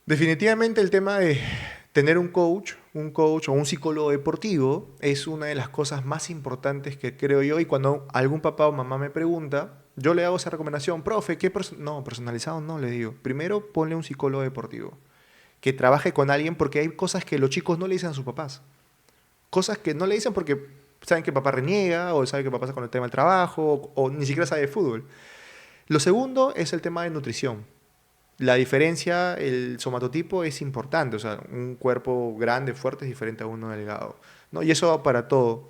Definitivamente el tema de tener un coach o un psicólogo deportivo es una de las cosas más importantes que creo yo. Y cuando algún papá o mamá me pregunta, yo le hago esa recomendación, profe, no, personalizado no, le digo. Primero ponle un psicólogo deportivo que trabaje con alguien porque hay cosas que los chicos no le dicen a sus papás. Cosas que no le dicen porque saben que papá reniega o saben que papá está con el tema del trabajo o ni siquiera sabe de fútbol. Lo segundo es el tema de nutrición. La diferencia, el somatotipo es importante, o sea, un cuerpo grande, fuerte es diferente a uno delgado, ¿no? Y eso va para todo.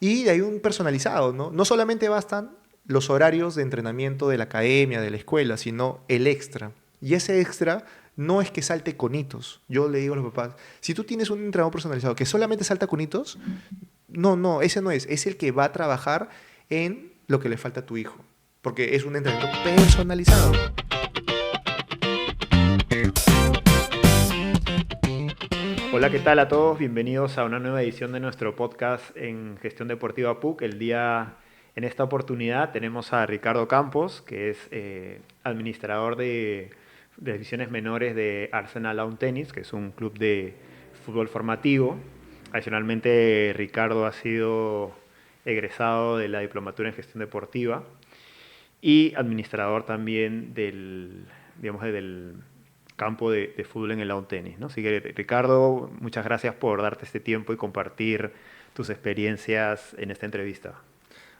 Y de ahí un personalizado, ¿no? No solamente bastan los horarios de entrenamiento de la academia, de la escuela, sino el extra. Y ese extra no es que salte conitos. Yo le digo a los papás, si tú tienes un entrenador personalizado que solamente salta conitos, no, ese no es el que va a trabajar en lo que le falta a tu hijo, porque es un entrenamiento personalizado. Hola, ¿qué tal a todos? Bienvenidos a una nueva edición de nuestro podcast en Gestión Deportiva PUC. En esta oportunidad tenemos a Ricardo Campos, que es administrador de divisiones menores de Arsenal Lawn Tennis, que es un club de fútbol formativo. Adicionalmente, Ricardo ha sido egresado de la Diplomatura en Gestión Deportiva y administrador también del campo de fútbol en el lawn tenis, ¿no? Así que, Ricardo, muchas gracias por darte este tiempo y compartir tus experiencias en esta entrevista.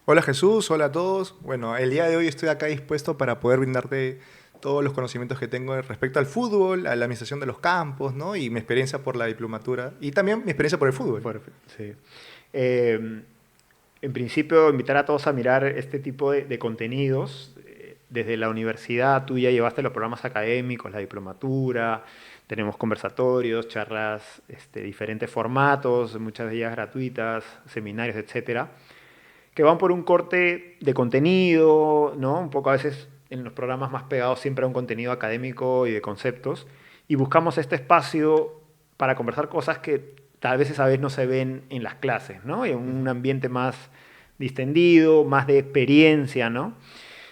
Hola Jesús, hola a todos. Bueno, el día de hoy estoy acá dispuesto para poder brindarte todos los conocimientos que tengo respecto al fútbol, a la administración de los campos, ¿no? Y mi experiencia por la diplomatura y también mi experiencia por el fútbol. Sí. Eh, en principio, invitar a todos a mirar este tipo de contenidos. Desde la universidad tú ya llevaste los programas académicos, la diplomatura, tenemos conversatorios, charlas, diferentes formatos, muchas de ellas gratuitas, seminarios, etcétera, que van por un corte de contenido, ¿no? Un poco a veces en los programas más pegados siempre a un contenido académico y de conceptos, y buscamos este espacio para conversar cosas que tal vez esa vez no se ven en las clases, ¿no? En un ambiente más distendido, más de experiencia, ¿no?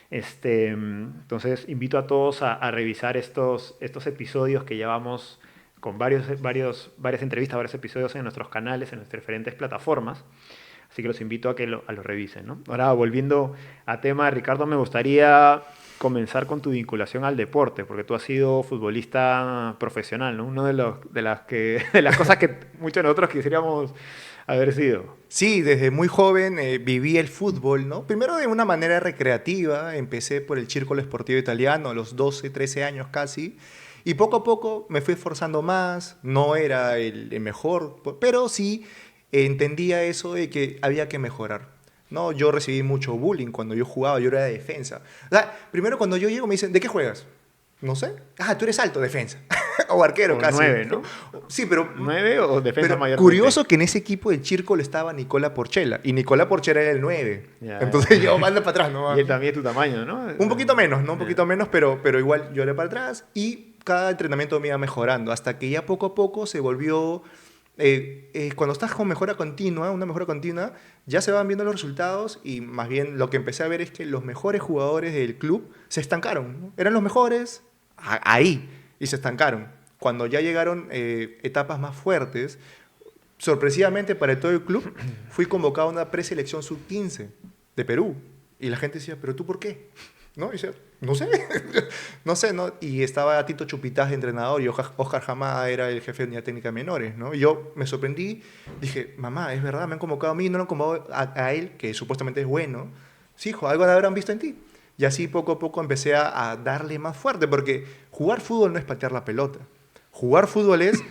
Entonces invito a todos a revisar estos episodios que llevamos con varias entrevistas, varios episodios en nuestros canales, en nuestras diferentes plataformas. Así que los invito a que lo revisen, ¿no? Ahora, volviendo a tema, Ricardo, me gustaría comenzar con tu vinculación al deporte, porque tú has sido futbolista profesional, ¿no? Uno de las cosas que muchos de nosotros quisiéramos haber sido. Sí, desde muy joven viví el fútbol, ¿no? Primero de una manera recreativa, empecé por el Círculo Sportivo Italiano a los 12, 13 años casi, y poco a poco me fui esforzando más, no era el mejor, pero sí entendía eso de que había que mejorar. No, yo recibí mucho bullying cuando yo jugaba, yo era de defensa. O sea, primero cuando yo llego me dicen, ¿de qué juegas? No sé. Ah, tú eres alto, defensa. O arquero O casi. 9, ¿no? Sí, pero, 9 o defensa mayormente. curioso que en ese equipo del Círculo estaba Nicola Porchela. Y Nicola Porchela era el 9. Ya, Entonces ya. yo mando para atrás, ¿no? Y él también es tu tamaño, ¿no? Un poquito menos, ¿no? Un Ya. poquito menos, pero igual yo era para atrás. Y cada entrenamiento me iba mejorando. Hasta que ya poco a poco se volvió cuando estás con mejora continua, una mejora continua, ya se van viendo los resultados y más bien lo que empecé a ver es que los mejores jugadores del club se estancaron, ¿no? Eran los mejores ahí y se estancaron. Cuando ya llegaron etapas más fuertes, sorpresivamente para todo el club, fui convocado a una preselección sub-15 de Perú. Y la gente decía, ¿pero tú por qué? ¿No? Y decía, no sé, no sé, ¿no? Y estaba Tito Chupitaz de entrenador y Oscar Jamada era el jefe de unidad técnica de menores, ¿no? Y yo me sorprendí, dije, mamá, es verdad, me han convocado a mí, no lo han convocado a él, que supuestamente es bueno. Sí, hijo, algo habrán visto en ti. Y así poco a poco empecé a darle más fuerte, porque jugar fútbol no es patear la pelota. Jugar fútbol es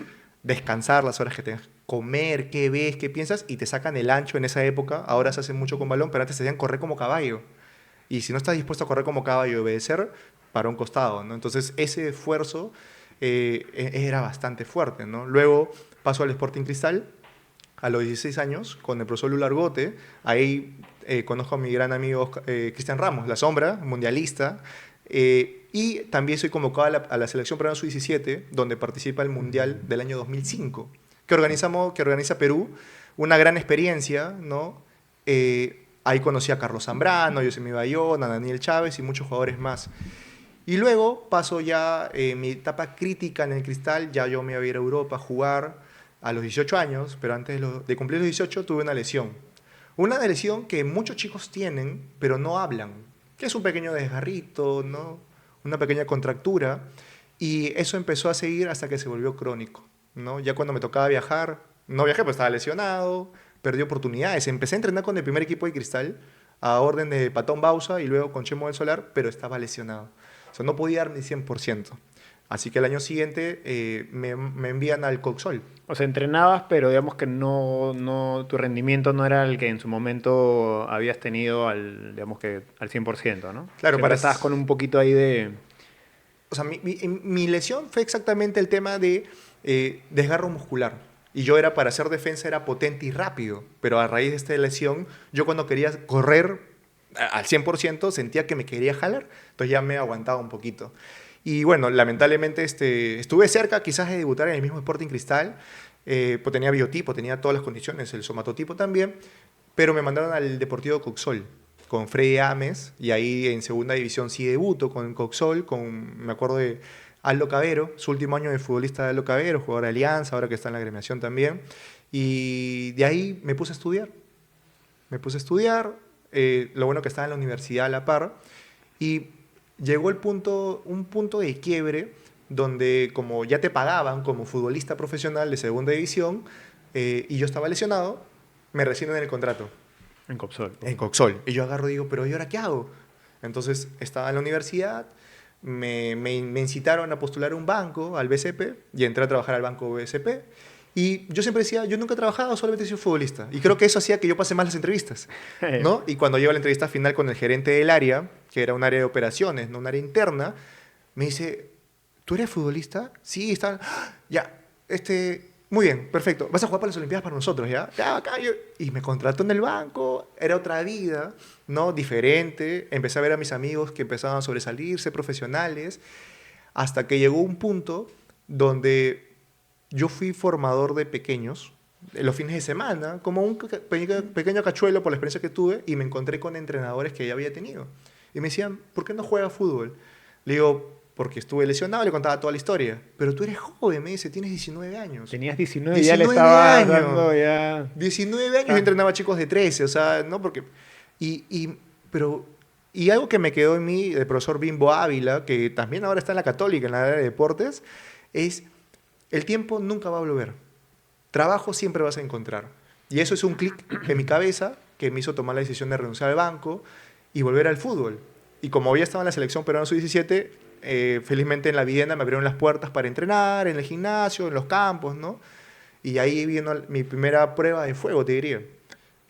descansar las horas que tengas, comer, qué ves, qué piensas, y te sacan el ancho en esa época. Ahora se hace mucho con balón, pero antes te hacían correr como caballo. Y si no estás dispuesto a correr como caballo y obedecer, para un costado, ¿no? Entonces ese esfuerzo era bastante fuerte, ¿no? Luego paso al Sporting Cristal a los 16 años con el profesor Lula Argote. Ahí conozco a mi gran amigo Cristian Ramos, la sombra, mundialista. Y también soy convocado a la selección peruana sub-17, donde participa el Mundial del año 2005, que organiza Perú. Una gran experiencia, ¿no? Ahí conocí a Carlos Zambrano, Yosemir Bayona, a Daniel Chávez y muchos jugadores más. Y luego paso ya mi etapa crítica en el Cristal, ya yo me iba a ir a Europa a jugar a los 18 años, pero antes de cumplir los 18 tuve una lesión. Una lesión que muchos chicos tienen, pero no hablan, que es un pequeño desgarrito, ¿no? Una pequeña contractura, y eso empezó a seguir hasta que se volvió crónico, ¿no? Ya cuando me tocaba viajar, no viajé, pues estaba lesionado, perdí oportunidades. Empecé a entrenar con el primer equipo de Cristal, a orden de Patón Bausa y luego con Chemo del Solar, pero estaba lesionado. O sea, no podía dar mi 100%. Así que el año siguiente me envían al Coxol. O sea, entrenabas, pero digamos que tu rendimiento no era el que en su momento habías tenido digamos que al 100%, ¿no? Claro, Siempre estabas con un poquito ahí de... O sea, mi lesión fue exactamente el tema de desgarro muscular. Y yo era, para hacer defensa, era potente y rápido. Pero a raíz de esta lesión, yo cuando quería correr al 100% sentía que me quería jalar. Entonces ya me aguantaba un poquito. Y bueno, lamentablemente estuve cerca quizás de debutar en el mismo Sporting Cristal. Pues tenía biotipo, tenía todas las condiciones, el somatotipo también. Pero me mandaron al Deportivo Coxol con Freddy Ames, y ahí en segunda división sí debuto con Coxol, me acuerdo de Aldo Cabero, su último año de futbolista de Aldo Cabero, jugador de Alianza, ahora que está en la agremiación también, y de ahí me puse a estudiar, lo bueno que estaba en la universidad a la par, y llegó un punto de quiebre donde como ya te pagaban como futbolista profesional de segunda división, y yo estaba lesionado, me rescinden el contrato. En Copsol. En Coxol. Y yo agarro y digo, pero ¿y ahora qué hago? Entonces estaba en la universidad, me incitaron a postular a un banco, al BCP, y entré a trabajar al banco BCP. Y yo siempre decía, yo nunca he trabajado, solamente soy futbolista. Y creo que eso hacía que yo pase más las entrevistas, ¿no? Y cuando llego a la entrevista final con el gerente del área, que era un área de operaciones, no un área interna, me dice, ¿tú eres futbolista? Sí, está... Ya, muy bien, perfecto. Vas a jugar para las Olimpiadas para nosotros, ¿ya? Ya, acá y me contrató en el banco. Era otra vida, ¿no? Diferente. Empecé a ver a mis amigos que empezaban a sobresalirse, profesionales, hasta que llegó un punto donde yo fui formador de pequeños en los fines de semana, como un pequeño cachuelo por la experiencia que tuve, y me encontré con entrenadores que ya había tenido. Y me decían, ¿por qué no juegas fútbol? Le digo, porque estuve lesionado, le contaba toda la historia. Pero tú eres joven, me dice, tienes 19 años. Tenías 19 y ya le estabas dando ya... 19 años, yo entrenaba chicos de 13, o sea, ¿no? Porque... Y algo que me quedó en mí, el profesor Bimbo Ávila, que también ahora está en la Católica, en la área de deportes, es el tiempo nunca va a volver. Trabajo siempre vas a encontrar. Y eso es un clic en mi cabeza que me hizo tomar la decisión de renunciar al banco y volver al fútbol. Y como había estado en la selección peruana sub-17, felizmente en la Videna me abrieron las puertas para entrenar, en el gimnasio, en los campos, ¿no? Y ahí vino mi primera prueba de fuego, te diría.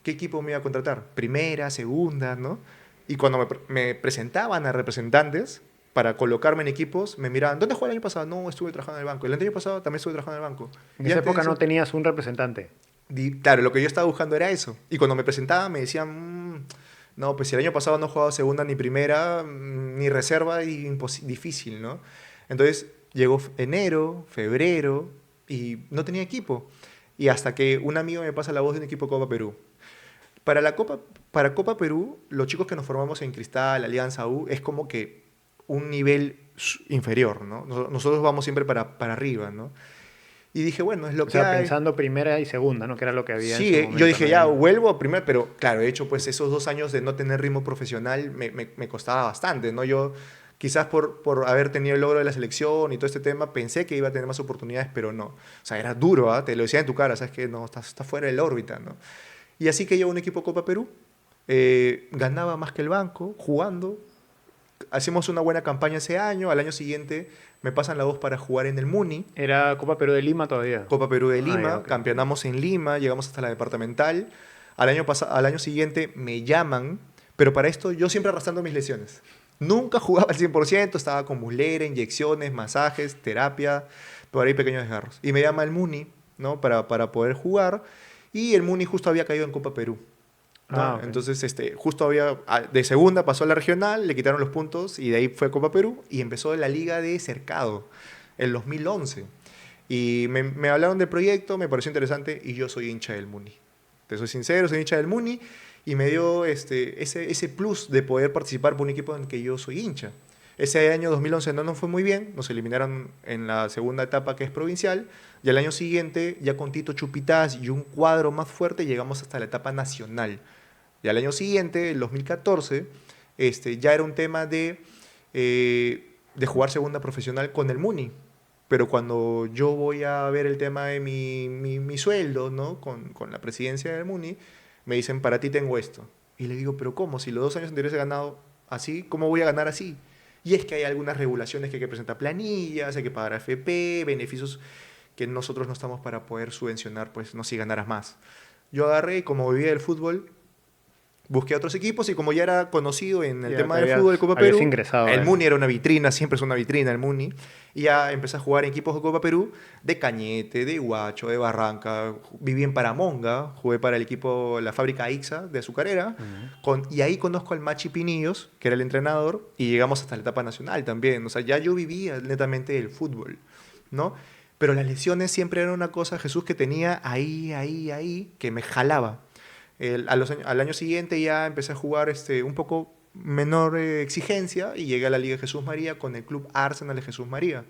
¿Qué equipo me iba a contratar? Primera, segunda, ¿no? Y cuando me presentaban a representantes para colocarme en equipos, me miraban, ¿dónde jugó el año pasado? No, estuve trabajando en el banco. El año pasado también estuve trabajando en el banco. En esa época no tenías un representante. Claro, lo que yo estaba buscando era eso. Y cuando me presentaban me decían, no, pues si el año pasado no he jugado segunda ni primera, ni reserva, difícil, ¿no? Entonces llegó enero, febrero, y no tenía equipo. Y hasta que un amigo me pasa la voz de un equipo Copa Perú. Para Copa Perú, los chicos que nos formamos en Cristal, Alianza U, es como que un nivel inferior, ¿no? Nosotros vamos siempre para arriba, ¿no? Y dije, bueno, es lo que hay. Pensando primera y segunda, ¿no? Que era lo que había Sí, en su momento, yo dije, ¿no? ya, vuelvo a primera, pero claro, he hecho pues esos 2 años de no tener ritmo profesional me costaba bastante, ¿no? Yo quizás por haber tenido el logro de la selección y todo este tema, pensé que iba a tener más oportunidades, pero no. O sea, era duro, ¿ah? Te lo decía en tu cara, sabes que no, estás fuera de la órbita, ¿no? Y así que llevo un equipo Copa Perú, ganaba más que el banco, jugando, hacemos una buena campaña ese año, al año siguiente me pasan la voz para jugar en el Muni. Era Copa Perú de Lima todavía. Copa Perú de Lima, ya, okay. Campeonamos en Lima, llegamos hasta la departamental. Al año siguiente me llaman, pero para esto yo siempre arrastrando mis lesiones. Nunca jugaba al 100%, estaba con muslera, inyecciones, masajes, terapia, por ahí pequeños desgarros. Y me llama el Muni, ¿no? para poder jugar, y el Muni justo había caído en Copa Perú, ¿no? Okay. Entonces, justo de segunda pasó a la regional, le quitaron los puntos y de ahí fue a Copa Perú y empezó la liga de cercado en 2011. Y me hablaron del proyecto, me pareció interesante y yo soy hincha del Muni. Te soy sincero, soy hincha del Muni y me dio ese plus de poder participar por un equipo en el que yo soy hincha. Ese año 2011 no nos fue muy bien, nos eliminaron en la segunda etapa que es provincial, y al año siguiente, ya con Tito Chupitas y un cuadro más fuerte, llegamos hasta la etapa nacional. Y al año siguiente, el 2014, ya era un tema de jugar segunda profesional con el Muni. Pero cuando yo voy a ver el tema de mi sueldo, ¿no? Con la presidencia del Muni, me dicen, para ti tengo esto. Y le digo, pero ¿cómo? Si los 2 años anteriores he ganado así, ¿cómo voy a ganar así? Y es que hay algunas regulaciones que hay que presentar planillas, hay que pagar AFP, beneficios que nosotros no estamos para poder subvencionar, pues no si ganaras más. Yo agarré, como vivía del fútbol, busqué otros equipos y como ya era conocido en el Ya tema te del fútbol de Copa habías Perú, ingresado el a Muni era una vitrina, siempre es una vitrina el Muni, y ya empecé a jugar en equipos de Copa Perú de Cañete, de Huacho, de Barranca, viví en Paramonga, jugué para el equipo, la fábrica Ixa de azucarera, y ahí conozco al Machi Pinillos, que era el entrenador, y llegamos hasta la etapa nacional también, o sea, ya yo vivía netamente el fútbol, ¿no? Pero las lesiones siempre eran una cosa, Jesús, que tenía ahí, que me jalaba. Al año siguiente ya empecé a jugar un poco menor exigencia y llegué a la Liga Jesús María con el club Arsenal de Jesús María.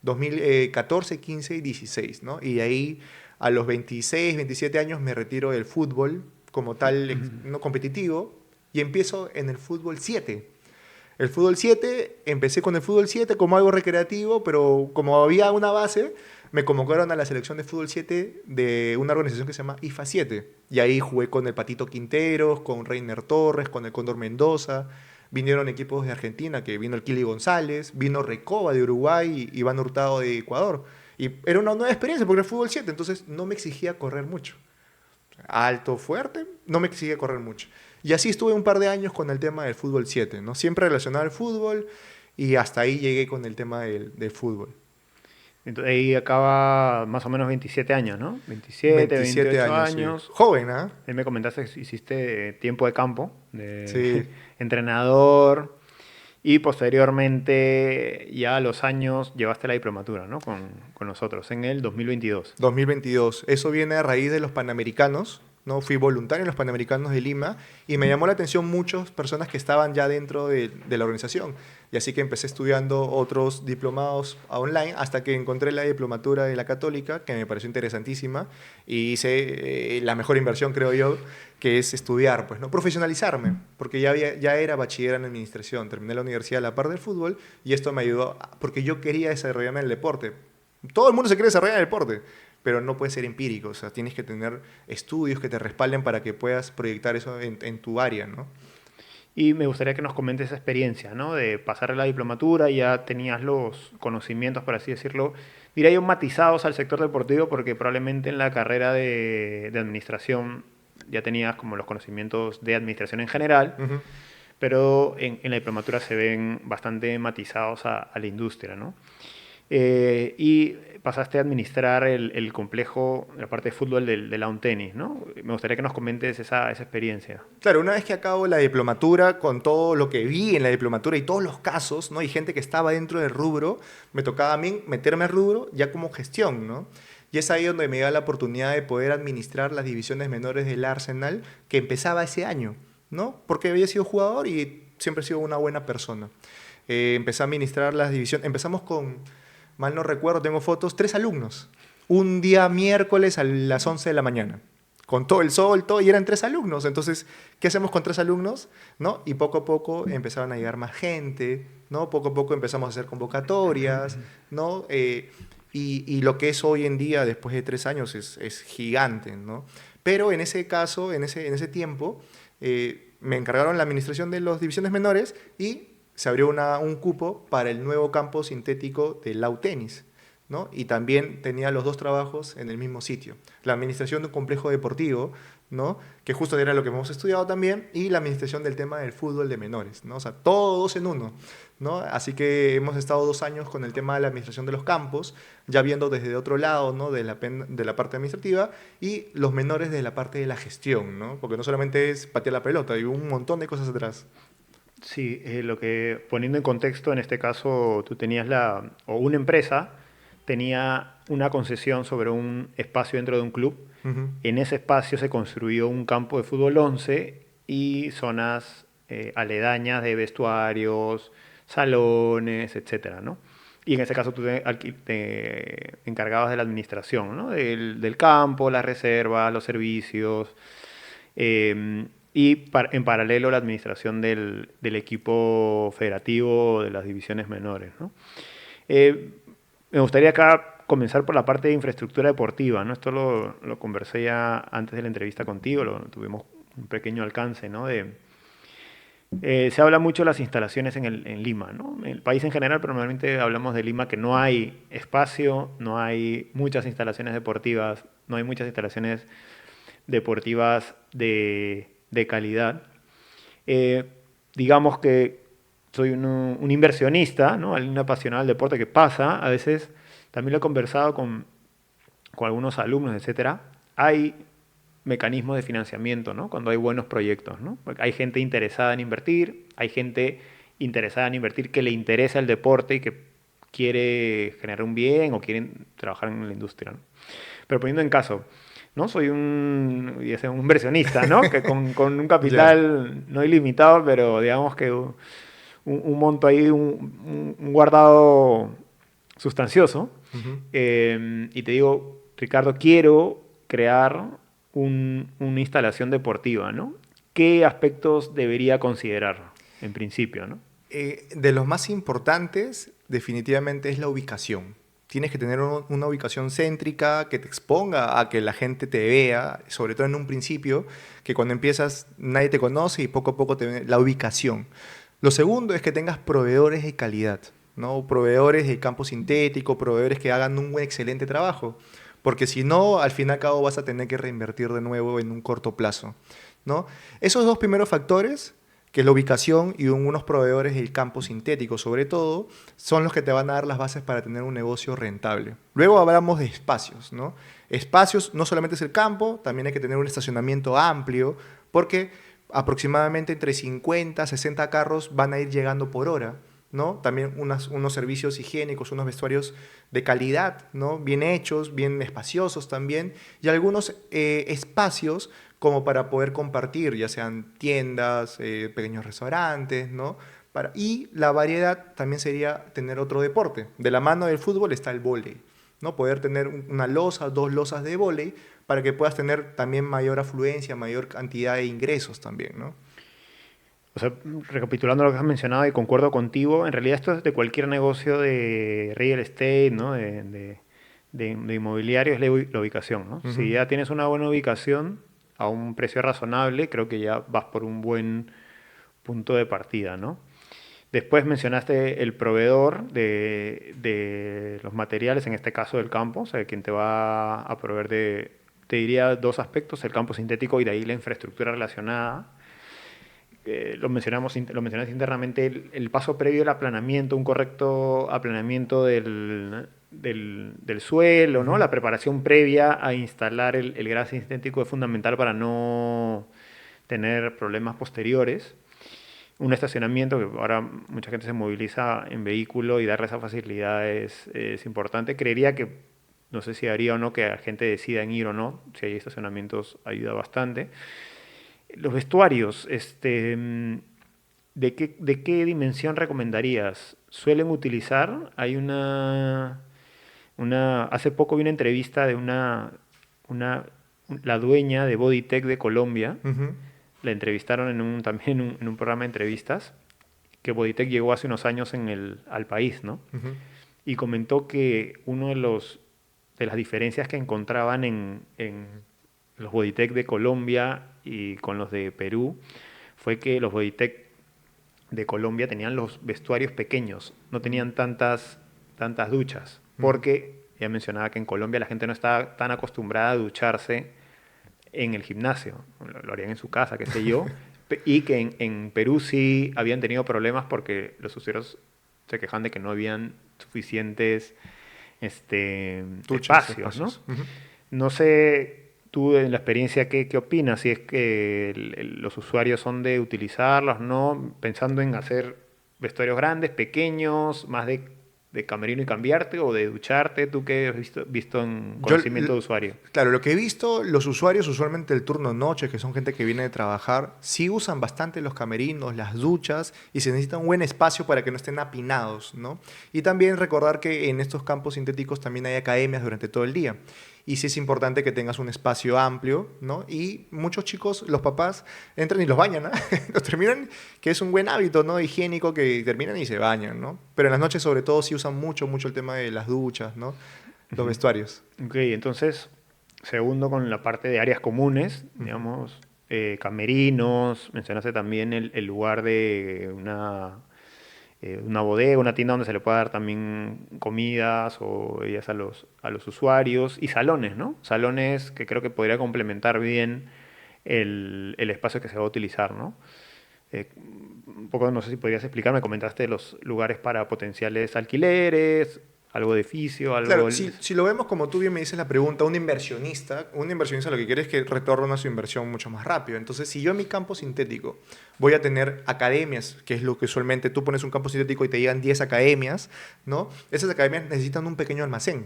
2014, 15 y 16, ¿no? Y de ahí a los 26, 27 años me retiro del fútbol como tal, no competitivo, y empiezo en el fútbol 7. El fútbol 7, empecé con el fútbol 7 como algo recreativo, pero como había una base, me convocaron a la selección de fútbol 7 de una organización que se llama IFA 7. Y ahí jugué con el Patito Quinteros, con Reiner Torres, con el Cóndor Mendoza. Vinieron equipos de Argentina, que vino el Kili González, vino Recoba de Uruguay y Iván Hurtado de Ecuador. Y era una nueva experiencia porque era fútbol 7, entonces no me exigía correr mucho. Alto, fuerte, no me exigía correr mucho. Y así estuve un par de años con el tema del fútbol 7, ¿no? Siempre relacionado al fútbol y hasta ahí llegué con el tema del fútbol. Entonces ahí acaba más o menos 27 años, ¿no? 27, 27 28 años, sí. años. Joven, ¿ah? Ahí me comentaste que hiciste tiempo de campo, de Sí. entrenador, y posteriormente ya a los años llevaste la diplomatura, ¿no? Con nosotros en el 2022. 2022. Eso viene a raíz de los Panamericanos, ¿no? Fui voluntario en los Panamericanos de Lima y me llamó la atención muchas personas que estaban ya dentro de la organización. Y así que empecé estudiando otros diplomados online hasta que encontré la diplomatura de la Católica, que me pareció interesantísima, y hice la mejor inversión, creo yo, que es estudiar, pues, ¿no? Profesionalizarme, porque ya era bachiller en administración, terminé la universidad a la par del fútbol y esto me ayudó, porque yo quería desarrollarme en el deporte. Todo el mundo se quiere desarrollar en el deporte, pero no puede ser empírico, o sea, tienes que tener estudios que te respalden para que puedas proyectar eso en tu área, ¿no? Y me gustaría que nos comentes esa experiencia, ¿no? De pasar a la diplomatura, ya tenías los conocimientos, por así decirlo, diría yo, matizados al sector deportivo, porque probablemente en la carrera de administración ya tenías como los conocimientos de administración en general, Ujú. pero en la diplomatura se ven bastante matizados a la industria, ¿no? Y pasaste a administrar el complejo, la parte de fútbol del Lawn Tennis, ¿no? Me gustaría que nos comentes esa experiencia. Claro, una vez que acabo la diplomatura, con todo lo que vi en la diplomatura y todos los casos, ¿no? Y gente que estaba dentro del rubro, me tocaba a mí meterme al rubro ya como gestión, ¿no? Y es ahí donde me da la oportunidad de poder administrar las divisiones menores del Arsenal, que empezaba ese año, ¿no? Porque había sido jugador y siempre he sido una buena persona. Empecé a administrar las divisiones, empezamos con, mal no recuerdo, tengo fotos, 3 alumnos. Un día miércoles a las 11 de la mañana con todo el sol, todo, y eran 3 alumnos. Entonces, ¿qué hacemos con 3 alumnos? ¿No? Y poco a poco empezaron a llegar más gente, ¿no? Poco a poco empezamos a hacer convocatorias, ¿no? Y lo que es hoy en día, después de 3 años, es gigante, ¿no? Pero en ese caso, en ese tiempo, me encargaron la administración de las divisiones menores y se abrió un cupo para el nuevo campo sintético del Lau Tenis, ¿no? Y también tenía los 2 trabajos en el mismo sitio. La administración de un complejo deportivo, ¿no? Que justo era lo que hemos estudiado también, y la administración del tema del fútbol de menores, ¿no? O sea, todos en uno, ¿no? Así que hemos estado 2 años con el tema de la administración de los campos, ya viendo desde otro lado, ¿no? De la parte administrativa, y los menores de la parte de la gestión, ¿no? Porque no solamente es patear la pelota, hay un montón de cosas atrás. Sí, lo que poniendo en contexto, en este caso tú tenías o una empresa tenía una concesión sobre un espacio dentro de un club. Ujú. En ese espacio se construyó un campo de fútbol 11 y zonas aledañas de vestuarios, salones, etcétera, ¿no? Y en ese caso tú te encargabas de la administración, ¿no? Del campo, las reservas, los servicios, y en paralelo la administración del equipo federativo de las divisiones menores, ¿no? Eh, Me gustaría acá comenzar por la parte de infraestructura deportiva, ¿no? Esto lo conversé ya antes de la entrevista contigo, tuvimos un pequeño alcance, ¿no? Se habla mucho de las instalaciones en Lima, ¿no? En el país en general, pero normalmente hablamos de Lima, que no hay espacio, no hay muchas instalaciones deportivas, no hay muchas instalaciones deportivas de calidad. Eh, digamos que soy un inversionista, ¿no? Alguien apasionado del deporte que pasa, a veces también lo he conversado con algunos alumnos, etcétera. Hay mecanismos de financiamiento, ¿no? Cuando hay buenos proyectos, ¿no? Porque hay gente interesada en invertir, hay gente interesada en invertir que le interesa el deporte y que quiere generar un bien o quiere trabajar en la industria, ¿no? Pero poniendo en caso, ¿no? Soy un inversionista, ¿no? Que con un Ya. capital no ilimitado, pero digamos que un monto ahí, un guardado sustancioso. Ujú. Y te digo, Ricardo, quiero crear una instalación deportiva, ¿no? ¿Qué aspectos debería considerar en principio, ¿no? De los más importantes, definitivamente es la ubicación. Tienes que tener una ubicación céntrica que te exponga a que la gente te vea, sobre todo en un principio, que cuando empiezas nadie te conoce y poco a poco la ubicación. Lo segundo es que tengas proveedores de calidad, ¿no? Proveedores de campo sintético, proveedores que hagan un excelente trabajo, porque si no, al fin y al cabo vas a tener que reinvertir de nuevo en un corto plazo, ¿no? Esos dos primeros factores, que es la ubicación y unos proveedores del campo sintético sobre todo, son los que te van a dar las bases para tener un negocio rentable. Luego hablamos de espacios, ¿no? Espacios no solamente es el campo, también hay que tener un estacionamiento amplio, porque aproximadamente entre 50 a 60 carros van a ir llegando por hora, ¿no? También unos servicios higiénicos, unos vestuarios de calidad, ¿no? Bien hechos, bien espaciosos también, y algunos espacios como para poder compartir, ya sean tiendas, pequeños restaurantes, ¿no? Y la variedad también sería tener otro deporte. De la mano del fútbol está el vóley, ¿no? Poder tener una losa, dos losas de vóley, para que puedas tener también mayor afluencia, mayor cantidad de ingresos también, ¿no? O sea, recapitulando lo que has mencionado y concuerdo contigo, en realidad esto es de cualquier negocio de real estate, ¿no? De inmobiliario, es la ubicación, ¿no? Si Ujú. ya tienes una buena ubicación a un precio razonable, creo que ya vas por un buen punto de partida, ¿no? Después mencionaste el proveedor de los materiales, en este caso del campo, o sea, quien te va a proveer te diría dos aspectos, el campo sintético y de ahí la infraestructura relacionada. Lo mencionaste internamente, el paso previo al aplanamiento, un correcto aplanamiento del suelo, ¿no? Ujú. La preparación previa a instalar el gas sintético es fundamental para no tener problemas posteriores. Un estacionamiento, que ahora mucha gente se moviliza en vehículo y darle esa facilidad es importante. Creería que, no sé si haría o no que la gente decida en ir o no, si hay estacionamientos ayuda bastante. Los vestuarios, ¿de qué dimensión recomendarías? ¿Suelen utilizar? Hace poco vi una entrevista de una, la dueña de Bodytech de Colombia. Ujú. La entrevistaron también en un programa de entrevistas, que Bodytech llegó hace unos años al país, ¿no? Ujú. Y comentó que uno de las diferencias que encontraban en los Bodytech de Colombia y con los de Perú fue que los Bodytech de Colombia tenían los vestuarios pequeños, no Ujú. tenían tantas duchas, Ujú. porque ya mencionaba que en Colombia la gente no está tan acostumbrada a ducharse en el gimnasio, lo harían en su casa, qué sé yo, y que en Perú sí habían tenido problemas porque los usuarios se quejan de que no habían suficientes Tuchas, espacios, ¿no? espacios. Ujú. No sé tú en la experiencia qué opinas, si es que los usuarios son de utilizarlos, ¿no? Pensando en hacer vestuarios grandes, pequeños, más de de camerino y cambiarte o de ducharte? ¿Tú qué has visto en Yo, conocimiento de usuario? claro, lo que he visto, los usuarios usualmente el turno noche, que son gente que viene de trabajar, sí usan bastante los camerinos, las duchas y se necesita un buen espacio para que no estén apinados, ¿no? Y también recordar que en estos campos sintéticos también hay academias durante todo el día. Y sí es importante que tengas un espacio amplio, ¿no? Y muchos chicos, los papás, entran y los bañan, ¿no? Los terminan, que es un buen hábito, ¿no? Higiénico, que terminan y se bañan, ¿no? Pero en las noches sobre todo sí usan mucho, mucho el tema de las duchas, ¿no? Los Ujú. vestuarios. Ok, entonces, segundo con la parte de áreas comunes, Ujú. digamos, camerinos, mencionaste también el lugar de una bodega, una tienda donde se le pueda dar también comidas o bebidas a los usuarios y salones, ¿no? Salones que creo que podría complementar bien el espacio que se va a utilizar, ¿no? Un poco, no sé si podrías explicarme, comentaste los lugares para potenciales alquileres, algo de edificio, Claro, algo... si lo vemos como tú bien me dices la pregunta, un inversionista lo que quiere es que retorne a su inversión mucho más rápido. Entonces, si yo en mi campo sintético voy a tener academias, que es lo que usualmente tú pones un campo sintético y te llegan 10 academias, ¿no? Esas academias necesitan un pequeño almacén,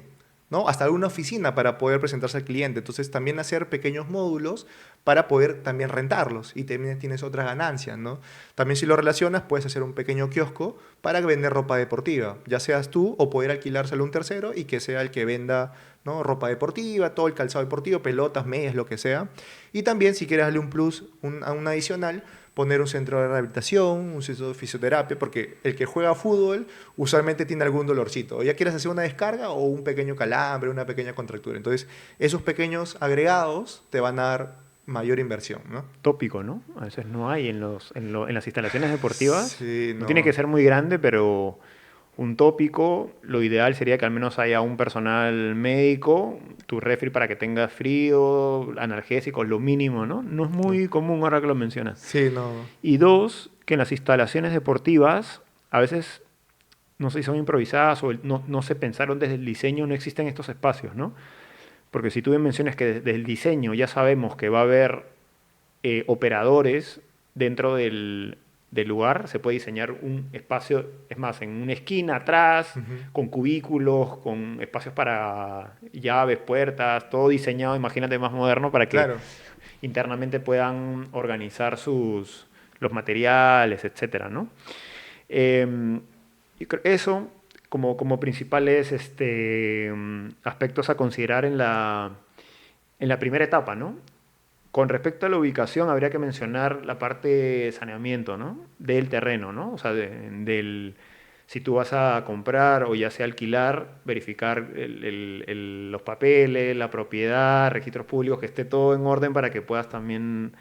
¿no? Hasta una oficina para poder presentarse al cliente. Entonces, también hacer pequeños módulos para poder también rentarlos y también tienes otra ganancia, ¿no? También si lo relacionas, puedes hacer un pequeño kiosco para vender ropa deportiva, ya seas tú o poder alquilárselo a un tercero y que sea el que venda, ¿no? Ropa deportiva, todo el calzado deportivo, pelotas, medias, lo que sea. Y también si quieres darle un plus, un adicional, poner un centro de rehabilitación, un centro de fisioterapia, porque el que juega fútbol usualmente tiene algún dolorcito. O ya quieres hacer una descarga o un pequeño calambre, una pequeña contractura. Entonces, esos pequeños agregados te van a dar mayor inversión, ¿no? tópico, ¿no? A veces no hay en las instalaciones deportivas. Sí, No tiene que no. ser muy grande, pero un tópico, lo ideal sería que al menos haya un personal médico, tu refri para que tengas frío, analgésicos, lo mínimo, ¿no? No es muy común ahora que lo mencionas. Sí, no. Y dos, que en las instalaciones deportivas a veces, no sé si son improvisadas o no se pensaron desde el diseño, no existen estos espacios, ¿no? Porque si tú bien mencionas que desde el diseño ya sabemos que va a haber operadores dentro del lugar, se puede diseñar un espacio, es más, en una esquina atrás, Ujú. con cubículos, con espacios para llaves, puertas, todo diseñado, imagínate, más moderno para que Claro. internamente puedan organizar los materiales, etcétera, ¿no? Eh, eso como principales aspectos a considerar en la primera etapa, ¿no? Con respecto a la ubicación, habría que mencionar la parte de saneamiento, ¿no? Del terreno, ¿no? O sea, si tú vas a comprar o ya sea alquilar, verificar los papeles, la propiedad, registros públicos, que esté todo en orden para que puedas también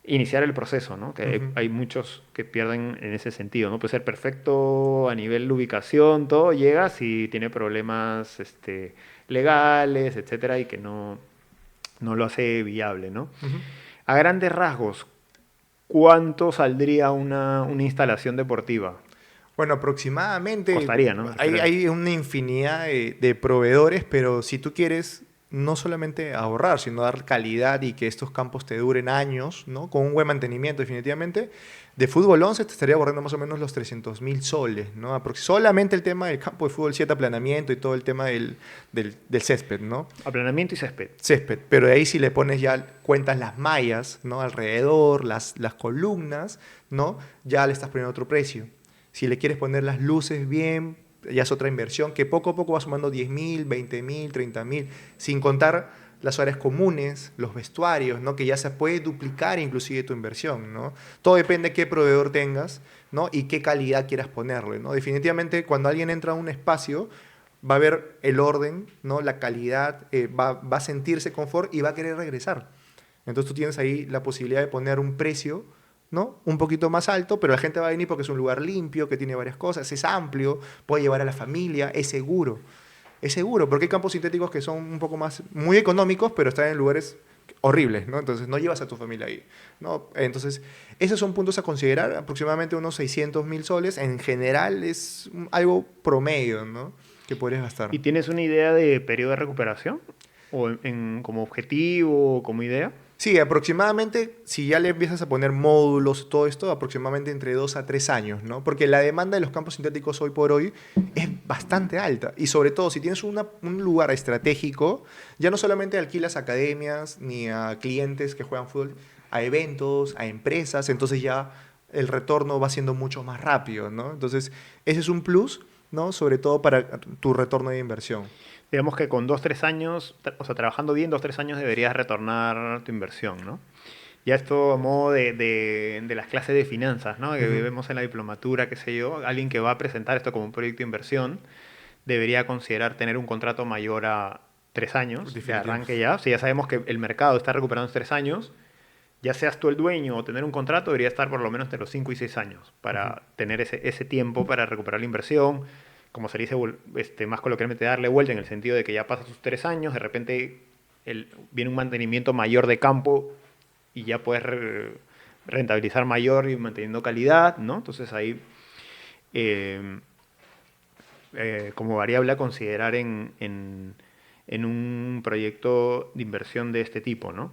iniciar el proceso, ¿no? Que Ujú. hay muchos que pierden en ese sentido, ¿no? Puede ser perfecto a nivel de ubicación, todo llega si tiene problemas legales, etcétera, y que no lo hace viable, ¿no? Ujú. A grandes rasgos, ¿cuánto saldría una instalación deportiva? Bueno, aproximadamente Costaría, ¿no? Me refiero a eso. hay una infinidad de proveedores, pero si tú quieres no solamente ahorrar, sino dar calidad y que estos campos te duren años, ¿no? Con un buen mantenimiento definitivamente, de fútbol 11 te estaría ahorrando más o menos los 300.000 soles, ¿no? Solamente el tema del campo de fútbol 7 aplanamiento y todo el tema del césped, ¿no? Aplanamiento y césped. Césped, pero de ahí si le pones ya, cuentas las mallas, ¿no? Alrededor, las columnas, ¿no? Ya le estás poniendo otro precio. Si le quieres poner las luces bien, ya es otra inversión que poco a poco va sumando 10.000, 20.000, 30.000, sin contar las áreas comunes, los vestuarios, ¿no? Que ya se puede duplicar inclusive tu inversión, ¿no? Todo depende de qué proveedor tengas, ¿no? Y qué calidad quieras ponerle, ¿no? Definitivamente cuando alguien entra a un espacio va a ver el orden, ¿no? La calidad, va a sentirse confort y va a querer regresar. Entonces tú tienes ahí la posibilidad de poner un precio, ¿no? Un poquito más alto, pero la gente va a venir porque es un lugar limpio, que tiene varias cosas, es amplio, puede llevar a la familia, es seguro. Es seguro, porque hay campos sintéticos que son un poco más, muy económicos, pero están en lugares horribles, ¿no? Entonces no llevas a tu familia ahí, ¿no? Entonces, esos son puntos a considerar, aproximadamente unos 600.000 soles, en general es algo promedio, ¿no? Que podrías gastar. ¿Y tienes una idea de periodo de recuperación? ¿O como objetivo, como idea? Sí, aproximadamente, si ya le empiezas a poner módulos, todo esto, aproximadamente entre 2 a 3 años, ¿no? Porque la demanda de los campos sintéticos hoy por hoy es bastante alta. Y sobre todo, si tienes un lugar estratégico, ya no solamente alquilas a academias ni a clientes que juegan fútbol, a eventos, a empresas, entonces ya el retorno va siendo mucho más rápido, ¿no? Entonces, ese es un plus, ¿no? Sobre todo para tu retorno de inversión. Digamos que con 2, 3 años, o sea, trabajando bien 2, 3 años deberías retornar tu inversión, ¿no? Ya esto a modo de las clases de finanzas, ¿no? Que Ujú. vemos en la diplomatura, qué sé yo, alguien que va a presentar esto como un proyecto de inversión debería considerar tener un contrato mayor a 3 años de Definitivo. arranque ya. Si ya sabemos que el mercado está recuperando en 3 años, ya seas tú el dueño o tener un contrato, debería estar por lo menos entre los 5 y 6 años Ujú. para tener ese tiempo para recuperar la inversión, como se dice más coloquialmente, darle vuelta en el sentido de que ya pasas tus 3 años, de repente viene un mantenimiento mayor de campo y ya puedes rentabilizar mayor y manteniendo calidad, ¿no? Entonces ahí, eh, como variable a considerar en un proyecto de inversión de este tipo, ¿no?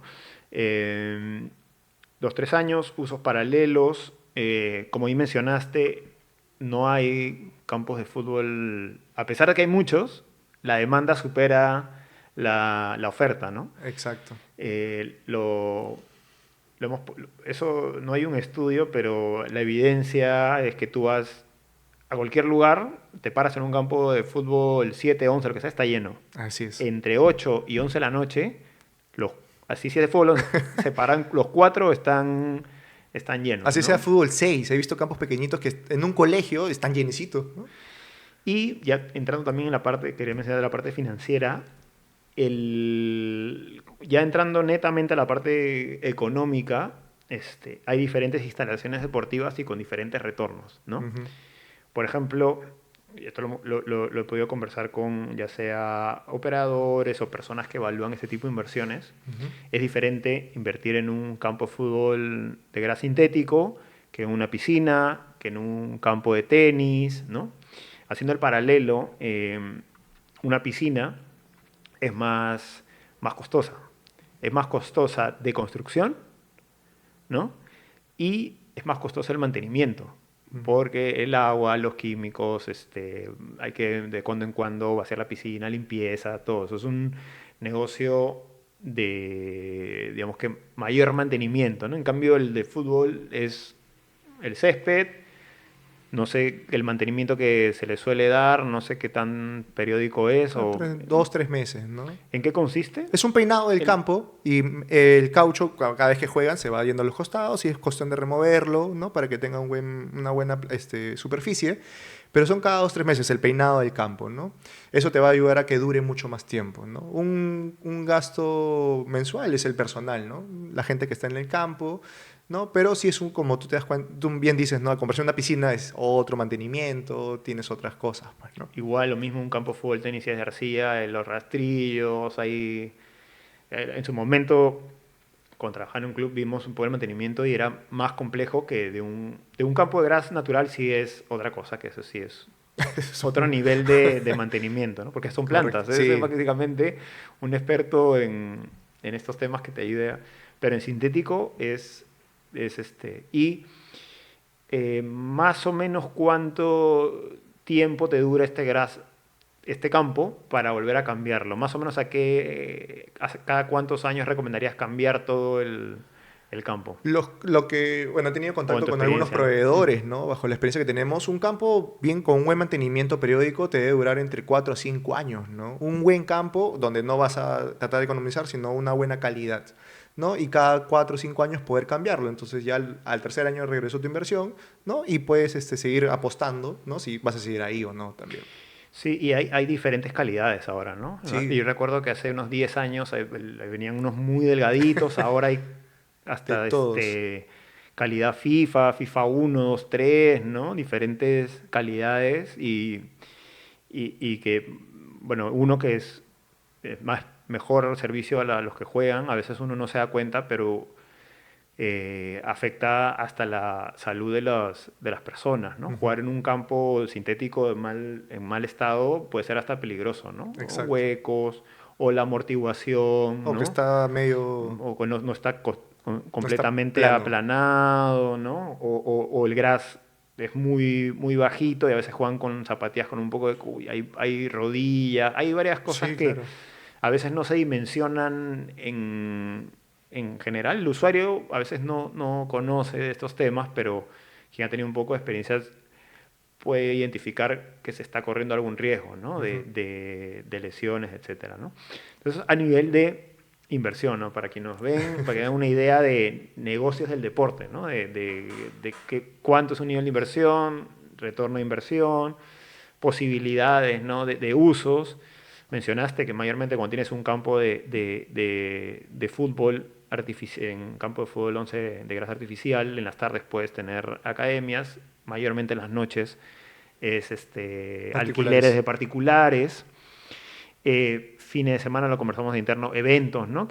Eh, 2, 3 años, usos paralelos. Como ya mencionaste, no hay campos de fútbol, a pesar de que hay muchos, la demanda supera la oferta, ¿no? Exacto. Eh, lo, lo hemos, eso no hay un estudio, pero la evidencia es que tú vas a cualquier lugar, te paras en un campo de fútbol 7, 11, lo que sea, está lleno. Así es. Entre 8 y 11 de la noche, los, así si es de fútbol, 11, se paran, los cuatro están llenos, Así sea ¿no? fútbol 6, he visto campos pequeñitos que en un colegio están llenecitos, ¿no? Y ya entrando también en la parte, quería mencionar la parte financiera, ya entrando netamente a la parte económica, hay diferentes instalaciones deportivas y con diferentes retornos, ¿no? Ujú. Por ejemplo, y esto lo he podido conversar con ya sea operadores o personas que evalúan este tipo de inversiones. Ujú. Es diferente invertir en un campo de fútbol de gras sintético que en una piscina, que en un campo de tenis, ¿no? Haciendo el paralelo, una piscina es más costosa. Es más costosa de construcción, ¿no? Y es más costoso el mantenimiento, Ujú. porque el agua, los químicos, hay que de cuando en cuando vaciar la piscina, limpieza, todo eso. Es un negocio de, digamos que, mayor mantenimiento, ¿no? En cambio, el de fútbol es el césped, no sé el mantenimiento que se le suele dar, no sé qué tan periódico es Cada o 2, 3 meses, ¿no? en qué consiste. Es un peinado del El, campo y el caucho, cada vez que juegan, se va yendo a los costados y es cuestión de removerlo, ¿no? Para que tenga una buena superficie. Pero son cada 2, 3 meses el peinado del campo, ¿no? Eso te va a ayudar a que dure mucho más tiempo, ¿no? Un gasto mensual es el personal, ¿no? La gente que está en el campo, ¿no? Pero si es como tú te das cuenta, tú bien dices, ¿no? La conversión de una piscina es otro mantenimiento, tienes otras cosas, pues, ¿no? igual lo mismo un campo de fútbol, tenis y de arcilla, los rastrillos, ahí en su momento, cuando trabajaba en un club, vimos un poco el mantenimiento y era más complejo que de un campo de gras natural, sí es otra cosa, que eso sí es otro Son- nivel de mantenimiento, ¿no? Porque son Correcto, plantas, es sí. prácticamente un experto en estos temas que te ayude, pero en sintético y más o menos cuánto tiempo te dura este campo para volver a cambiarlo. Más o menos cada cuántos años recomendarías cambiar todo el campo. Lo que, bueno, he tenido O en contacto tu con algunos experiencia, ¿no? proveedores, ¿no? Bajo la experiencia que tenemos, un campo bien con un buen mantenimiento periódico te debe durar entre 4 a 5 años, ¿no? Un buen campo donde no vas a tratar de economizar, sino una buena calidad, ¿no? Y cada 4 o 5 años poder cambiarlo. Entonces ya al tercer año regresó tu inversión, ¿no? Y puedes seguir apostando, ¿no? Si vas a seguir ahí o no también. Sí, y hay diferentes calidades ahora, ¿no? Sí, Yo recuerdo que hace unos 10 años venían unos muy delgaditos, ahora hay de hasta todos. calidad FIFA 1, 2, 3, ¿no? Diferentes calidades y que, bueno, uno que es más mejor servicio a los que juegan, a veces uno no se da cuenta, pero afecta hasta la salud de las personas, ¿no? Ujú. Jugar en un campo sintético en mal estado puede ser hasta peligroso, ¿no? O Exacto. huecos o la amortiguación, O que ¿no? está medio... O que no está No está completamente plano. aplanado, ¿no? O el gras es muy, muy bajito y a veces juegan con zapatillas con un poco de... Uy, hay rodillas, hay varias cosas Sí, que claro. a veces no se dimensionan en general. El usuario a veces no conoce de estos temas, pero quien ha tenido un poco de experiencias puede identificar que se está corriendo algún riesgo, ¿no? Ujú. De lesiones, etcétera, ¿no? Entonces, a nivel de inversión, ¿no? Para quienes nos ven, para que tengan una idea de negocios del deporte, ¿no? Cuánto es un nivel de inversión, retorno de inversión, posibilidades, ¿no? De usos. Mencionaste que mayormente cuando tienes un campo de fútbol en campo de fútbol 11 de grasa artificial, en las tardes puedes tener academias, mayormente en las noches es alquileres Particulares. de particulares. Fines de semana lo conversamos de interno, eventos, ¿no?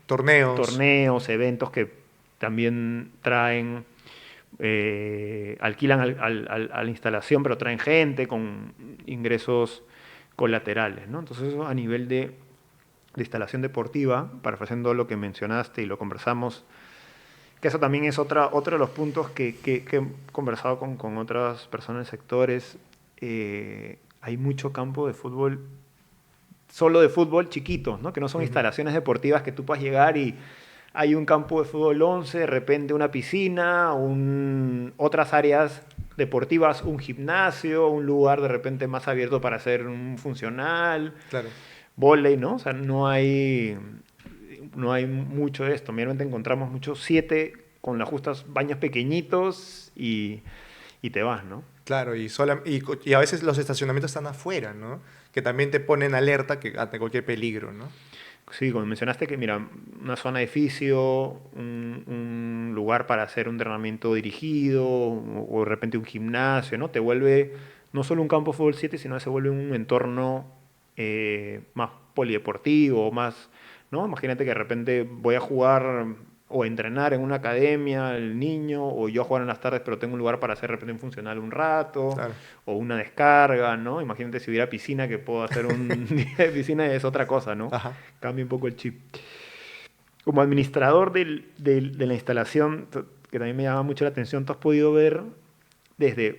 Torneos. Torneos, eventos que también traen, alquilan a la instalación, pero traen gente con ingresos colaterales, ¿no? Entonces eso a nivel de instalación deportiva, parafraseando lo que mencionaste y lo conversamos, que eso también es otro de los puntos que he conversado con otras personas del sector, es hay mucho campo de fútbol, solo de fútbol chiquitos, ¿no? Que no son Ujú. instalaciones deportivas que tú puedas llegar y hay un campo de fútbol 11, de repente una piscina, otras áreas deportivas, un gimnasio, un lugar de repente más abierto para hacer un funcional, Claro. vóley, ¿no? O sea, no hay mucho de esto. Mayormente encontramos muchos 7 con las justas baños pequeñitos y te vas, ¿no? Claro, y a veces los estacionamientos están afuera, ¿no? Que también te ponen alerta que ante cualquier peligro, ¿no? Sí, como mencionaste que, mira, una zona de edificio, un lugar para hacer un entrenamiento dirigido o de repente un gimnasio, ¿no? Te vuelve no solo un campo de fútbol 7, sino que se vuelve un entorno más polideportivo, más, ¿no? Imagínate que de repente voy a jugar o entrenar en una academia, el niño, o yo a jugar en las tardes, pero tengo un lugar para hacer de repente un funcional un rato, Claro. o una descarga, ¿no? Imagínate si hubiera piscina, que puedo hacer un día de piscina, es otra cosa, ¿no? Ajá. Cambia un poco el chip. Como administrador de la instalación, que también me llama mucho la atención, tú has podido ver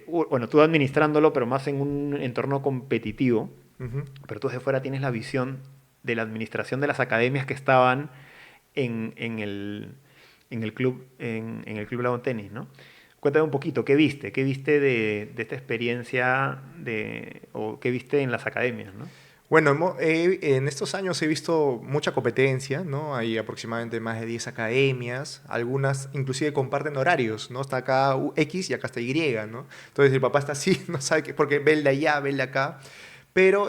bueno, tú administrándolo, pero más en un entorno competitivo, Ujú. pero tú desde fuera tienes la visión de la administración de las academias que estaban en el club, en el Club Lago Tenis, ¿no? Cuéntame un poquito, ¿qué viste? ¿Qué viste de esta experiencia o qué viste en las academias, ¿no? Bueno, en estos años he visto mucha competencia, ¿no? Hay aproximadamente más de 10 academias, algunas inclusive comparten horarios, ¿no? Está acá X y acá está Y, ¿no? Entonces el papá está así, no sabe qué, porque ve el de allá, ve el de acá, pero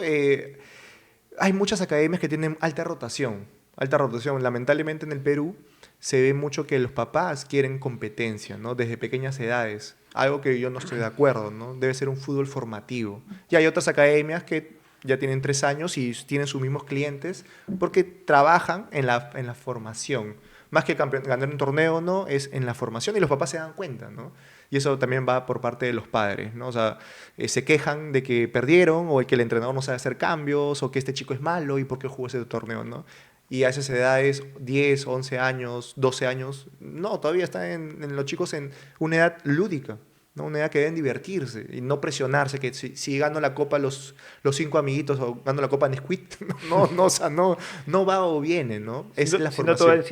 hay muchas academias que tienen alta rotación, alta rotación. Lamentablemente en el Perú se ve mucho que los papás quieren competencia, ¿no? Desde pequeñas edades, algo que yo no estoy de acuerdo, ¿no? Debe ser un fútbol formativo. Y hay otras academias que ya tienen 3 años y tienen sus mismos clientes porque trabajan en la formación. Más que ganar un torneo, ¿no? Es en la formación y los papás se dan cuenta, ¿no? Y eso también va por parte de los padres, ¿no? O sea, se quejan de que perdieron o de que el entrenador no sabe hacer cambios o que este chico es malo y por qué jugó ese torneo, ¿no? Y a esas edades, 10, 11 años, 12 años, no, todavía están en los chicos en una edad lúdica, ¿no? Una edad que deben divertirse y no presionarse, que si gano la copa los 5 amiguitos o gano la copa Nesquik, no, o sea, no va o viene, ¿no? Es la formación.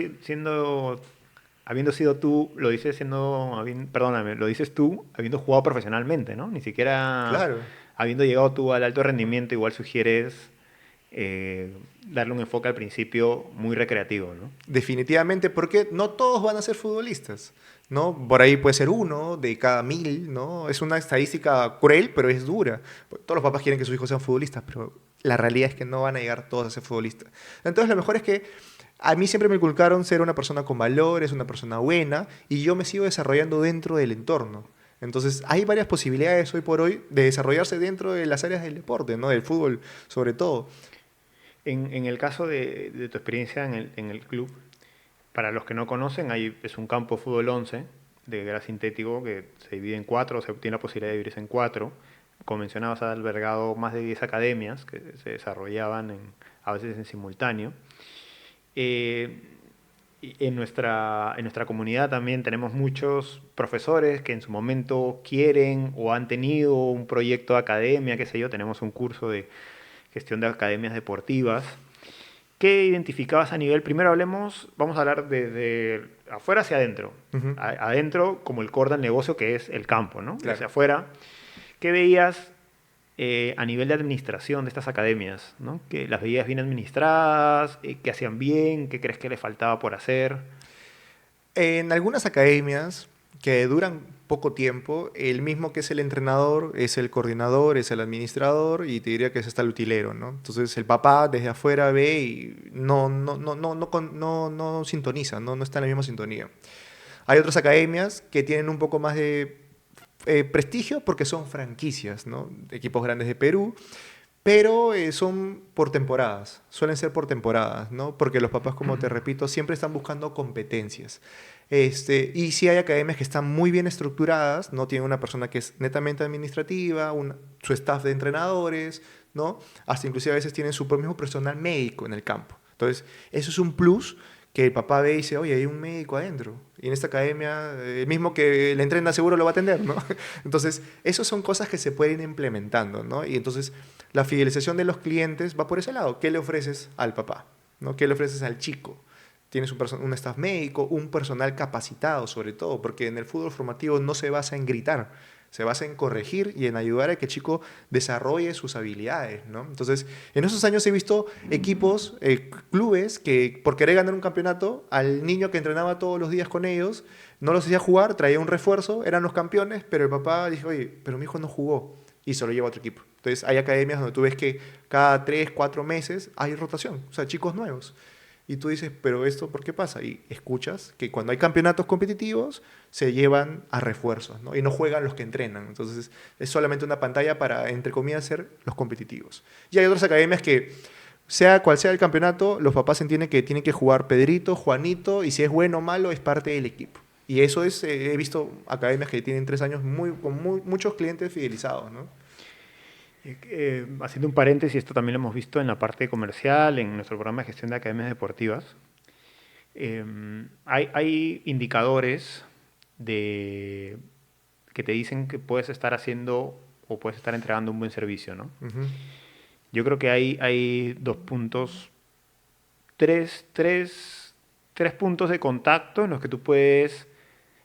Habiendo sido tú, lo dices perdóname, lo dices tú habiendo jugado profesionalmente, ¿no? Ni siquiera Claro. habiendo llegado tú al alto rendimiento, igual sugieres darle un enfoque al principio muy recreativo, ¿no? Definitivamente, porque no todos van a ser futbolistas, ¿no? Por ahí puede ser uno de cada 1000, ¿no? Es una estadística cruel, pero es dura. Todos los papás quieren que sus hijos sean futbolistas, pero la realidad es que no van a llegar todos a ser futbolistas. Entonces, lo mejor es que a mí siempre me inculcaron ser una persona con valores, una persona buena, y yo me sigo desarrollando dentro del entorno. Entonces, hay varias posibilidades hoy por hoy de desarrollarse dentro de las áreas del deporte, ¿no? Del fútbol, sobre todo. En el caso de tu experiencia en el club, para los que no conocen, es un campo de fútbol 11 de gras sintético que se divide en cuatro, o se tiene la posibilidad de dividirse en cuatro. como mencionabas, ha albergado más de 10 academias que se desarrollaban a veces en simultáneo. Eh, en nuestra comunidad también tenemos muchos profesores que en su momento quieren o han tenido un proyecto de academia, qué sé yo, tenemos un curso de gestión de academias deportivas. ¿Qué identificabas a nivel? Primero vamos a hablar de afuera hacia adentro. Ujú. Adentro como el core del negocio que es el campo, ¿no? Claro. Hacia afuera, ¿qué veías a nivel de administración de estas academias, ¿no? ¿Que las veías bien administradas? ¿Qué hacían bien? ¿Qué crees que le faltaba por hacer? En algunas academias que duran poco tiempo, el mismo que es el entrenador es el coordinador, es el administrador y te diría que es hasta el utilero, ¿no? Entonces el papá desde afuera ve y no sintoniza, no está en la misma sintonía. Hay otras academias que tienen un poco más de prestigio porque son franquicias, ¿no? Equipos grandes de Perú, pero son por temporadas, suelen ser por temporadas, ¿no? Porque los papás, como te repito, siempre están buscando competencias. Y sí hay academias que están muy bien estructuradas, ¿no? Tienen una persona que es netamente administrativa, su staff de entrenadores, ¿no? Hasta inclusive a veces tienen su propio personal médico en el campo. Entonces, eso es un plus que el papá ve y dice, oye, hay un médico adentro. Y en esta academia, el mismo que le entrena seguro lo va a atender, ¿no? Entonces, esas son cosas que se pueden ir implementando, ¿no? Y entonces, la fidelización de los clientes va por ese lado. ¿Qué le ofreces al papá? ¿No? ¿Qué le ofreces al chico? Tienes un staff médico, un personal capacitado sobre todo, porque en el fútbol formativo no se basa en gritar, se basa en corregir y en ayudar a que el chico desarrolle sus habilidades, ¿no? Entonces, en esos años he visto equipos, clubes, que por querer ganar un campeonato, al niño que entrenaba todos los días con ellos, no los hacía jugar, traía un refuerzo, eran los campeones, pero el papá dijo, oye, pero mi hijo no jugó, y se lo lleva a otro equipo. Entonces, hay academias donde tú ves que cada 3, 4 meses hay rotación, o sea, chicos nuevos. Y tú dices, pero esto, ¿por qué pasa? Y escuchas que cuando hay campeonatos competitivos se llevan a refuerzos, ¿no? Y no juegan los que entrenan. Entonces es solamente una pantalla para, entre comillas, ser los competitivos. Y hay otras academias que, sea cual sea el campeonato, los papás entienden que tienen que jugar Pedrito, Juanito, y si es bueno o malo, es parte del equipo. Y eso es, he visto academias que tienen 3 años con muchos clientes fidelizados, ¿no? Haciendo un paréntesis, esto también lo hemos visto en la parte comercial, en nuestro programa de gestión de academias deportivas. Hay indicadores que te dicen que puedes estar haciendo o puedes estar entregando un buen servicio, ¿no? Ujú. Yo creo que hay dos puntos, tres puntos de contacto en los que tú puedes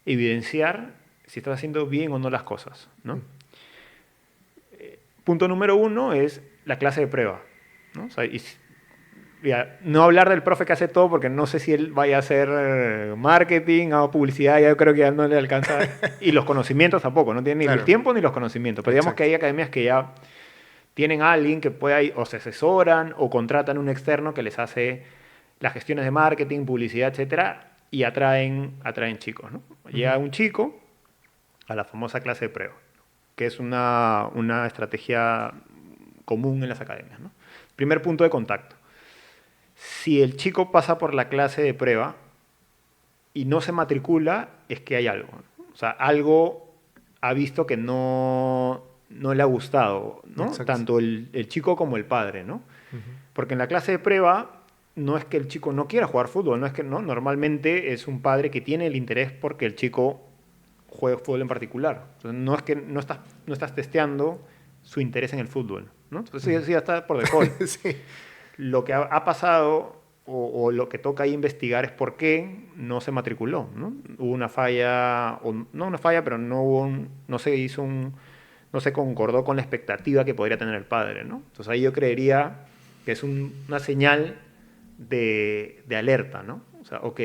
evidenciar si estás haciendo bien o no las cosas, ¿no? Punto número uno es la clase de prueba, ¿no? O sea, ya, no hablar del profe que hace todo porque no sé si él vaya a hacer marketing o publicidad, ya yo creo que ya no le alcanza. Y los conocimientos tampoco, no tiene ni el Claro. tiempo ni los conocimientos. Pero digamos que Exacto. hay academias que ya tienen a alguien que pueda ir, o se asesoran o contratan un externo que les hace las gestiones de marketing, publicidad, etcétera, y atraen chicos, ¿no? Ujú. Llega un chico a la famosa clase de prueba, que es una estrategia común en las academias, ¿no? Primer punto de contacto. Si el chico pasa por la clase de prueba y no se matricula, es que hay algo, ¿no? O sea, algo ha visto que no le ha gustado, ¿no? Exacto. Tanto el chico como el padre, ¿no? Ujú. Porque en la clase de prueba no es que el chico no quiera jugar fútbol, no es que no, normalmente es un padre que tiene el interés porque el chico juegue fútbol en particular. Entonces, no es que no estás testeando su interés en el fútbol, ¿no? Entonces Ujú. sí, ya está por default. Sí. Lo que ha pasado o lo que toca ahí investigar es por qué no se matriculó, ¿no? Hubo una falla, o no una falla, pero no se concordó con la expectativa que podría tener el padre, ¿no? Entonces ahí yo creería que es una señal de alerta, ¿no? O sea, ok,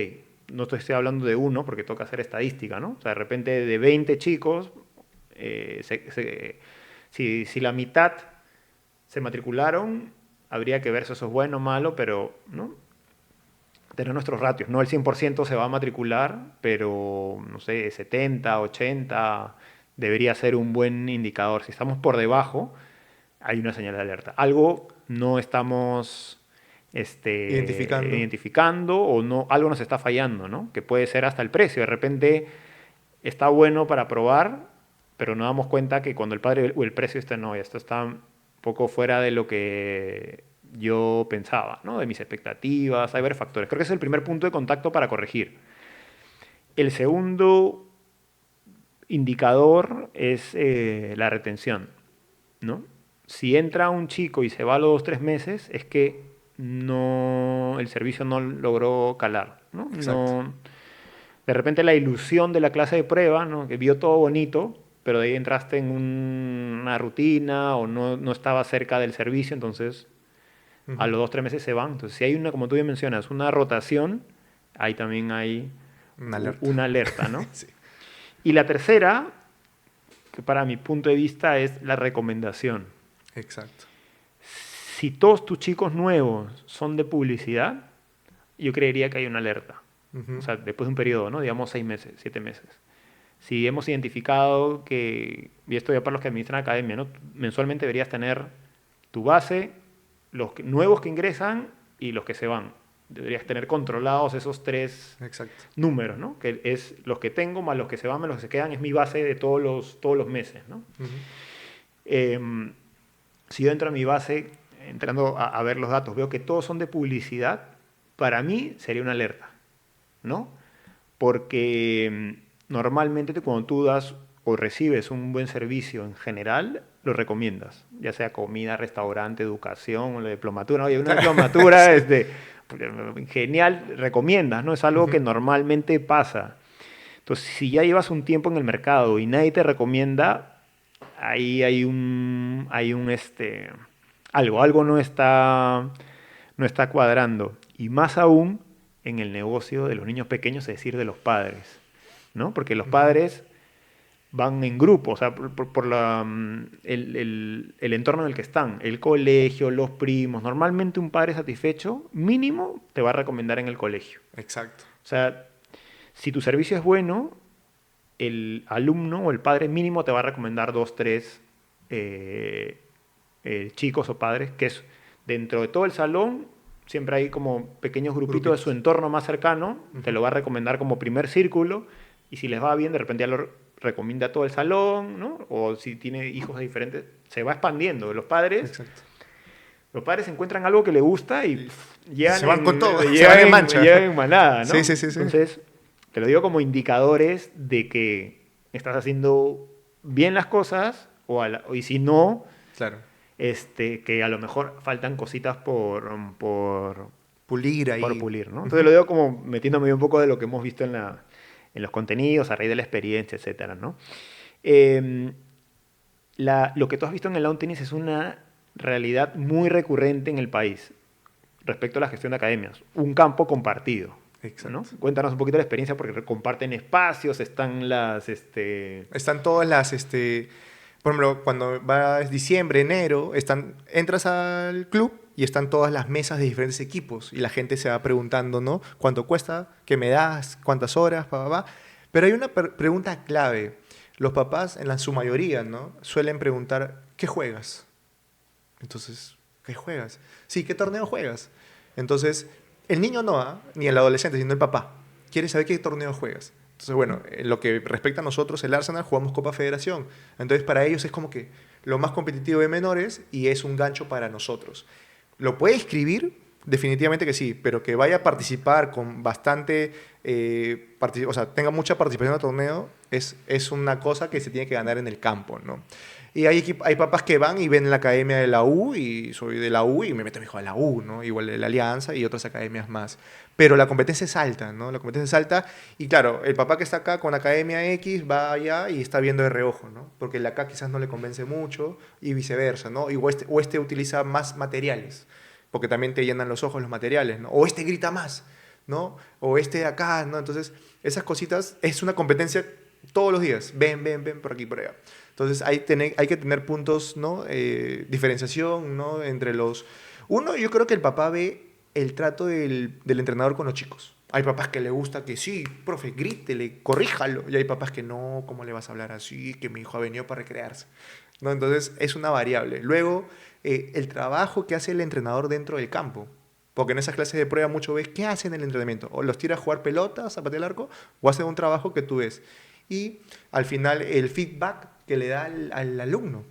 no estoy hablando de uno porque toca hacer estadística, ¿no? O sea, de repente de 20 chicos, si la mitad se matricularon, habría que ver si eso es bueno o malo, pero ¿no? Tener nuestros ratios. No el 100% se va a matricular, pero no sé, 70, 80 debería ser un buen indicador. Si estamos por debajo, hay una señal de alerta. Algo no estamos Identificando. identificando o no, algo nos está fallando, ¿no? Que puede ser hasta el precio. De repente está bueno para probar, pero nos damos cuenta que cuando el padre o el precio está, no, esto está un poco fuera de lo que yo pensaba, ¿no? De mis expectativas, hay varios factores. Creo que ese es el primer punto de contacto para corregir. El segundo indicador es la retención, ¿no? Si entra un chico y se va a los 2 o 3 meses, es que el servicio no logró calar, ¿no? Exacto. De repente la ilusión de la clase de prueba, ¿no? Que vio todo bonito, pero de ahí entraste en una rutina o no estaba cerca del servicio, entonces a Ujú. los 2 o 3 meses se van. Entonces, si hay una, como tú bien mencionas, una rotación, ahí también hay Una alerta. una alerta, ¿no? Sí. Y la tercera, que para mi punto de vista es la recomendación. Exacto. Si todos tus chicos nuevos son de publicidad, yo creería que hay una alerta. O Ujú. sea, después de un periodo, ¿no? Digamos 6 meses, 7 meses. Si hemos identificado que, y esto ya para los que administran academia, ¿no? Mensualmente deberías tener tu base, nuevos que ingresan y los que se van. Deberías tener controlados esos 3 Exacto. números, ¿no? Que es los que tengo más los que se van más los que se quedan, es mi base de todos los meses, ¿no? Ujú. Eh, si yo entro a mi base, entrando a ver los datos, veo que todos son de publicidad, para mí sería una alerta, ¿no? Porque normalmente cuando tú das o recibes un buen servicio en general, lo recomiendas, ya sea comida, restaurante, educación o la diplomatura. Oye, una diplomatura Sí. genial, recomiendas, ¿no? Es algo que Ujú. normalmente pasa. Entonces, si ya llevas un tiempo en el mercado y nadie te recomienda, ahí algo no está cuadrando. Y más aún en el negocio de los niños pequeños, es decir, de los padres, ¿no? Porque los Ujú. padres van en grupo, o sea, el entorno en el que están, el colegio, los primos. Normalmente un padre satisfecho, mínimo, te va a recomendar en el colegio. Exacto. O sea, si tu servicio es bueno, el alumno o el padre mínimo te va a recomendar 2, 3 eh, chicos o padres, que es dentro de todo el salón, siempre hay como pequeños grupitos de su Grupitos. entorno más cercano, te Ujú. lo va a recomendar como primer círculo, y si les va bien, de repente ya lo recomienda a todo el salón, ¿no? O si tiene hijos diferentes, se va expandiendo. Exacto. Los padres encuentran algo que les gusta y Y, y llegan se van con en, todo, se van llegan en en, mancha. llegan en manada, Sí, ¿no? sí, sí, sí. Entonces, te lo digo como indicadores de que estás haciendo bien las cosas y si no, Claro. que a lo mejor faltan cositas Pulir por ahí. pulir, ¿no? Entonces Ujú. lo digo como metiéndome un poco de lo que hemos visto en los contenidos, a raíz de la experiencia, etcétera, ¿no? Eh, lo que tú has visto en el lawn tennis es una realidad muy recurrente en el país respecto a la gestión de academias. Un campo compartido, ¿no? Exacto. Cuéntanos un poquito la experiencia porque comparten espacios, están Están todas las, por ejemplo, cuando va diciembre, enero, entras al club y están todas las mesas de diferentes equipos y la gente se va preguntando, ¿no? ¿Cuánto cuesta? ¿Qué me das? ¿Cuántas horas? Pero hay una pregunta clave. Los papás, su mayoría, ¿no? Suelen preguntar, ¿qué juegas? Entonces, ¿qué juegas? Sí, ¿qué torneo juegas? Entonces, el niño no, ni el adolescente, sino el papá. Quiere saber qué torneo juegas. Entonces, bueno, en lo que respecta a nosotros, el Arsenal, jugamos Copa Federación. Entonces, para ellos es como que lo más competitivo de menores y es un gancho para nosotros. ¿Lo puede escribir? Definitivamente que sí, pero que vaya a participar con bastante, o sea, tenga mucha participación en el torneo, es una cosa que se tiene que ganar en el campo, ¿no? Y hay papás que van y ven la academia de la U y soy de la U y me meto a mi hijo a la U, ¿no? Igual de la Alianza y otras academias más. Pero la competencia es alta, ¿no? La competencia es alta y claro, el papá que está acá con Academia X va allá y está viendo de reojo, ¿no? Porque el de acá quizás no le convence mucho y viceversa, ¿no? O este utiliza más materiales, porque también te llenan los ojos los materiales, ¿no? O este grita más, ¿no? O este de acá, ¿no? Entonces, esas cositas es una competencia todos los días. Ven, ven, ven por aquí, por allá. Entonces hay que tener puntos, ¿no? Diferenciación, ¿no? Entre los... Uno, yo creo que el papá ve el trato del entrenador con los chicos. Hay papás que le gusta que sí, profe, grítele, corríjalo. Y hay papás que no, ¿cómo le vas a hablar así? Que mi hijo ha venido para recrearse. ¿No? Entonces es una variable. Luego, el trabajo que hace el entrenador dentro del campo. Porque en esas clases de prueba mucho ves qué hacen en el entrenamiento. O los tira a jugar pelotas, a patear el arco, o hace un trabajo que tú ves. Y al final el feedback que le da al alumno.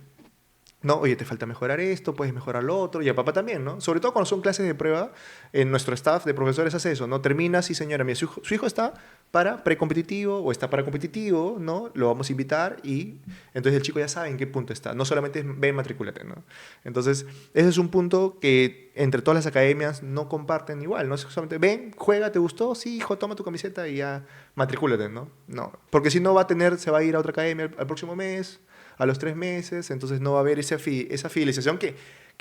No, oye, te falta mejorar esto, puedes mejorar lo otro, y a papá también, ¿no? Sobre todo cuando son clases de prueba, en nuestro staff de profesores hace eso, ¿no? Termina, sí señora, mira, su hijo está para precompetitivo o está para competitivo, ¿no? Lo vamos a invitar y entonces el chico ya sabe en qué punto está, no solamente es ven, matricúlate, ¿no? Entonces, ese es un punto que entre todas las academias no comparten igual, no es solamente ven, juega, ¿te gustó? Sí, hijo, toma tu camiseta y ya matricúlate, ¿no? No, porque si no se va a ir a otra academia al próximo mes, a los 3 meses, entonces no va a haber esa fidelización que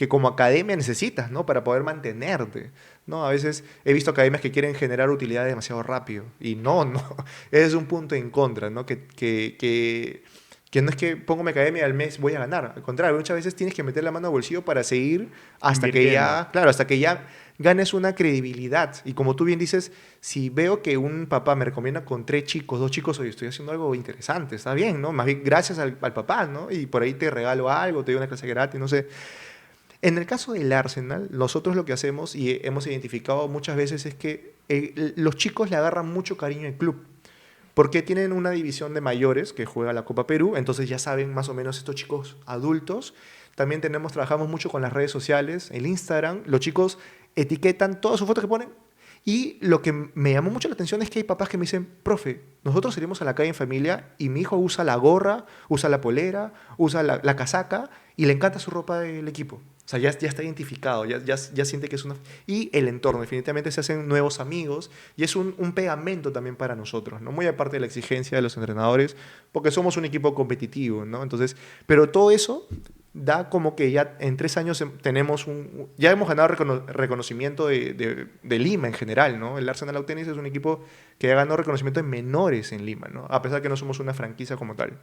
como academia necesitas, ¿no? Para poder mantenerte, ¿no? A veces he visto academias que quieren generar utilidad demasiado rápido y no, ese es un punto en contra, ¿no? Que no es que pongo mi academia al mes voy a ganar, al contrario, muchas veces tienes que meter la mano al bolsillo para seguir hasta que Invirtiendo. ya, claro, hasta que ya ganes una credibilidad. Y como tú bien dices, si veo que un papá me recomienda con 3 chicos, 2 chicos, oye, estoy haciendo algo interesante, está bien, ¿no? Más bien gracias al papá, ¿no? Y por ahí te regalo algo, te doy una clase gratis, no sé. En el caso del Arsenal, nosotros lo que hacemos y hemos identificado muchas veces es que los chicos le agarran mucho cariño al club. Porque tienen una división de mayores que juega la Copa Perú, entonces ya saben más o menos estos chicos adultos. También trabajamos mucho con las redes sociales, el Instagram. Los chicos etiquetan todas sus fotos que ponen. Y lo que me llamó mucho la atención es que hay papás que me dicen, profe, nosotros salimos a la calle en familia y mi hijo usa la gorra, usa la polera, usa la casaca y le encanta su ropa del equipo. O sea, ya está identificado, ya siente que es una... Y el entorno, definitivamente se hacen nuevos amigos y es un pegamento también para nosotros, ¿no? Muy aparte de la exigencia de los entrenadores, porque somos un equipo competitivo, ¿no? Entonces, pero todo eso da como que ya en 3 años tenemos ya hemos ganado reconocimiento de Lima en general, ¿no? El Arsenal Autenis es un equipo que ha ganado reconocimiento en menores en Lima, ¿no? A pesar que no somos una franquicia como tal.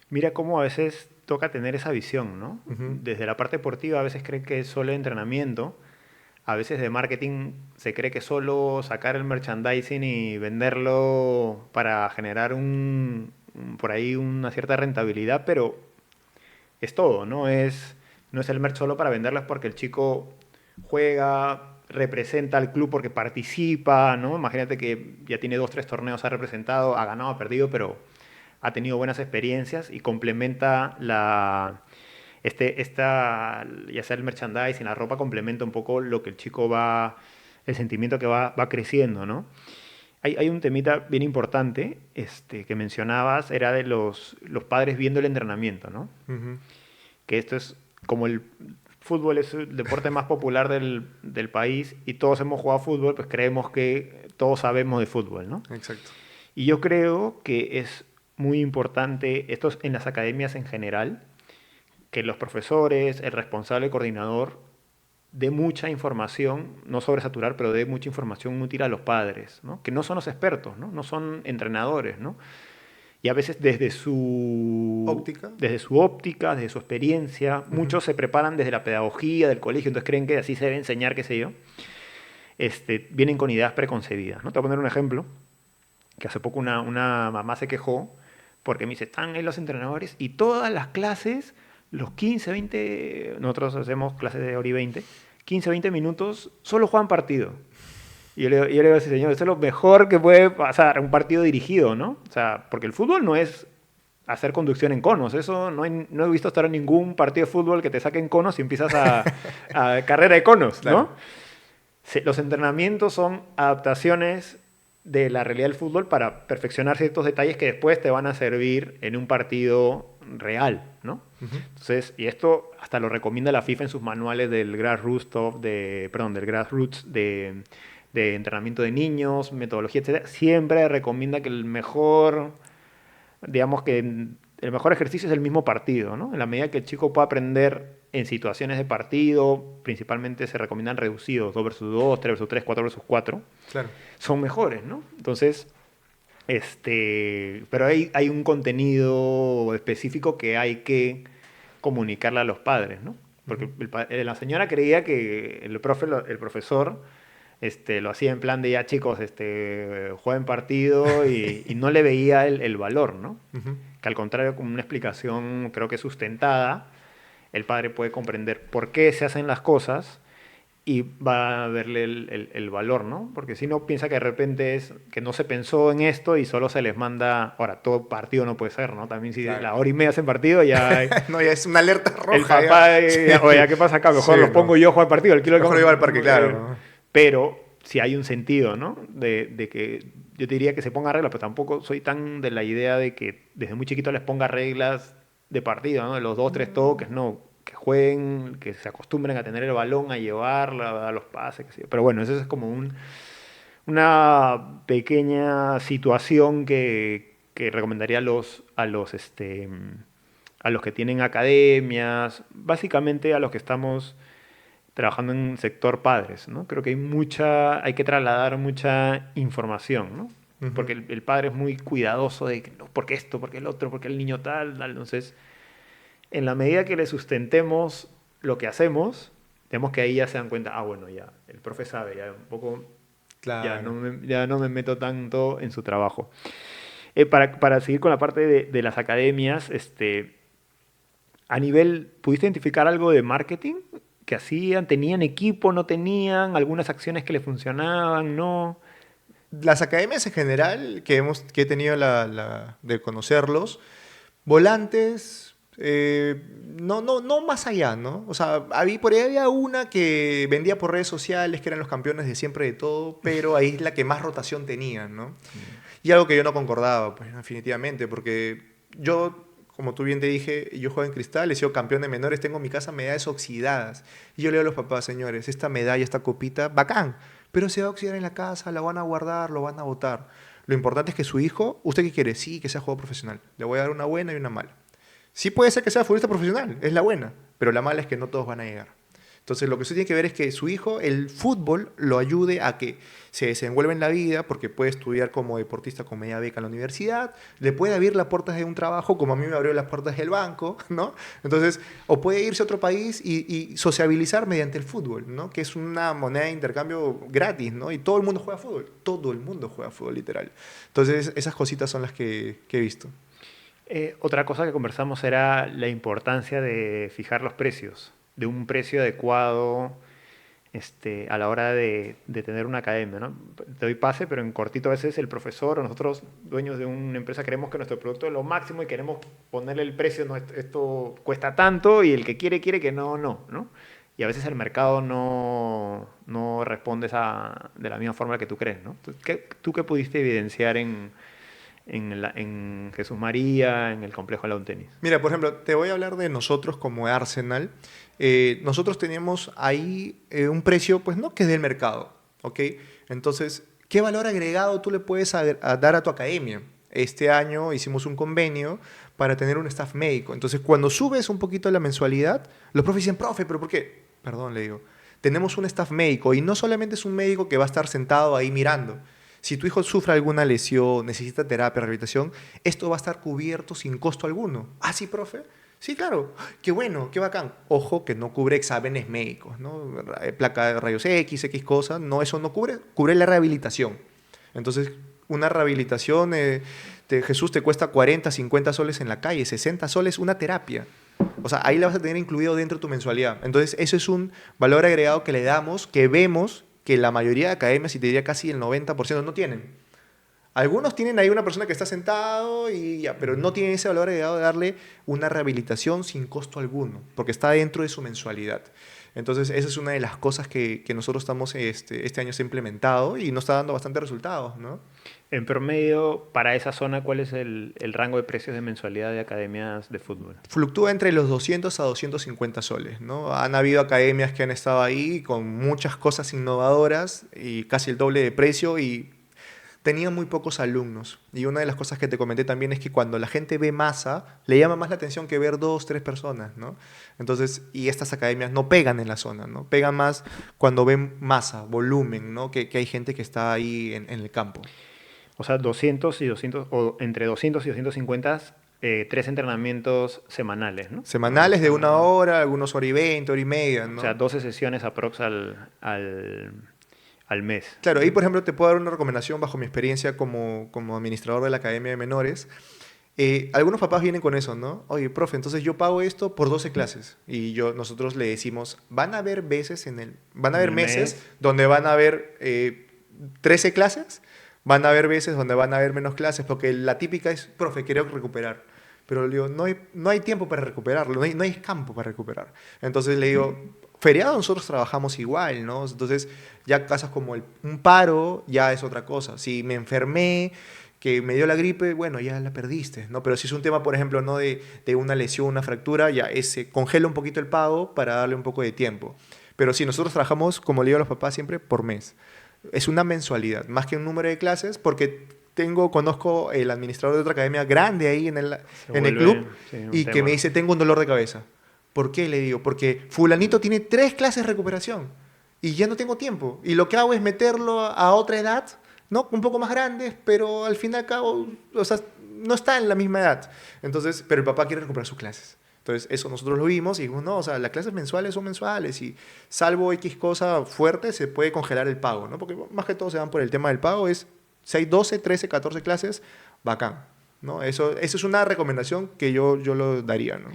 Mira cómo a veces toca tener esa visión, ¿no? Ujú. Desde la parte deportiva a veces creen que es solo entrenamiento, a veces de marketing se cree que es solo sacar el merchandising y venderlo para generar por ahí una cierta rentabilidad, pero es todo, no es el merch solo para venderlas porque el chico juega, representa al club porque participa, ¿no? Imagínate que ya tiene 2, 3 torneos, ha representado, ha ganado, ha perdido, pero ha tenido buenas experiencias y complementa ya sea el merchandising, la ropa, complementa un poco lo que el chico el sentimiento que va creciendo, ¿no? Hay un temita bien importante que mencionabas, era de los padres viendo el entrenamiento, ¿no? Ujú. Que esto es como el fútbol es el deporte más popular del país y todos hemos jugado fútbol, pues creemos que todos sabemos de fútbol, ¿no? Exacto. Y yo creo que es muy importante, esto es en las academias en general, que los profesores, el responsable, el coordinador, dé mucha información, no sobresaturar, pero dé mucha información útil a los padres, ¿no? Que no son los expertos, ¿no? No son entrenadores, ¿no? Y a veces Óptica. desde su óptica, desde su experiencia, Ujú. muchos se preparan desde la pedagogía del colegio, entonces creen que así se debe enseñar, qué sé yo, vienen con ideas preconcebidas, ¿no? Te voy a poner un ejemplo, que hace poco una mamá se quejó porque me dice, están ahí los entrenadores y todas las clases, los 15, 20, nosotros hacemos clases de hora y 20, 15, 20 minutos, solo juegan partido. Y yo le digo así, señor, eso es lo mejor que puede pasar, un partido dirigido, ¿no? O sea, porque el fútbol no es hacer conducción en conos, eso no he visto estar en ningún partido de fútbol que te saquen conos y empiezas a carrera de conos, Claro. ¿no? Los entrenamientos son adaptaciones de la realidad del fútbol para perfeccionar ciertos detalles que después te van a servir en un partido real, ¿no? Ujú. Entonces, y esto hasta lo recomienda la FIFA en sus manuales del del Grassroots de entrenamiento de niños, metodología, etcétera. Siempre recomienda que digamos que el mejor ejercicio es el mismo partido, ¿no? En la medida que el chico pueda aprender en situaciones de partido, principalmente se recomiendan reducidos, 2 versus 2, 3 versus 3, 4 versus 4, Claro. son mejores, ¿no? Entonces, pero hay un contenido específico que hay que comunicarle a los padres, ¿no? Porque Ujú. la señora creía que el profesor lo hacía en plan de ya chicos, jueguen partido y no le veía el valor, ¿no? Ujú. Que al contrario, con una explicación creo que sustentada, el padre puede comprender por qué se hacen las cosas y va a verle el valor, ¿no? Porque si no, piensa que de repente es que no se pensó en esto y solo se les manda... Ahora, todo partido no puede ser, ¿no? También si Claro. la hora y media hacen partido, ya No, ya es una alerta el roja. Ya. papá, Sí, oye, ¿qué pasa acá? Mejor sí, los no. pongo yo a jugar partido, alquilo el Mejor campo. iba al parque, claro. Pero si hay un sentido, ¿no? De que yo te diría que se ponga reglas, pero tampoco soy tan de la idea de que desde muy chiquito les ponga reglas de partido, ¿no? De los 2, 3 toques, no. Que jueguen, que se acostumbren a tener el balón, a llevarla, a los pases, qué sé yo. Pero bueno, eso es como una pequeña situación que recomendaría a los que tienen academias, básicamente a los que estamos trabajando en sector padres, ¿no? Creo que hay que trasladar mucha información, ¿no? Ujú. Porque el padre es muy cuidadoso de que no, porque esto, porque el otro, porque el niño tal, tal. Entonces, en la medida que le sustentemos lo que hacemos, tenemos que ahí ya se dan cuenta, bueno, ya, el profe sabe, ya un poco, Claro. ya no me meto tanto en su trabajo. Para seguir con la parte de las academias, a nivel, ¿pudiste identificar algo de marketing que hacían? ¿Tenían equipo? ¿No tenían? ¿Algunas acciones que le funcionaban? ¿No? Las academias en general, que he tenido de conocerlos, volantes, no más allá, ¿no? O sea, por ahí había una que vendía por redes sociales, que eran los campeones de siempre de todo, pero ahí es la que más rotación tenía, ¿no? Y algo que yo no concordaba, pues definitivamente, porque yo, como tú bien te dije, yo juego en Cristal, he sido campeón de menores, tengo en mi casa medallas oxidadas. Y yo le digo a los papás, señores, esta medalla, esta copita, bacán, pero se va a oxidar en la casa, la van a guardar, lo van a botar. Lo importante es que su hijo, ¿usted qué quiere? Sí, que sea jugador profesional. Le voy a dar una buena y una mala. Sí puede ser que sea futbolista profesional, es la buena, pero la mala es que no todos van a llegar. Entonces lo que usted tiene que ver es que su hijo, el fútbol, lo ayude a que se desenvuelva en la vida, porque puede estudiar como deportista con media beca en la universidad, le puede abrir las puertas de un trabajo, como a mí me abrió las puertas del banco, ¿no? Entonces, o puede irse a otro país y sociabilizar mediante el fútbol, ¿no? Que es una moneda de intercambio gratis, ¿no? Y todo el mundo juega fútbol, todo el mundo juega fútbol, literal. Entonces, esas cositas son las que he visto. Otra cosa que conversamos era la importancia de fijar los precios, de un precio adecuado a la hora de tener una academia, ¿no? Te doy pase, pero en cortito a veces el profesor o nosotros, dueños de una empresa, queremos que nuestro producto es lo máximo y queremos ponerle el precio, no, esto cuesta tanto y el que quiere que no. Y a veces el mercado no responde de la misma forma que tú crees, ¿no? Entonces, ¿tú qué pudiste evidenciar en Jesús María, en el complejo Lawn Tenis? Mira, por ejemplo, te voy a hablar de nosotros como Arsenal. Nosotros teníamos ahí un precio, pues no que es del mercado, ¿ok? Entonces, ¿qué valor agregado tú le puedes dar a tu academia? Este año hicimos un convenio para tener un staff médico. Entonces, cuando subes un poquito la mensualidad, los profes dicen, profe, ¿pero por qué? Perdón, le digo. Tenemos un staff médico y no solamente es un médico que va a estar sentado ahí mirando. Si tu hijo sufre alguna lesión, necesita terapia, rehabilitación, esto va a estar cubierto sin costo alguno. ¿Ah, sí, profe? Sí, claro. Qué bueno, qué bacán. Ojo que no cubre exámenes médicos, ¿no? Placa de rayos X, X cosas. No, eso no cubre. Cubre la rehabilitación. Entonces, una rehabilitación, Jesús, te cuesta 40, 50 soles en la calle, 60 soles una terapia. O sea, ahí la vas a tener incluido dentro de tu mensualidad. Entonces, eso es un valor agregado que le damos, que vemos que la mayoría de academias, y te diría casi el 90%, no tienen. Algunos tienen ahí una persona que está sentado y ya, pero no tienen ese valor agregado de darle una rehabilitación sin costo alguno, porque está dentro de su mensualidad. Entonces, esa es una de las cosas que nosotros estamos este año se ha implementado y nos está dando bastantes resultados, ¿no? En promedio, para esa zona, ¿cuál es el rango de precios de mensualidad de academias de fútbol? Fluctúa entre los 200 a 250 soles, ¿no? Han habido academias que han estado ahí con muchas cosas innovadoras y casi el doble de precio y tenían muy pocos alumnos. Y una de las cosas que te comenté también es que cuando la gente ve masa, le llama más la atención que ver 2, 3 personas, ¿no? Entonces, y estas academias no pegan en la zona, ¿no? Pegan más cuando ven masa, volumen, ¿no? Que hay gente que está ahí en el campo. O sea, 200 y 200, o entre 200 y 250, 3 entrenamientos semanales, ¿no? O Semanales de una sea, hora, algunos hora y 20, hora y media, o sea, ¿no? 12 sesiones aprox al mes. Claro, ahí por ejemplo te puedo dar una recomendación bajo mi experiencia como administrador de la Academia de Menores. Algunos papás vienen con eso, ¿no? Oye, profe, entonces yo pago esto por 12 clases. Y nosotros le decimos, van a En haber el meses mes. donde van a haber 13 clases, van a haber veces donde van a haber menos clases, porque la típica es, profe, quiero recuperar. Pero le digo, no hay tiempo para recuperarlo, no hay campo para recuperar. Entonces le digo, feriado nosotros trabajamos igual, ¿no? Entonces ya casos como un paro ya es otra cosa. Si me enfermé, que me dio la gripe, bueno, ya la perdiste, ¿no? Pero si es un tema, por ejemplo, no de una lesión, una fractura, ya ese congela un poquito el pago para darle un poco de tiempo. Pero si nosotros trabajamos, como le digo a los papás siempre, por mes. Es una mensualidad, más que un número de clases, porque conozco el administrador de otra academia grande ahí en el, Se en el club vuelve, sí, un y que me tema. dice, tengo un dolor de cabeza. ¿Por qué? Le digo, porque fulanito tiene 3 clases de recuperación y ya no tengo tiempo. Y lo que hago es meterlo a otra edad, ¿no? Un poco más grandes, pero al fin y al cabo, o sea, no está en la misma edad. Entonces, pero el papá quiere recuperar sus clases. Entonces, eso nosotros lo vimos y dijimos, no, o sea, las clases mensuales son mensuales y salvo X cosa fuerte, se puede congelar el pago, ¿no? Porque más que todo se van por el tema del pago, es si hay 12, 13, 14 clases, bacán, ¿no? Eso es una recomendación que yo lo daría, ¿no?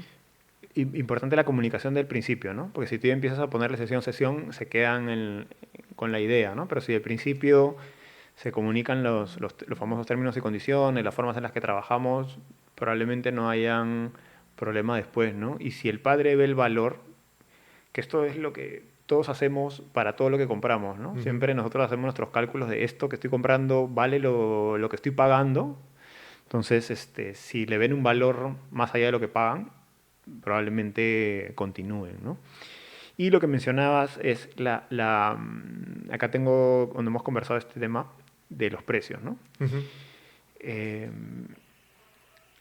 Importante la comunicación del principio, ¿no? Porque si tú empiezas a ponerle sesión, se quedan con la idea, ¿no? Pero si del principio se comunican los famosos términos y condiciones, las formas en las que trabajamos, probablemente no hayan problema después, ¿no? Y si el padre ve el valor, que esto es lo que todos hacemos para todo lo que compramos, ¿no? Ujú. Siempre nosotros hacemos nuestros cálculos de esto que estoy comprando vale lo que estoy pagando. Entonces, si le ven un valor más allá de lo que pagan, probablemente continúen, ¿no? Y lo que mencionabas es acá tengo, cuando hemos conversado este tema, de los precios, ¿no? Ujú. Eh,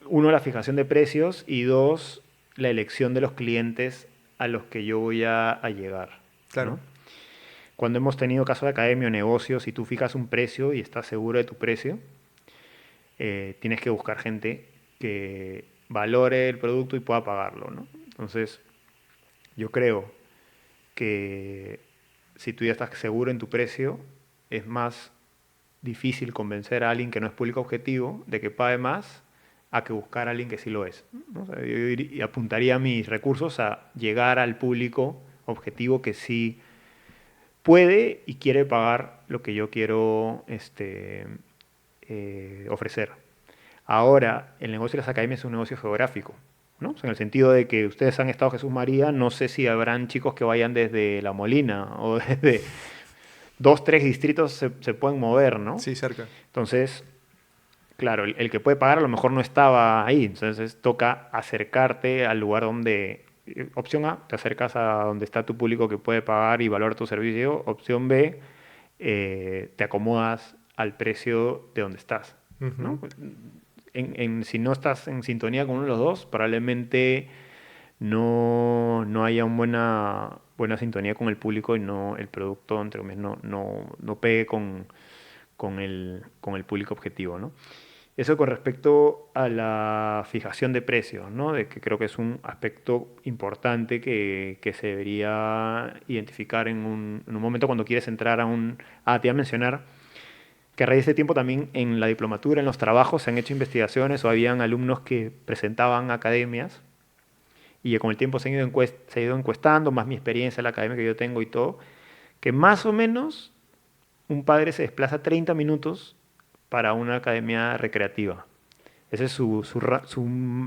uno, la fijación de precios y dos, la elección de los clientes a los que yo voy a llegar, Claro. ¿no? Cuando hemos tenido casos de academia o negocios y tú fijas un precio y estás seguro de tu precio, tienes que buscar gente que valore el producto y pueda pagarlo, ¿no? Entonces, yo creo que si tú ya estás seguro en tu precio, es más difícil convencer a alguien que no es público objetivo de que pague más a que buscar a alguien que sí lo es, ¿no? O sea, y apuntaría mis recursos a llegar al público objetivo que sí puede y quiere pagar lo que yo quiero ofrecer. Ahora, el negocio de las academias es un negocio geográfico, ¿no? O sea, en el sentido de que ustedes han estado Jesús María, no sé si habrán chicos que vayan desde La Molina o desde dos, tres distritos se pueden mover, ¿no? Sí, cerca. Entonces, claro, el que puede pagar a lo mejor no estaba ahí, entonces toca acercarte al lugar donde, opción A, te acercas a donde está tu público que puede pagar y valorar tu servicio, opción B, te acomodas al precio de donde estás, ¿no? Ujú. Si no estás en sintonía con uno de los dos, probablemente no haya una buena sintonía con el público y el producto, entre comillas, no pegue con el público objetivo, ¿no? Eso con respecto a la fijación de precios, ¿no? De que creo que es un aspecto importante que se debería identificar en un momento cuando quieres entrar a un... Ah, te iba a mencionar que a raíz de tiempo también en la diplomatura, en los trabajos, se han hecho investigaciones o habían alumnos que presentaban academias y con el tiempo se ha ido encuestando, más mi experiencia en la academia que yo tengo y todo, que más o menos un padre se desplaza 30 minutos para una academia recreativa. Ese es su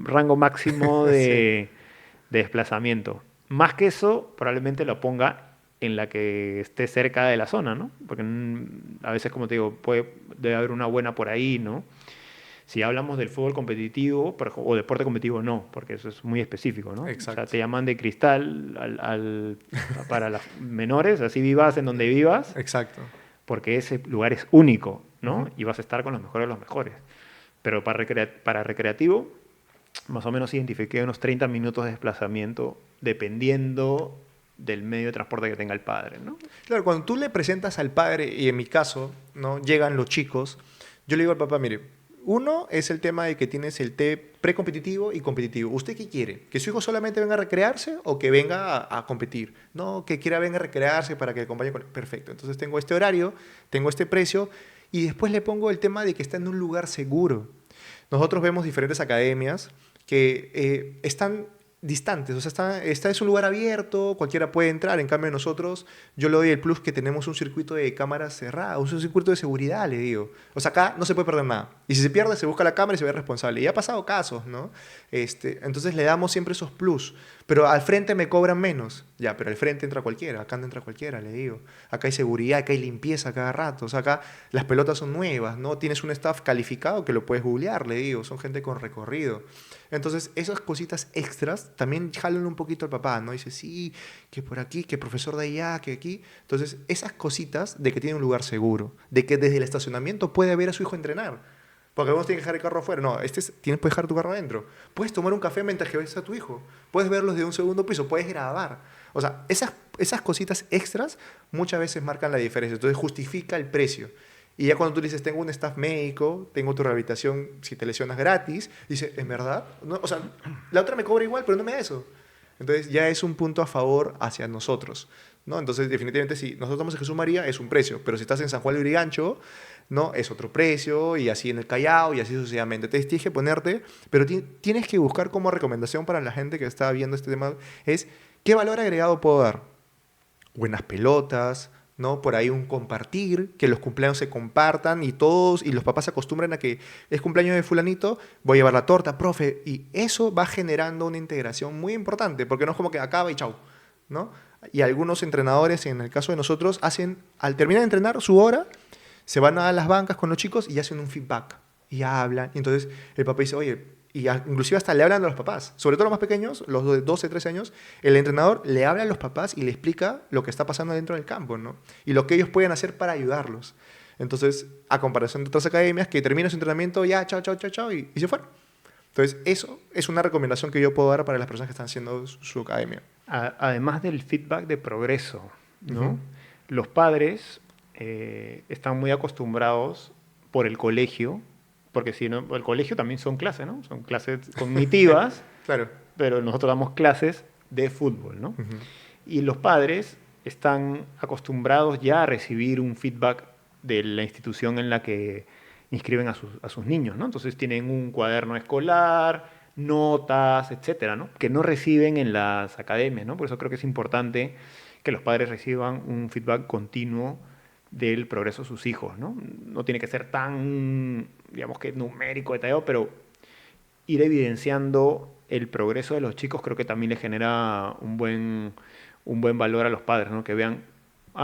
rango máximo Sí. de desplazamiento. Más que eso, probablemente lo ponga en la que esté cerca de la zona, ¿no? Porque a veces, como te digo, debe haber una buena por ahí, ¿no? Si hablamos del fútbol competitivo o deporte competitivo, no, porque eso es muy específico, ¿no? O sea, Exacto. te llaman de cristal para las menores, así vivas en donde vivas, Exacto. porque ese lugar es único, ¿no? Ujú. Y vas a estar con los mejores de los mejores. Pero para recreativo, más o menos identifiqué unos 30 minutos de desplazamiento dependiendo del medio de transporte que tenga el padre, ¿no? Claro, cuando tú le presentas al padre, y en mi caso, ¿no? Llegan los chicos, yo le digo al papá, mire, uno es el tema de que tienes el té precompetitivo y competitivo. ¿Usted qué quiere? ¿Que su hijo solamente venga a recrearse o que venga a competir? No, que quiera venga a recrearse para que acompañe con... Perfecto, entonces tengo este horario, tengo este precio y después le pongo el tema de que está en un lugar seguro. nosotros vemos diferentes academias que están distantes, o sea, está es un lugar abierto, cualquiera puede entrar. En cambio nosotros, yo le doy el plus que tenemos un circuito de cámaras cerradas, un circuito de seguridad, le digo. O sea, acá no se puede perder nada. Y si se pierde, se busca la cámara y se ve responsable. Y ha pasado casos, ¿no? Entonces le damos siempre esos plus. Pero al frente me cobran menos. Ya, pero al frente entra cualquiera, acá no entra cualquiera, le digo. Acá hay seguridad, acá hay limpieza cada rato. O sea, acá las pelotas son nuevas, ¿no? Tienes un staff calificado que lo puedes googlear, le digo. Son gente con recorrido. Entonces, esas cositas extras también jalan un poquito al papá, ¿no? Dice, sí, que por aquí, que profesor de allá, que aquí. Entonces, esas cositas de que tiene un lugar seguro, de que desde el estacionamiento puede ver a su hijo entrenar. Porque algunos tienen que dejar el carro afuera. No, tienes que dejar tu carro adentro. Puedes tomar un café mientras que ves a tu hijo. Puedes verlos de un segundo piso, puedes grabar. O sea, esas cositas extras muchas veces marcan la diferencia. Entonces, justifica el precio. Y ya cuando tú le dices, tengo un staff médico, tengo tu rehabilitación si te lesionas gratis, dice, ¿en verdad? No, o sea, la otra me cobra igual, pero no me da eso. Entonces ya es un punto a favor hacia nosotros, ¿no? Entonces, definitivamente, si nosotros estamos en Jesús María, es un precio, pero si estás en San Juan de Urigancho, ¿no? Es otro precio, y así en el Callao, y así sucesivamente. Entonces tienes que ponerte, pero tienes que buscar como recomendación para la gente que está viendo este tema, es, ¿qué valor agregado puedo dar? Buenas pelotas, ¿no? Por ahí un compartir, que los cumpleaños se compartan y todos, y los papás se acostumbran a que es cumpleaños de fulanito, voy a llevar la torta, profe, y eso va generando una integración muy importante, porque no es como que acaba y chau, ¿no? Y algunos entrenadores, en el caso de nosotros, al terminar de entrenar su hora, se van a las bancas con los chicos y hacen un feedback, y hablan, y entonces el papá dice, oye, inclusive hasta le hablan a los papás, sobre todo los más pequeños, los de 12, 13 años, el entrenador le habla a los papás y le explica lo que está pasando dentro del campo, ¿no? Y lo que ellos pueden hacer para ayudarlos. Entonces, a comparación de otras academias, que termina su entrenamiento, ya, chao, chao, chao, chao, y se fueron. Entonces, eso es una recomendación que yo puedo dar para las personas que están haciendo su academia. Además del feedback de progreso, ¿no? Uh-huh. Los padres están muy acostumbrados por el colegio, porque si no, el colegio también son clases, ¿no? Son clases cognitivas, Claro. pero nosotros damos clases de fútbol, ¿no? Uh-huh. Y los padres están acostumbrados ya a recibir un feedback de la institución en la que inscriben a sus niños, ¿no? Entonces tienen un cuaderno escolar, notas, etcétera, ¿no? Que no reciben en las academias, ¿no? Por eso creo que es importante que los padres reciban un feedback continuo del progreso de sus hijos, ¿no? No tiene que ser tan, digamos que numérico, detallado, pero ir evidenciando el progreso de los chicos creo que también les genera un buen valor a los padres, ¿no? Que vean,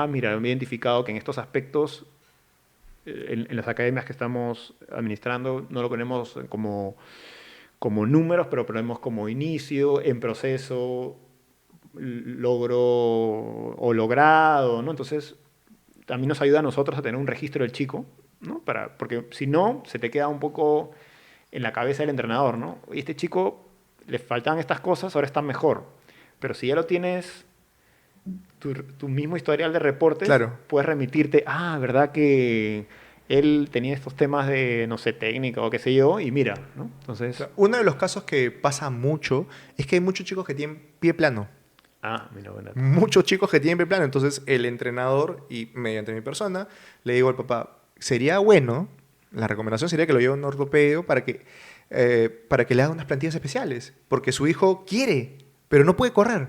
mira, he identificado que en estos aspectos, en las academias que estamos administrando, no lo ponemos como números, pero ponemos como inicio, en proceso, logro o logrado, ¿no? Entonces, también nos ayuda a nosotros a tener un registro del chico, ¿no? Porque si no, se te queda un poco en la cabeza del entrenador, ¿no? Y este chico le faltan estas cosas, ahora está mejor. Pero si ya lo tienes, tu mismo historial de reportes, Claro. puedes remitirte, ¿verdad que él tenía estos temas de, no sé, técnica o qué sé yo? Y mira, ¿no? Entonces... Uno de los casos que pasa mucho es que hay muchos chicos que tienen pie plano. Mira, bueno. Muchos chicos que tienen pie plano. Entonces, el entrenador, y mediante mi persona, le digo al papá, sería bueno, la recomendación sería que lo lleve a un ortopedo para que le haga unas plantillas especiales. Porque su hijo quiere, pero no puede correr.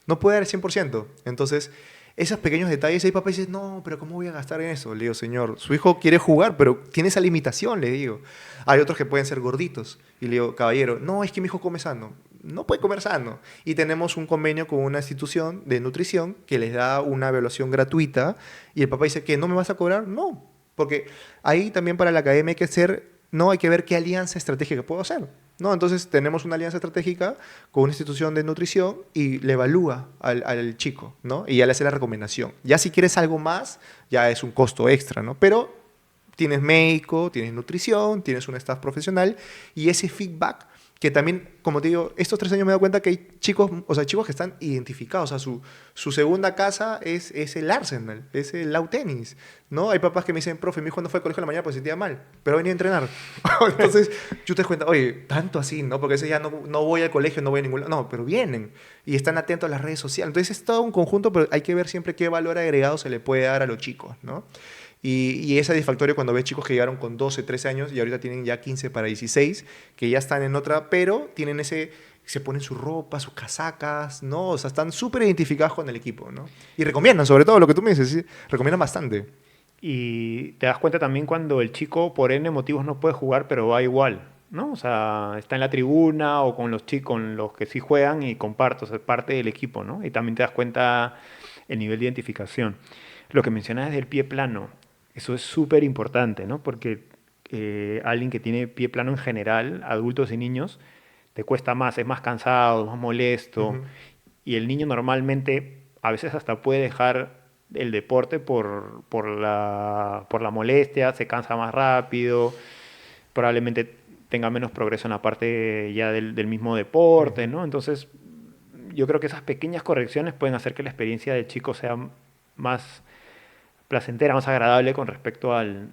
No puede dar el 100%. Entonces, esos pequeños detalles, ahí papá dice, no, pero ¿cómo voy a gastar en eso? Le digo, señor, su hijo quiere jugar, pero tiene esa limitación, le digo. Hay otros que pueden ser gorditos. Y le digo, caballero, no, es que mi hijo come sano. No puede comer sano. Y tenemos un convenio con una institución de nutrición que les da una evaluación gratuita. Y el papá dice, ¿qué? ¿No me vas a cobrar? No. Porque ahí también para la academia hay que ver qué alianza estratégica puedo hacer, ¿no? Entonces tenemos una alianza estratégica con una institución de nutrición y le evalúa al chico, ¿no? Y ya le hace la recomendación. Ya si quieres algo más, ya es un costo extra, ¿no? Pero tienes médico, tienes nutrición, tienes un staff profesional y ese feedback que también, como te digo, estos 3 años me he dado cuenta que hay chicos, chicos que están identificados. O sea, su segunda casa es el Arsenal, es el Lau Tenis, ¿no? Hay papás que me dicen, profe, mi hijo no fue al colegio en la mañana porque se sentía mal, pero venía a entrenar. Entonces, tú te das cuenta, oye, tanto así, ¿no? Porque ese ya no voy al colegio, no voy a ningún lado. No, pero vienen y están atentos a las redes sociales. Entonces, es todo un conjunto, pero hay que ver siempre qué valor agregado se le puede dar a los chicos, ¿no? Y es satisfactorio cuando ves chicos que llegaron con 12, 13 años y ahorita tienen ya 15 para 16, que ya están en otra, pero tienen ese, se ponen su ropa, sus casacas, ¿no? O sea, están súper identificados con el equipo, ¿no? Y recomiendan, sobre todo lo que tú me dices, ¿sí? Recomiendan bastante. Y te das cuenta también cuando el chico por N motivos no puede jugar, pero va igual, ¿no? O sea, está en la tribuna o con los chicos, con los que sí juegan y comparte, o sea, es parte del equipo, ¿no? Y también te das cuenta el nivel de identificación. Lo que mencionas del pie plano, eso es súper importante, ¿no? Porque alguien que tiene pie plano en general, adultos y niños, te cuesta más, es más cansado, más molesto. Ujú. Y el niño normalmente a veces hasta puede dejar el deporte por la molestia, se cansa más rápido, probablemente tenga menos progreso en la parte ya del mismo deporte, Ujú. ¿no? Entonces, yo creo que esas pequeñas correcciones pueden hacer que la experiencia del chico sea más placentera, más agradable con respecto al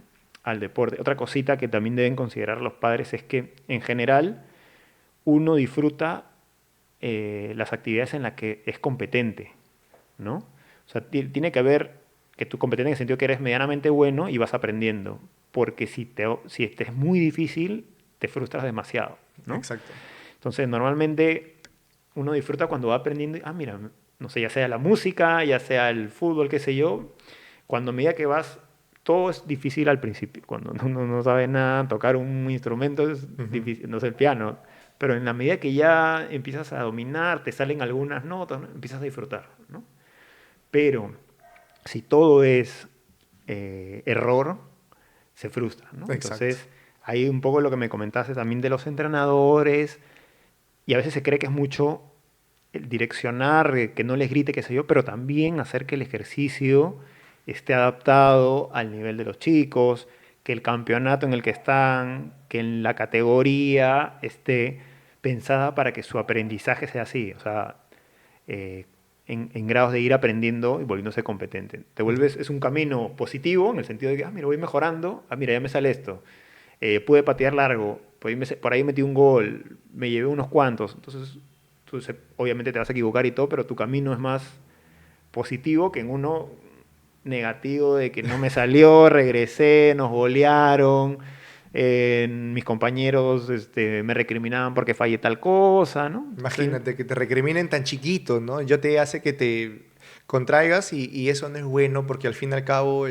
deporte. Otra cosita que también deben considerar los padres es que en general uno disfruta las actividades en las que es competente, ¿no? O sea, tiene que haber que tú competente en el sentido que eres medianamente bueno y vas aprendiendo, porque si te es muy difícil, te frustras demasiado, ¿no? Exacto. Entonces, normalmente uno disfruta cuando va aprendiendo, ah, mira, no sé, ya sea la música, ya sea el fútbol, qué sé yo, cuando a medida que vas, todo es difícil al principio, cuando uno no sabe nada, tocar un instrumento es Ujú. difícil, no sé, el piano, pero en la medida que ya empiezas a dominar, te salen algunas notas, ¿no? Empiezas a disfrutar, ¿no? Pero si todo es error, se frustra, ¿no? Exacto. Entonces, ahí un poco lo que me comentaste también de los entrenadores, y a veces se cree que es mucho el direccionar, que no les grite, qué sé yo, pero también hacer que el ejercicio esté adaptado al nivel de los chicos, que el campeonato en el que están, que en la categoría esté pensada para que su aprendizaje sea así, o sea, eh, en grados de ir aprendiendo y volviéndose competente. Te Ujú. vuelves, es un camino positivo en el sentido de que, ah, mira, voy mejorando, ah, mira, ya me sale esto. Pude patear largo, por ahí metí un gol, me llevé unos cuantos. Entonces, obviamente te vas a equivocar y todo, pero tu camino es más positivo que en uno negativo de que no me salió, regresé, nos golearon, mis compañeros me recriminaban porque fallé tal cosa, ¿no? Entonces, Imagínate que te recriminen tan chiquito, ¿no? Yo te hace que te contraigas y eso no es bueno porque al fin y al cabo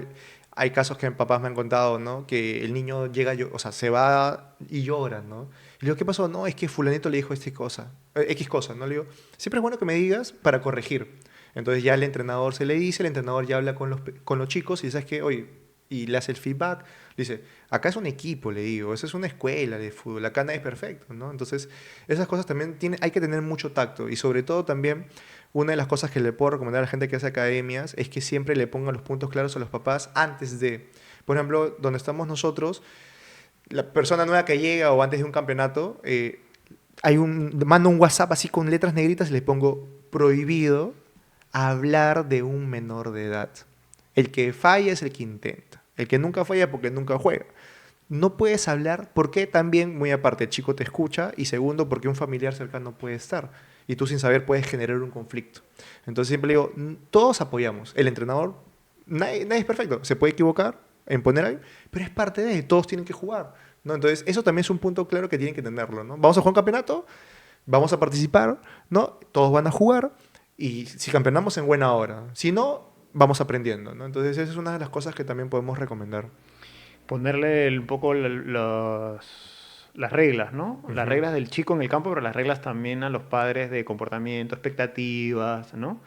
hay casos que papás me han contado, ¿no? Que el niño llega, o sea, se va y llora, ¿no? Y le digo, ¿qué pasó? No, es que fulanito le dijo esta cosa, X cosa, ¿no? Le digo, siempre es bueno que me digas para corregir. Entonces ya el entrenador se le dice, el entrenador ya habla con los chicos y sabes que, oye, y le hace el feedback, le dice, acá es un equipo, le digo, esa es una escuela de fútbol, acá nadie es perfecto, ¿no? Entonces esas cosas también hay que tener mucho tacto y sobre todo también una de las cosas que le puedo recomendar a la gente que hace academias es que siempre le pongan los puntos claros a los papás antes de, por ejemplo, donde estamos nosotros, la persona nueva que llega o antes de un campeonato, mando un WhatsApp así con letras negritas y le pongo prohibido hablar de un menor de edad. El que falla es el que intenta. El que nunca falla porque nunca juega. No puedes hablar porque también, muy aparte, el chico te escucha y segundo, porque un familiar cercano puede estar y tú sin saber puedes generar un conflicto. Entonces siempre le digo, todos apoyamos. El entrenador, nadie es perfecto, se puede equivocar en poner ahí, pero es parte de, todos tienen que jugar. ¿No? Entonces eso también es un punto claro que tienen que tenerlo. ¿No? Vamos a jugar un campeonato, vamos a participar, ¿no? Todos van a jugar y si campeonamos en buena hora. Si no, vamos aprendiendo. ¿No? Entonces esa es una de las cosas que también podemos recomendar. ponerle un poco las reglas, ¿no? Las Ujú. reglas del chico en el campo, pero las reglas también a los padres de comportamiento, expectativas, ¿no?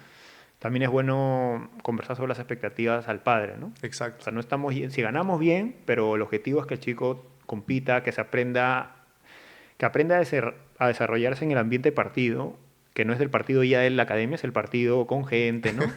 También es bueno conversar sobre las expectativas al padre, ¿no? O Exacto. sea, no estamos, si ganamos bien, pero el objetivo es que el chico compita, que aprenda a desarrollarse en el ambiente partido, que no es del partido ya de la academia, es el partido con gente, ¿no?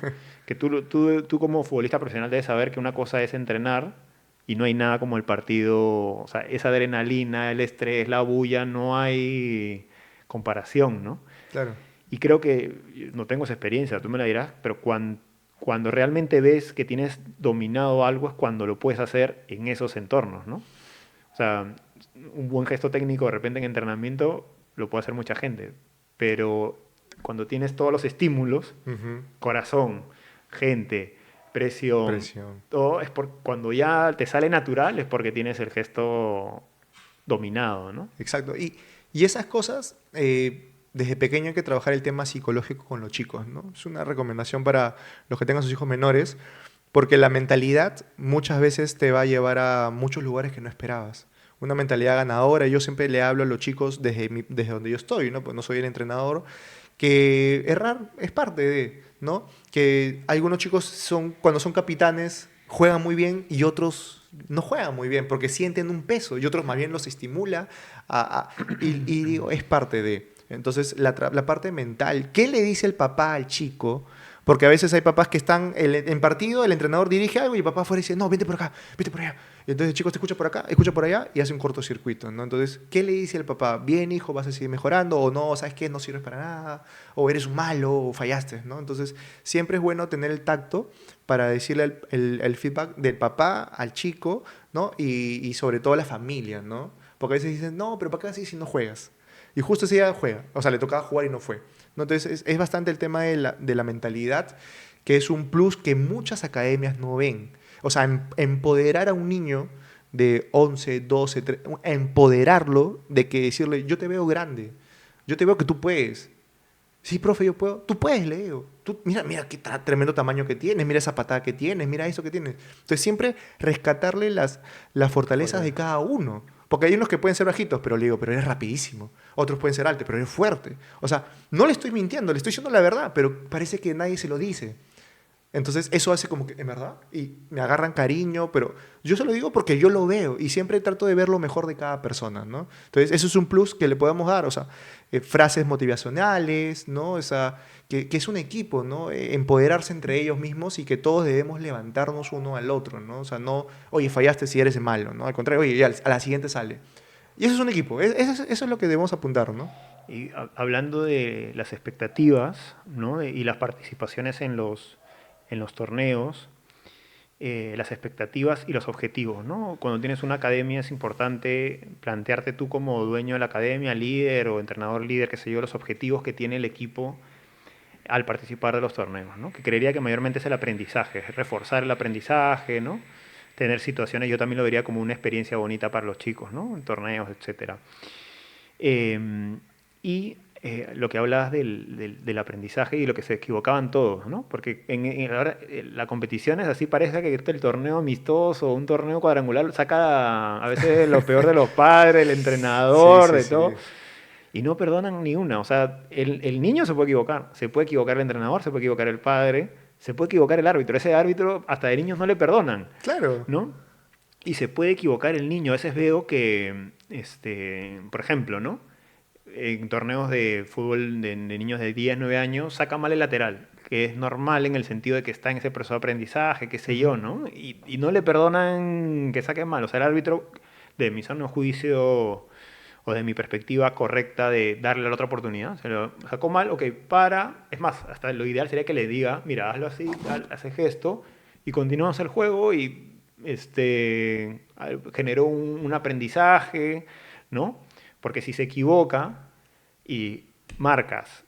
Que tú como futbolista profesional debes saber que una cosa es entrenar y no hay nada como el partido, o sea, esa adrenalina, el estrés, la bulla, no hay comparación, ¿no? Claro. Y creo que, no tengo esa experiencia, tú me la dirás, pero cuando realmente ves que tienes dominado algo es cuando lo puedes hacer en esos entornos, ¿no? O sea, un buen gesto técnico de repente en entrenamiento lo puede hacer mucha gente, pero cuando tienes todos los estímulos, Ujú. corazón, gente, presión. Todo es cuando ya te sale natural es porque tienes el gesto dominado, ¿no? Exacto. Y esas cosas, desde pequeño hay que trabajar el tema psicológico con los chicos, ¿no? Es una recomendación para los que tengan sus hijos menores, porque la mentalidad muchas veces te va a llevar a muchos lugares que no esperabas. Una mentalidad ganadora. Yo siempre le hablo a los chicos desde donde yo estoy, ¿no? Pues no soy el entrenador, que errar es parte de, ¿no? Que algunos chicos cuando son capitanes juegan muy bien y otros no juegan muy bien porque sienten un peso y otros más bien los estimula y digo, es parte de. Entonces, la parte mental, ¿qué le dice el papá al chico? Porque a veces hay papás que están en partido, el entrenador dirige algo y el papá afuera dice, no, vente por acá, vete por allá. Y entonces el chico te escucha por acá, escucha por allá y hace un cortocircuito, ¿no? Entonces, ¿qué le dice el papá? Bien, hijo, vas a seguir mejorando, o no, ¿sabes qué? No sirves para nada, o eres un malo, o fallaste, ¿no? Entonces, siempre es bueno tener el tacto para decirle el feedback del papá al chico, ¿no? Y sobre todo a la familia, ¿no? Porque a veces dicen, no, pero ¿para qué así si no juegas? Y justo ese día juega, o sea, le tocaba jugar y no fue. ¿No? Entonces, es bastante el tema de la mentalidad, que es un plus que muchas academias no ven. O sea, empoderar a un niño de 11, 12, empoderarlo de que decirle, yo te veo grande, yo te veo que tú puedes. Sí, profe, yo puedo. Tú puedes, le digo. Mira qué tremendo tamaño que tienes, mira esa patada que tienes, mira eso que tienes. Entonces, siempre rescatarle las fortalezas de cada uno. Porque hay unos que pueden ser bajitos, pero le digo, pero eres rapidísimo. Otros pueden ser altos, pero eres fuerte. O sea, no le estoy mintiendo, le estoy diciendo la verdad, pero parece que nadie se lo dice. Entonces eso hace como que, ¿en verdad? Y me agarran cariño, pero yo se lo digo porque yo lo veo y siempre trato de ver lo mejor de cada persona, ¿no? Entonces eso es un plus que le podemos dar, o sea, frases motivacionales, ¿no? O sea, que es un equipo, ¿no? Empoderarse entre ellos mismos y que todos debemos levantarnos uno al otro, ¿no? O sea, no, oye, fallaste si eres malo, ¿no? Al contrario, oye, ya, a la siguiente sale. Y eso es un equipo, eso es lo que debemos apuntar, ¿no? Y hablando de las expectativas, ¿no? Y las participaciones en los torneos, las expectativas y los objetivos, ¿no? Cuando tienes una academia es importante plantearte tú como dueño de la academia, líder o entrenador líder, qué sé yo, los objetivos que tiene el equipo al participar de los torneos, ¿no? Que creería que mayormente es el aprendizaje, es reforzar el aprendizaje, ¿no? Tener situaciones, yo también lo vería como una experiencia bonita para los chicos, ¿no? En torneos, etcétera. Y lo que hablabas del aprendizaje y lo que se equivocaban todos, ¿no? Porque ahora, la competición es así, parece que el torneo amistoso o un torneo cuadrangular saca a veces lo peor de los padres, el entrenador, Sí, de sí, todo, sí. y no perdonan ni una. O sea, el niño se puede equivocar el entrenador, se puede equivocar el padre, se puede equivocar el árbitro. Ese árbitro hasta de niños no le perdonan, Claro. ¿no? Y se puede equivocar el niño. A veces veo que, por ejemplo, ¿no? En torneos de fútbol de niños de 10, 9 años, saca mal el lateral, que es normal en el sentido de que está en ese proceso de aprendizaje, qué sé yo, ¿no? Y no le perdonan que saque mal. O sea, el árbitro, de mi sano juicio o de mi perspectiva correcta de darle la otra oportunidad, se lo sacó mal, ok, para. Es más, hasta lo ideal sería que le diga, mira, hazlo así, hace gesto, y continuamos el juego y generó un aprendizaje, ¿no? Porque si se equivoca y marcas,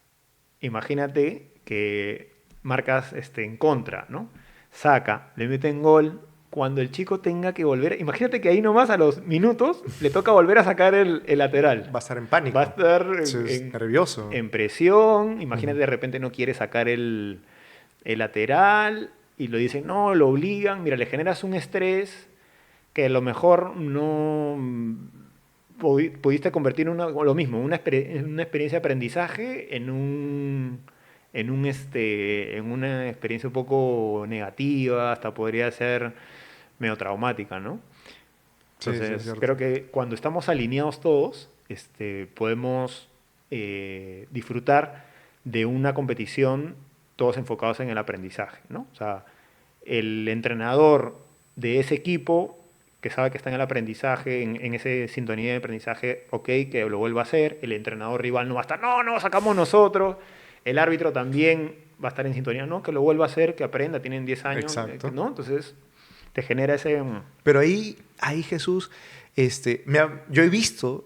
imagínate que marcas en contra, ¿no? Saca, le meten gol, cuando el chico tenga que volver, imagínate que ahí nomás a los minutos le toca volver a sacar el lateral. Va a estar en pánico. Va a estar Sí, es nervioso. en presión, imagínate Ujú. de repente no quiere sacar el lateral y lo dicen, no, lo obligan, mira, le generas un estrés que a lo mejor no pudiste convertir lo mismo, una experiencia de aprendizaje en una experiencia un poco negativa, hasta podría ser medio traumática, ¿no? Sí, sí, es Entonces, cierto. creo que cuando estamos alineados todos, podemos disfrutar de una competición todos enfocados en el aprendizaje, ¿no? O sea, el entrenador de ese equipo que sabe que está en el aprendizaje, en esa sintonía de aprendizaje, ok, que lo vuelva a hacer. El entrenador rival no va a estar, no, no, sacamos nosotros. El árbitro también va a estar en sintonía, no, que lo vuelva a hacer, que aprenda, tienen 10 años, Exacto. ¿no? Entonces, te genera ese... Pero ahí Jesús, yo he visto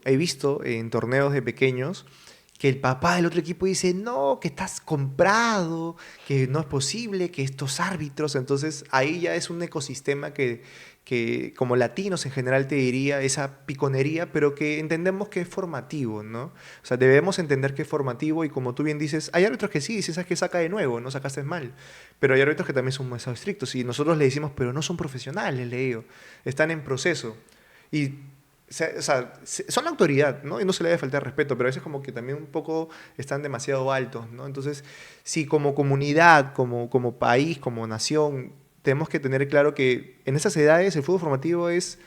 en torneos de pequeños que el papá del otro equipo dice, no, que estás comprado, que no es posible, que estos árbitros. Entonces ahí ya es un ecosistema que como latinos en general te diría, esa piconería, pero que entendemos que es formativo, ¿no? O sea, debemos entender que es formativo y como tú bien dices, hay árbitros que sí, dices que saca de nuevo, no sacaste mal, pero hay árbitros que también son demasiado estrictos y nosotros le decimos, pero no son profesionales, le digo, están en proceso. Y o sea, son la autoridad, ¿no? Y no se le debe faltar respeto, pero a veces como que también un poco están demasiado altos, ¿no? Entonces, sí, como comunidad, como país, como nación, tenemos que tener claro que en esas edades el fútbol formativo es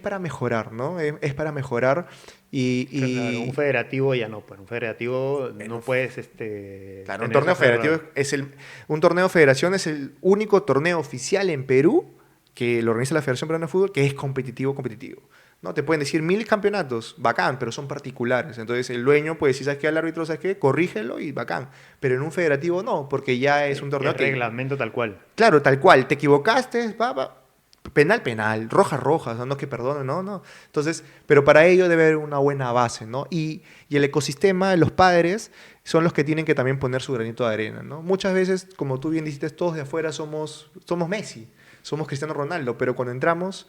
para mejorar, ¿no? Es para mejorar Claro, un y federativo ya no, pues un federativo no puedes claro, un tener torneo esa federativo un torneo federación es el único torneo oficial en Perú que lo organiza la Federación Peruana de Fútbol que es competitivo, competitivo. ¿No? Te pueden decir 1000 campeonatos, bacán, pero son particulares. Entonces el dueño puede decir, ¿sabes qué? Al árbitro, ¿sabes qué? Corrígelo y bacán. Pero en un federativo no, porque ya es un torneo es reglamento tal cual. claro, tal cual, te equivocaste, penal, penal, roja, roja, no es que perdone, no, no. Entonces, pero para ello debe haber una buena base, ¿no? Y el ecosistema, los padres, son los que tienen que también poner su granito de arena, ¿no? Muchas veces, como tú bien dijiste, todos de afuera somos Messi, somos Cristiano Ronaldo, pero cuando entramos,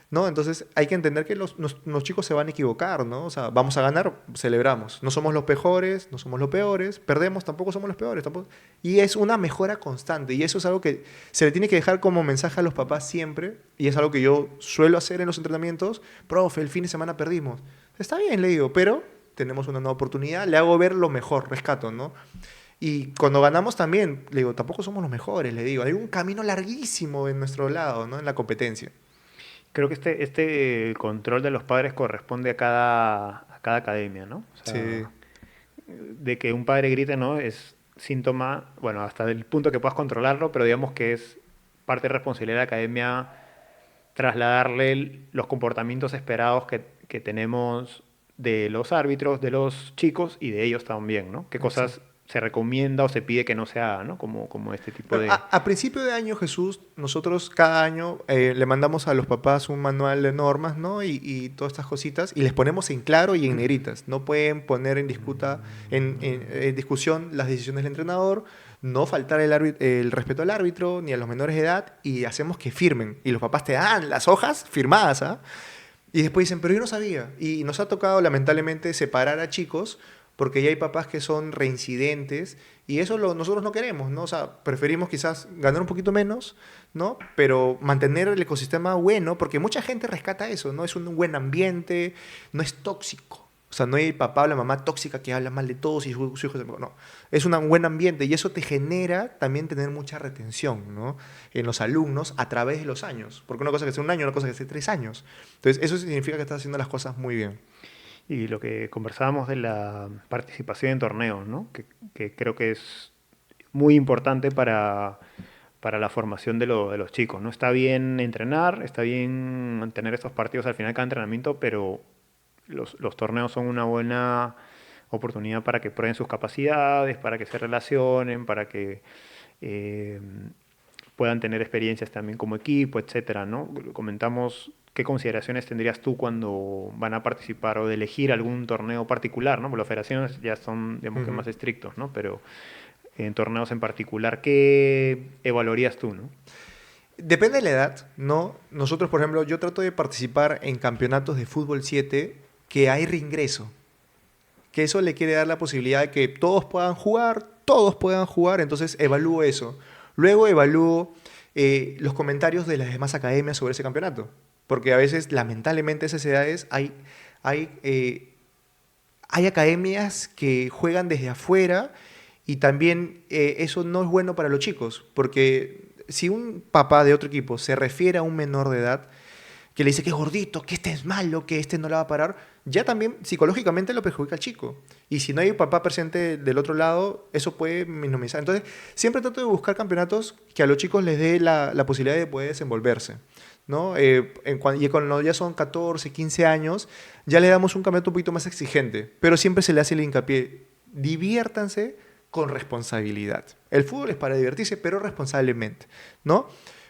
¿no? Entonces hay que entender que los chicos se van a equivocar, ¿no? O sea, vamos a ganar, celebramos. No somos los mejores, no somos los peores, perdemos, tampoco somos los peores. Tampoco. Y es una mejora constante y eso es algo que se le tiene que dejar como mensaje a los papás siempre y es algo que yo suelo hacer en los entrenamientos. Profe, el fin de semana perdimos. Está bien, le digo, pero tenemos una nueva oportunidad, le hago ver lo mejor, rescato, ¿no? Y cuando ganamos también, le digo, tampoco somos los mejores, le digo, hay un camino larguísimo en nuestro lado, ¿no? En la competencia. Creo que este control de los padres corresponde a cada academia, ¿no? O Sí. sea, de que un padre grite, ¿no? Es síntoma, bueno, hasta el punto que puedas controlarlo, pero digamos que es parte de responsabilidad de la academia trasladarle los comportamientos esperados que tenemos de los árbitros, de los chicos y de ellos también, ¿no? ¿Qué Exacto. cosas se recomienda o se pide que no se haga, ¿no? Como este tipo Bueno, de... a principio de año, Jesús, nosotros cada año le mandamos a los papás un manual de normas, ¿no? Y todas estas cositas, y les ponemos en claro y en negritas. No pueden poner en discusión las decisiones del entrenador, no faltar el respeto al árbitro ni a los menores de edad, y hacemos que firmen. Y los papás te dan las hojas firmadas, ¿ah? Y después dicen, pero yo no sabía. Y nos ha tocado, lamentablemente, separar a chicos porque ya hay papás que son reincidentes y eso nosotros no queremos, ¿no? O sea, preferimos quizás ganar un poquito menos, ¿no? Pero mantener el ecosistema bueno, porque mucha gente rescata eso, ¿no? Es un buen ambiente, no es tóxico. O sea, no hay el papá o la mamá tóxica que habla mal de todos y sus hijos... No, es un buen ambiente y eso te genera también tener mucha retención, ¿no? En los alumnos a través de los años. Porque una cosa que hace un año, una cosa que hace 3 años. Entonces, eso significa que estás haciendo las cosas muy bien. Y lo que conversábamos de la participación en torneos, ¿no? Que creo que es muy importante para la formación de los chicos, ¿no? Está bien entrenar, está bien tener estos partidos al final de cada entrenamiento, pero los torneos son una buena oportunidad para que prueben sus capacidades, para que se relacionen, para que eh, puedan tener experiencias también como equipo, etcétera, ¿no? Comentamos qué consideraciones tendrías tú cuando van a participar o de elegir algún torneo particular, ¿no? Porque las federaciones ya son, digamos que más Ujú. estrictos, ¿no? Pero en torneos en particular, ¿qué evaluarías tú, no? Depende de la edad, ¿no? Nosotros, por ejemplo, yo trato de participar en campeonatos de fútbol 7 que hay reingreso, que eso le quiere dar la posibilidad de que todos puedan jugar, entonces evalúo eso. Luego evalúo los comentarios de las demás academias sobre ese campeonato, porque a veces, lamentablemente, a esas edades hay, eh, hay academias que juegan desde afuera y también eso no es bueno para los chicos, porque si un papá de otro equipo se refiere a un menor de edad, que le dice que es gordito, que este es malo, que este no la va a parar, ya también psicológicamente lo perjudica al chico. Y si no hay un papá presente del otro lado, eso puede minimizar. Entonces, siempre trato de buscar campeonatos que a los chicos les dé la posibilidad de poder desenvolverse, ¿no? Y cuando ya son 14, 15 años, ya le damos un campeonato un poquito más exigente, pero siempre se le hace el hincapié, diviértanse con responsabilidad. El fútbol es para divertirse, pero responsablemente, ¿no?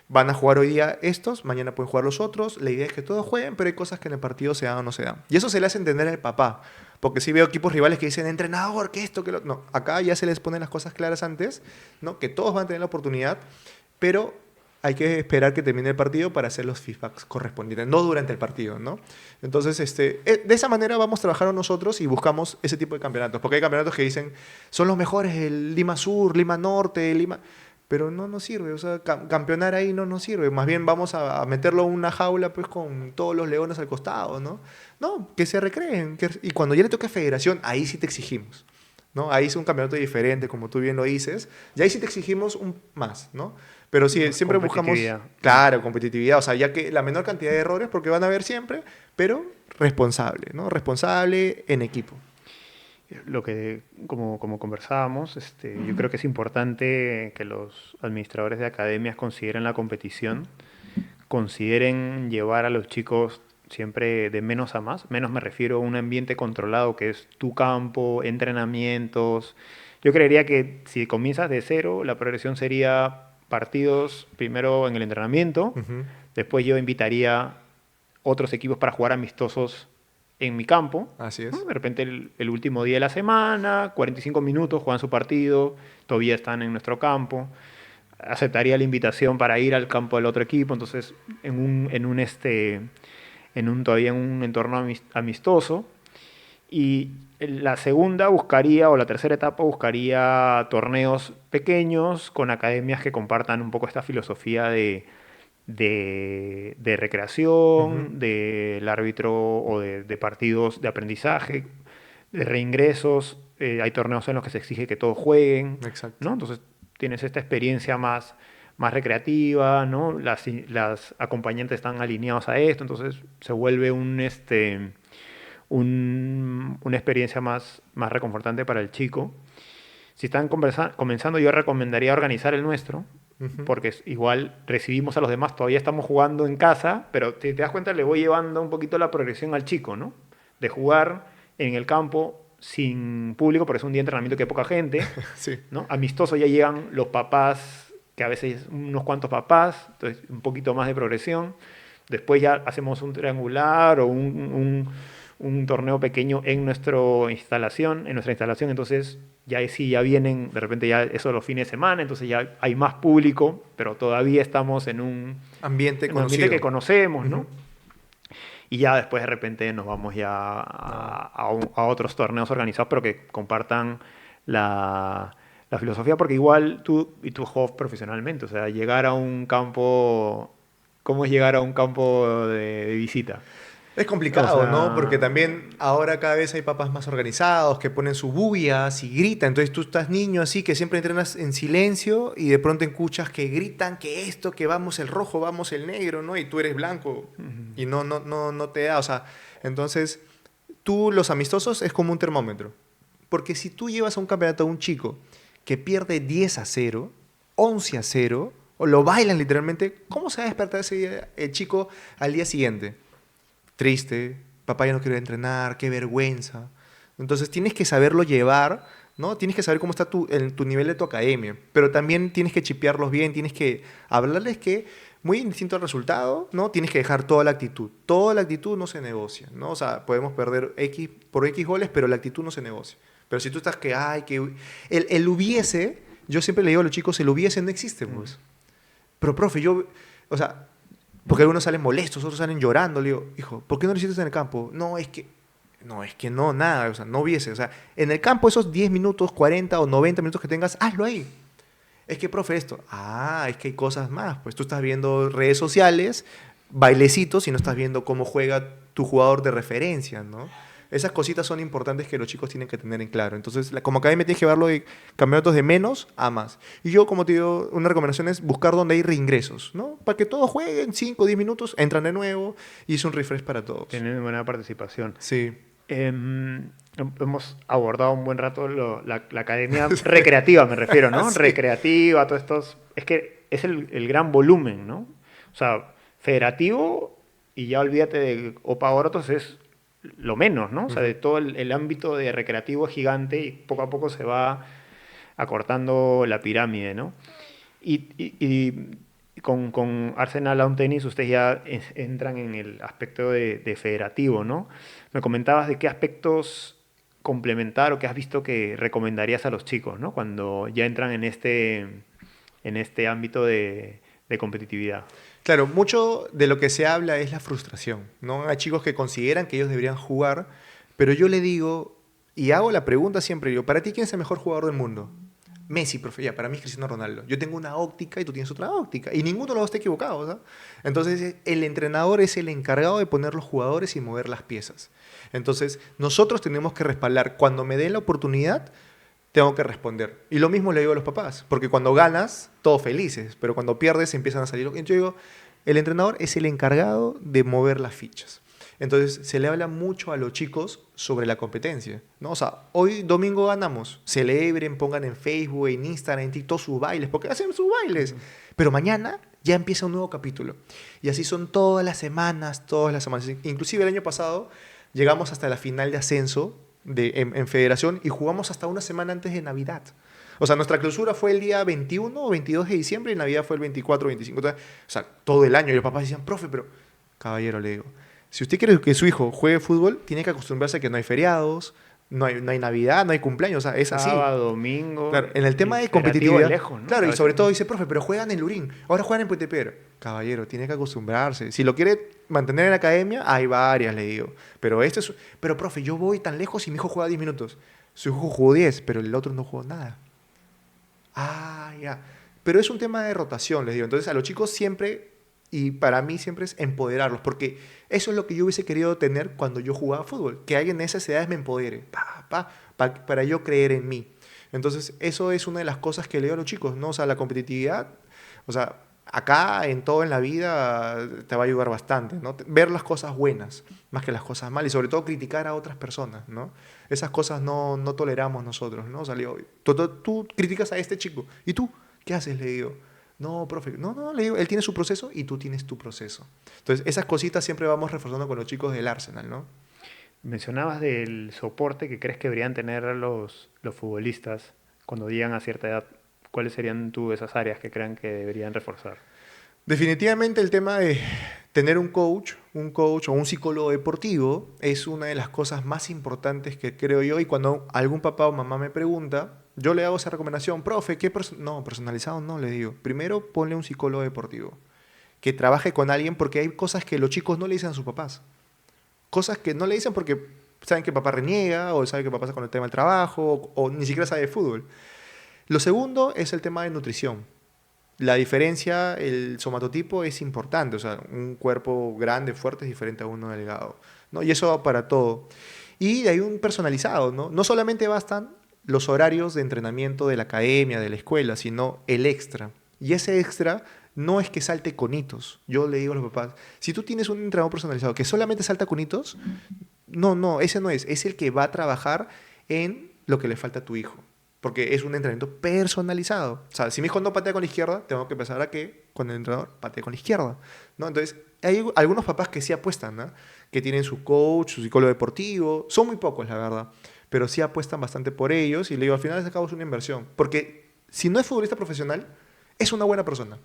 Van a jugar hoy día estos, mañana pueden jugar los otros. La idea es que todos jueguen, pero hay cosas que en el partido se dan o no se dan. Y eso se le hace entender al papá, Porque sí veo equipos rivales que dicen, entrenador, que esto, que lo... No, acá ya se les ponen las cosas claras antes, ¿no? Que todos van a tener la oportunidad, pero hay que esperar que termine el partido para hacer los feedbacks correspondientes, no durante el partido, ¿no? Entonces, de esa manera vamos trabajando nosotros y buscamos ese tipo de campeonatos, porque hay campeonatos que dicen, son los mejores, el Lima Sur, Lima Norte, Lima... Pero no nos sirve, o sea, campeonar ahí no nos sirve. Más bien vamos a meterlo en una jaula pues con todos los leones al costado, ¿no? No, que se recreen. Y cuando ya le toque federación, ahí sí te exigimos, ¿no? Ahí es un campeonato diferente, como tú bien lo dices. Y ahí sí te exigimos un más, ¿no? Pero sí, siempre buscamos, claro, competitividad. O sea, ya que la menor cantidad de errores, porque van a haber siempre, pero responsable, ¿no? Responsable en equipo. Lo que, como conversábamos, yo creo que es importante que los administradores de academias consideren la competición, consideren llevar a los chicos siempre de menos a más. Menos me refiero a un ambiente controlado que es tu campo, entrenamientos. Yo creería que si comienzas de cero, la progresión sería partidos primero en el entrenamiento, Ujú. después yo invitaría otros equipos para jugar amistosos en mi campo, Así ¿no? es. De repente el último día de la semana, 45 minutos, juegan su partido, todavía están en nuestro campo. Aceptaría la invitación para ir al campo del otro equipo, entonces todavía en un entorno amistoso. Y la segunda buscaría, o la tercera etapa buscaría torneos pequeños con academias que compartan un poco esta filosofía de Ujú. recreación, del árbitro o de partidos de aprendizaje, de reingresos. Hay torneos en los que se exige que todos jueguen, Exacto. ¿no? Entonces tienes esta experiencia más recreativa, ¿no? Las acompañantes están alineados a esto, entonces se vuelve una experiencia más reconfortante para el chico. Si están comenzando, yo recomendaría organizar el nuestro, Ujú. porque igual recibimos a los demás, todavía estamos jugando en casa, pero si te das cuenta le voy llevando un poquito la progresión al chico, ¿no? De jugar en el campo sin público, porque es un día de entrenamiento que hay poca gente, Sí. ¿no? Amistoso ya llegan los papás, que a veces unos cuantos papás, entonces un poquito más de progresión. Después ya hacemos un triangular o un torneo pequeño en nuestra instalación, entonces ya sí, ya vienen, de repente ya eso los fines de semana, entonces ya hay más público, pero todavía estamos Ambiente en un ambiente que conocido. conocemos, ¿no? Ujú. Y ya después de repente nos vamos ya No. a otros torneos organizados, pero que compartan la filosofía, porque igual tú juegas profesionalmente, o sea, llegar a un campo, ¿cómo es llegar a un campo de visita? Es O complicado, ¿no? Porque sea, también ahora cada vez hay papás más organizados que ponen su bulla y gritan. Entonces tú estás niño así que siempre entrenas en silencio y de pronto escuchas que gritan que esto, que vamos el rojo, vamos el negro, ¿no? Y tú eres blanco y no te da. O sea, entonces tú los amistosos es como un termómetro. Porque si tú llevas a un campeonato a un chico que pierde 10-0, 11-0, o lo bailan literalmente, ¿cómo se va a despertar ese día el chico al día siguiente? Triste, papá ya no quiere entrenar, qué vergüenza. Entonces tienes que saberlo llevar, ¿no? Tienes que saber cómo está tu nivel de tu academia, pero también tienes que chipearlos bien, tienes que hablarles que, muy distinto al resultado, ¿no? Tienes que dejar toda la actitud. Toda la actitud no se negocia, ¿no? O sea, podemos perder X por X goles, pero la actitud no se negocia. Pero si tú estás que, ay, que... El hubiese, yo siempre le digo a los chicos, el hubiese no existe, pues. Pero, profe, yo... O sea, porque algunos salen molestos, otros salen llorando. Le digo, hijo, ¿por qué no lo hiciste en el campo? No, nada, o sea, no hubiese. O sea, en el campo esos 10 minutos, 40 o 90 minutos que tengas, hazlo ahí. Es que, profe, esto. Ah, es que hay cosas más. Pues tú estás viendo redes sociales, bailecitos y no estás viendo cómo juega tu jugador de referencia, ¿no? Esas cositas son importantes que los chicos tienen que tener en claro. Entonces, como academia tienes que llevarlo de campeonatos de menos a más. Y yo, como te digo, una recomendación es buscar donde hay reingresos, ¿no? Para que todos jueguen 5 o 10 minutos, entran de nuevo y es un refresh para todos. tienen buena participación. Sí. Hemos abordado un buen rato la academia recreativa, me refiero, ¿no? Sí. Recreativa, todos estos... Es que es el gran volumen, ¿no? O sea, federativo, y ya olvídate de OPA Orotos, es lo menos, ¿no? O sea, de Ujú. todo el ámbito de recreativo es gigante y poco a poco se va acortando la pirámide, ¿no? Y con Arsenal Lawn Tennis ustedes ya entran en el aspecto de federativo, ¿no? Me comentabas de qué aspectos complementar o qué has visto que recomendarías a los chicos, ¿no? Cuando ya entran en este ámbito de competitividad. Claro, mucho de lo que se habla es la frustración, ¿no? Hay chicos que consideran que ellos deberían jugar, pero yo le digo, y hago la pregunta siempre, digo, ¿para ti quién es el mejor jugador del mundo? Messi, profe, ya, para mí es Cristiano Ronaldo. Yo tengo una óptica y tú tienes otra óptica. Y ninguno de los dos está equivocado, ¿sabes? Entonces, el entrenador es el encargado de poner los jugadores y mover las piezas. Entonces, nosotros tenemos que respaldar. Cuando me den la oportunidad, tengo que responder. Y lo mismo le digo a los papás, porque cuando ganas, todos felices, pero cuando pierdes, empiezan a salir. Yo digo, el entrenador es el encargado de mover las fichas. Entonces, se le habla mucho a los chicos sobre la competencia, ¿no? O sea, hoy domingo ganamos, celebren, pongan en Facebook, en Instagram, en TikTok sus bailes, porque hacen sus bailes. Pero mañana ya empieza un nuevo capítulo. Y así son todas las semanas, todas las semanas. Inclusive el año pasado llegamos hasta la final de ascenso en Federación y jugamos hasta una semana antes de Navidad. O sea, nuestra clausura fue el día 21 o 22 de diciembre y Navidad fue el 24 o 25. O sea, todo el año. Y los papás decían, profe, pero, caballero, le digo, si usted quiere que su hijo juegue fútbol, tiene que acostumbrarse a que no hay feriados, no hay Navidad, no hay cumpleaños. O sea, es así. Sábado, domingo. Claro, en el tema de Imperativo competitividad. lejos, ¿no? Claro, y sobre todo dice, profe, pero juegan en Lurín, ahora juegan en Puente Piedra. Caballero, tiene que acostumbrarse. Si lo quiere mantener en la academia, hay varias, le digo. Pero, profe, yo voy tan lejos y mi hijo juega 10 minutos. Su hijo jugó 10, pero el otro no jugó nada. Ah, ya. Pero es un tema de rotación, les digo. Entonces, a los chicos siempre, y para mí siempre es empoderarlos, porque eso es lo que yo hubiese querido tener cuando yo jugaba fútbol, que alguien en esas edades me empodere, para yo creer en mí. Entonces, eso es una de las cosas que le digo a los chicos, ¿no? O sea, la competitividad, o sea, acá en todo en la vida te va a ayudar bastante, ¿no? Ver las cosas buenas más que las cosas malas y sobre todo criticar a otras personas, ¿no? Esas cosas no toleramos nosotros, ¿no? O sea, le digo, tú criticas a este chico, ¿y tú qué haces? Le digo, no, profe, no, le digo, él tiene su proceso y tú tienes tu proceso. Entonces, esas cositas siempre vamos reforzando con los chicos del Arsenal, ¿no? Mencionabas del soporte que crees que deberían tener los futbolistas cuando llegan a cierta edad. ¿Cuáles serían tú esas áreas que crean que deberían reforzar? Definitivamente el tema de tener un coach o un psicólogo deportivo es una de las cosas más importantes que creo yo. Y cuando algún papá o mamá me pregunta, yo le hago esa recomendación, profe, no, personalizado no, le digo. Primero ponle un psicólogo deportivo que trabaje con alguien porque hay cosas que los chicos no le dicen a sus papás. Cosas que no le dicen porque saben que papá reniega o saben que papá está con el tema del trabajo o ni siquiera sabe de fútbol. Lo segundo es el tema de nutrición. La diferencia, el somatotipo es importante, o sea, un cuerpo grande, fuerte es diferente a uno delgado, ¿no? Y eso va para todo. Y de ahí un personalizado, ¿no? No solamente bastan los horarios de entrenamiento de la academia, de la escuela, sino el extra. Y ese extra no es que salte con hitos. Yo le digo a los papás, si tú tienes un entrenador personalizado que solamente salta con hitos, no, ese no es el que va a trabajar en lo que le falta a tu hijo. Porque es un entrenamiento personalizado. O sea, si mi hijo no patea con la izquierda, tengo que pensar a que con el entrenador patee con la izquierda, ¿no? Entonces, hay algunos papás que sí apuestan, ¿no? Que tienen su coach, su psicólogo deportivo. Son muy pocos, la verdad. Pero sí apuestan bastante por ellos. Y le digo, al final, al cabo es una inversión. Porque si no es futbolista profesional, es una buena persona.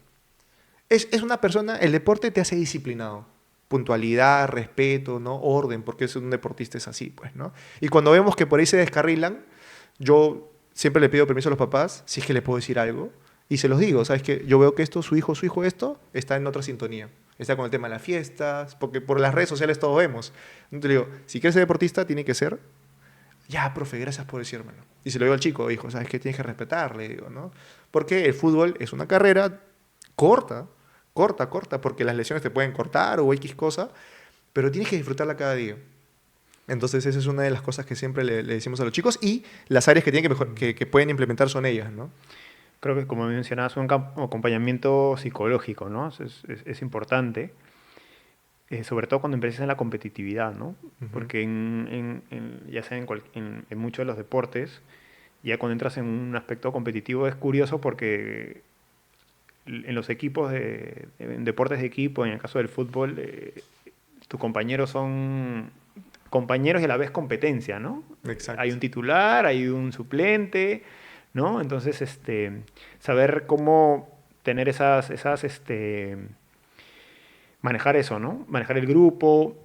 Es una persona, el deporte te hace disciplinado. Puntualidad, respeto, ¿no? Orden, porque es un deportista es así, pues, ¿no? Y cuando vemos que por ahí se descarrilan, yo siempre le pido permiso a los papás, si es que le puedo decir algo, y se los digo, ¿sabes qué? Yo veo que su hijo, esto, está en otra sintonía. Está con el tema de las fiestas, porque por las redes sociales todo vemos. Entonces le digo, si quieres ser deportista, tiene que ser, ya, profe, gracias por decírmelo. Y se lo digo al chico, hijo, ¿sabes qué? Tienes que respetar, le digo, ¿no? Porque el fútbol es una carrera corta, porque las lesiones te pueden cortar o X cosa, pero tienes que disfrutarla cada día. Entonces esa es una de las cosas que siempre le decimos a los chicos y las áreas que tienen que pueden implementar son ellas, ¿no? Creo que, como mencionabas, un acompañamiento psicológico, ¿no? Es importante, sobre todo cuando empiezas en la competitividad, ¿no? Porque ya sea en muchos de los deportes, ya cuando entras en un aspecto competitivo es curioso porque en los equipos en deportes de equipo, en el caso del fútbol, tus compañeros son compañeros y a la vez competencia, ¿no? Exacto. Hay un titular, hay un suplente, ¿no? Entonces, saber cómo tener manejar eso, ¿no? Manejar el grupo,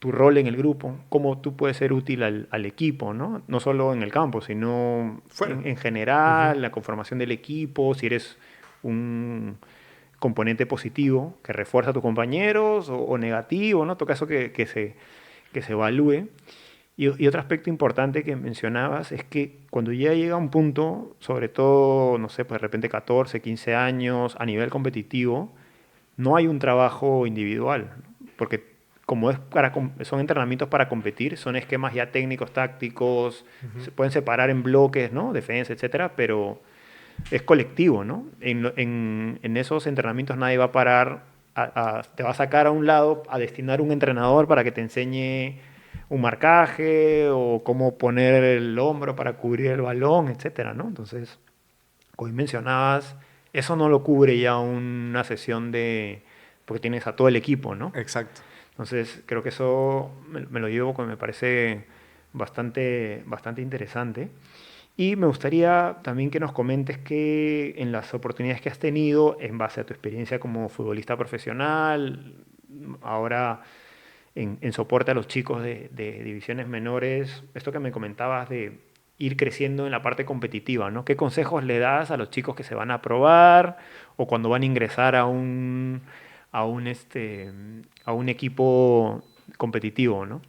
tu rol en el grupo, cómo tú puedes ser útil al equipo, ¿no? No solo en el campo, sino Fuera. en general, la conformación del equipo, si eres un componente positivo que refuerza a tus compañeros o negativo, ¿no? En todo caso que se evalúe. Y otro aspecto importante que mencionabas es que cuando ya llega un punto, sobre todo, no sé, pues de repente 14, 15 años, a nivel competitivo, no hay un trabajo individual, ¿no? Porque como son entrenamientos para competir, son esquemas ya técnicos, tácticos, Ujú. se pueden separar en bloques, ¿no? Defensa, etcétera, pero es colectivo, ¿no? En esos entrenamientos nadie va a parar, te va a sacar a un lado, a destinar un entrenador para que te enseñe un marcaje o cómo poner el hombro para cubrir el balón, etcétera, ¿no? Entonces, como mencionabas, eso no lo cubre ya una sesión porque tienes a todo el equipo, ¿no? Exacto. Entonces, creo que eso me lo llevo, que me parece bastante interesante. Y me gustaría también que nos comentes que en las oportunidades que has tenido, en base a tu experiencia como futbolista profesional, ahora en soporte a los chicos de divisiones menores, esto que me comentabas de ir creciendo en la parte competitiva, ¿no? ¿Qué consejos le das a los chicos que se van a probar o cuando van a ingresar a un, este, a un equipo competitivo, ¿no?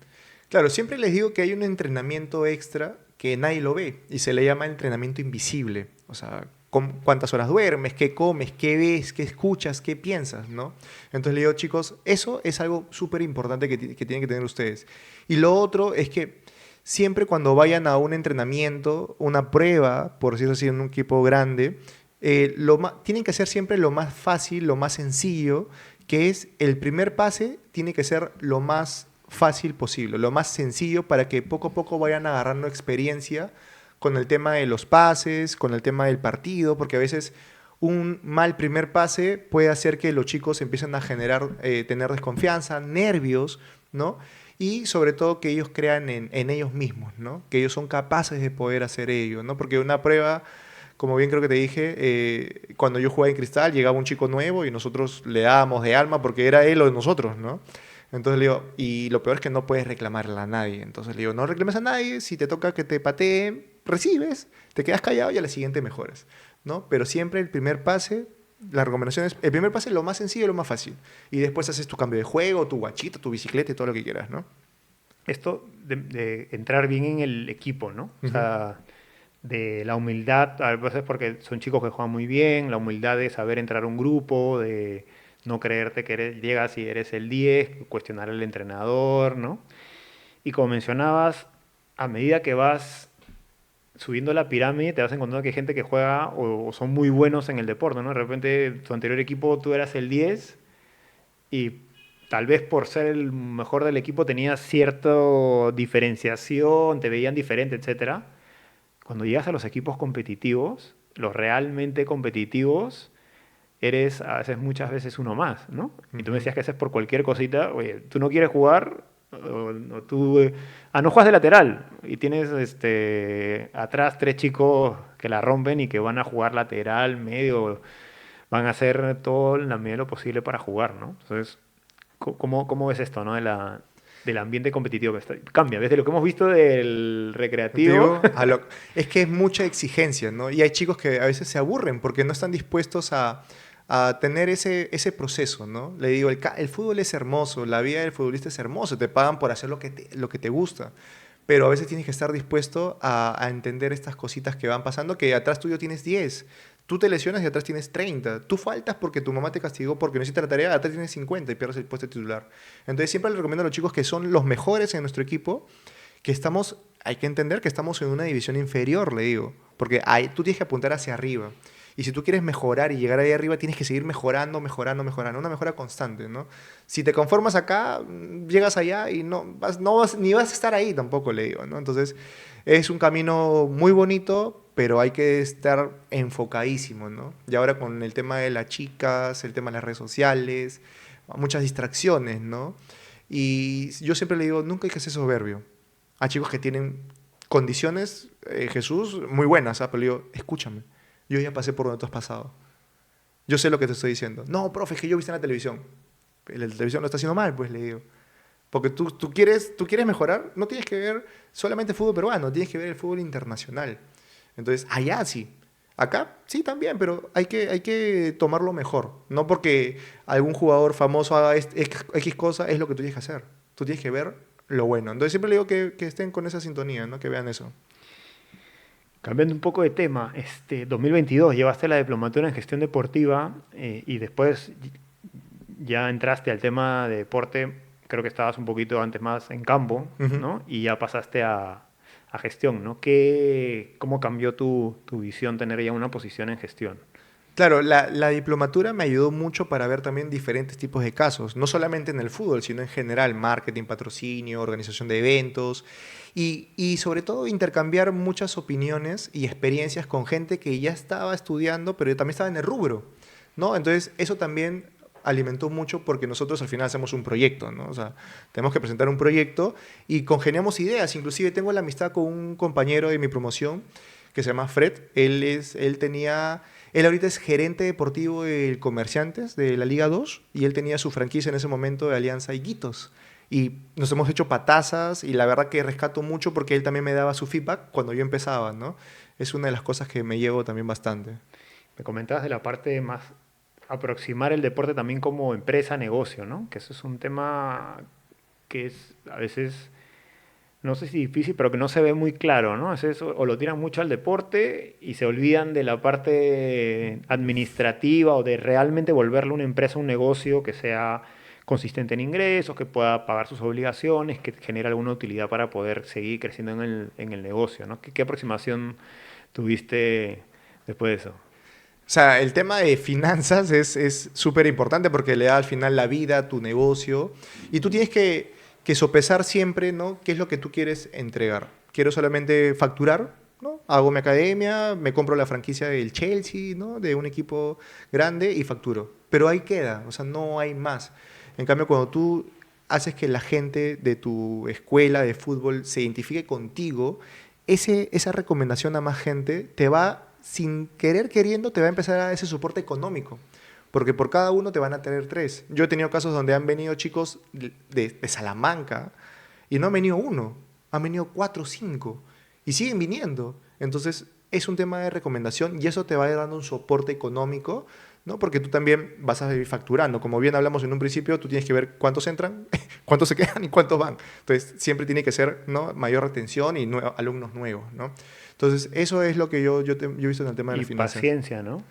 Claro, siempre les digo que hay un entrenamiento extra que nadie lo ve y se le llama entrenamiento invisible. O sea, cuántas horas duermes, qué comes, qué ves, qué escuchas, qué piensas, ¿no? Entonces le digo, chicos, eso es algo súper importante que tienen que tener ustedes. Y lo otro es que siempre cuando vayan a un entrenamiento, una prueba, por decirlo así, en un equipo grande, tienen que hacer siempre lo más fácil, lo más sencillo, que es el primer pase, tiene que ser lo más fácil posible, lo más sencillo para que poco a poco vayan agarrando experiencia con el tema de los pases, con el tema del partido, porque a veces un mal primer pase puede hacer que los chicos empiecen a tener desconfianza, nervios, ¿no? Y sobre todo que ellos crean en ellos mismos, ¿no? Que ellos son capaces de poder hacer ello, ¿no? Porque una prueba, como bien creo que te dije, cuando yo jugaba en Cristal llegaba un chico nuevo y nosotros le dábamos de alma porque era él o de nosotros, ¿no? Entonces le digo, y lo peor es que no puedes reclamarle a nadie. Entonces le digo, no reclames a nadie, si te toca que te pateen, recibes, te quedas callado y a la siguiente mejoras, ¿no? Pero siempre el primer pase, la recomendación es, el primer pase es lo más sencillo y lo más fácil. Y después haces tu cambio de juego, tu guachito, tu bicicleta y todo lo que quieras, ¿no? Esto de entrar bien en el equipo, ¿no? O Ujú. sea, de la humildad, a veces porque son chicos que juegan muy bien, la humildad de saber entrar a un grupo, de no creerte que llegas y eres el 10, cuestionar al entrenador, ¿no? Y como mencionabas, a medida que vas subiendo la pirámide, te vas encontrando que hay gente que juega o son muy buenos en el deporte, ¿no? De repente, tu anterior equipo, tú eras el 10 y tal vez por ser el mejor del equipo tenías cierta diferenciación, te veían diferente, etcétera. Cuando llegas a los equipos competitivos, los realmente competitivos, eres a veces, muchas veces uno más, ¿no? Y tú me Ujú. decías que haces por cualquier cosita, oye, tú no quieres jugar, o tú, no juegas de lateral, y tienes atrás tres chicos que la rompen y que van a jugar lateral, medio, van a hacer todo en la medida de lo posible para jugar, ¿no? Entonces, ¿cómo ves esto, ¿no? Del ambiente competitivo que cambia, desde lo que hemos visto del Te recreativo. digo, es que es mucha exigencia, ¿no? Y hay chicos que a veces se aburren porque no están dispuestos a tener ese proceso, ¿no? Le digo, el fútbol es hermoso, la vida del futbolista es hermoso, te pagan por hacer lo que te gusta, pero a veces tienes que estar dispuesto a entender estas cositas que van pasando, que atrás tuyo tienes 10, tú te lesionas y atrás tienes 30, tú faltas porque tu mamá te castigó porque no hiciste la tarea, atrás tienes 50 y pierdes el puesto de titular. Entonces siempre les recomiendo a los chicos que son los mejores en nuestro equipo, que hay que entender que estamos en una división inferior, le digo, porque tú tienes que apuntar hacia arriba. Y si tú quieres mejorar y llegar ahí arriba, tienes que seguir mejorando, mejorando, mejorando, una mejora constante, ¿no? Si te conformas acá, llegas allá y ni vas a estar ahí tampoco, le digo, ¿no? Entonces, es un camino muy bonito, pero hay que estar enfocadísimo, ¿no? Y ahora con el tema de las chicas, el tema de las redes sociales, muchas distracciones, ¿no? Y yo siempre le digo, nunca hay que ser soberbio a chicos que tienen condiciones, Jesús, muy buenas, ¿ah? Pero le digo, escúchame, yo ya pasé por donde tú has pasado. Yo sé lo que te estoy diciendo. No, profe, es que yo viste en la televisión. La televisión lo está haciendo mal, pues le digo. Porque tú quieres mejorar, no tienes que ver solamente fútbol peruano, tienes que ver el fútbol internacional. Entonces, allá sí. Acá sí también, pero hay que tomarlo mejor. No porque algún jugador famoso haga X cosa, es lo que tú tienes que hacer. Tú tienes que ver lo bueno. Entonces siempre le digo que estén con esa sintonía, ¿no? Que vean eso. Cambiando un poco de tema, 2022 llevaste la diplomatura en gestión deportiva y después ya entraste al tema de deporte, creo que estabas un poquito antes más en campo, Ujú. ¿no? Y ya pasaste a gestión, ¿no? ¿Cómo cambió tu visión tener ya una posición en gestión? Claro, la diplomatura me ayudó mucho para ver también diferentes tipos de casos, no solamente en el fútbol, sino en general, marketing, patrocinio, organización de eventos y sobre todo intercambiar muchas opiniones y experiencias con gente que ya estaba estudiando, pero también estaba en el rubro, ¿no? Entonces, eso también alimentó mucho porque nosotros al final hacemos un proyecto, ¿no? O sea, tenemos que presentar un proyecto y congeniamos ideas. Inclusive tengo la amistad con un compañero de mi promoción que se llama Fred. Él ahorita es gerente deportivo del Comerciantes de la Liga 2 y él tenía su franquicia en ese momento de Alianza Iquitos. Y nos hemos hecho patazas y la verdad que rescato mucho porque él también me daba su feedback cuando yo empezaba, ¿no? Es una de las cosas que me llevo también bastante. Me comentabas de la parte más aproximar el deporte también como empresa, negocio, ¿no? Que eso es un tema que es a veces, no sé si difícil, pero que no se ve muy claro, ¿no? Es eso, o lo tiran mucho al deporte y se olvidan de la parte administrativa o de realmente volverlo una empresa, un negocio que sea consistente en ingresos, que pueda pagar sus obligaciones, que genere alguna utilidad para poder seguir creciendo en el negocio, ¿no? ¿Qué aproximación tuviste después de eso? O sea, el tema de finanzas es súper importante porque le da al final la vida a tu negocio y tú tienes que sopesar siempre, ¿no? ¿Qué es lo que tú quieres entregar? ¿Quiero solamente facturar? ¿No? Hago mi academia, me compro la franquicia del Chelsea, ¿no? De un equipo grande y facturo. Pero ahí queda, o sea, no hay más. En cambio, cuando tú haces que la gente de tu escuela de fútbol se identifique contigo, esa recomendación a más gente te va, sin querer queriendo, te va a empezar a dar ese soporte económico. Porque por cada uno te van a tener tres. Yo he tenido casos donde han venido chicos de Salamanca y no han venido uno, han venido cuatro o cinco y siguen viniendo. Entonces es un tema de recomendación y eso te va a ir dando un soporte económico, ¿no? Porque tú también vas a ir facturando. Como bien hablamos en un principio, tú tienes que ver cuántos entran, cuántos se quedan y cuántos van. Entonces siempre tiene que ser, ¿no? Mayor retención y alumnos nuevos, ¿no? Entonces eso es lo que yo he visto en el tema de Y las finanzas. paciencia, ¿no?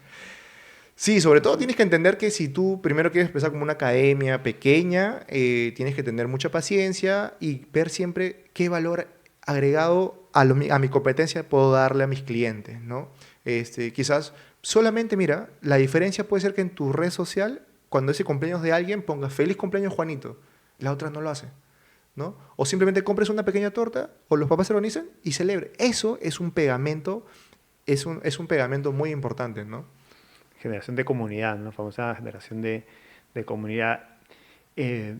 Sí, sobre todo tienes que entender que si tú primero quieres empezar como una academia pequeña, tienes que tener mucha paciencia y ver siempre qué valor agregado a mi competencia puedo darle a mis clientes, ¿no? Quizás solamente, mira, la diferencia puede ser que en tu red social, cuando es el cumpleaños de alguien, pongas feliz cumpleaños Juanito, la otra no lo hace, ¿no? O simplemente compres una pequeña torta o los papás se organizan y celebre. Eso es un pegamento, es un pegamento muy importante, ¿no? Generación de comunidad, ¿no? Famosa generación de comunidad.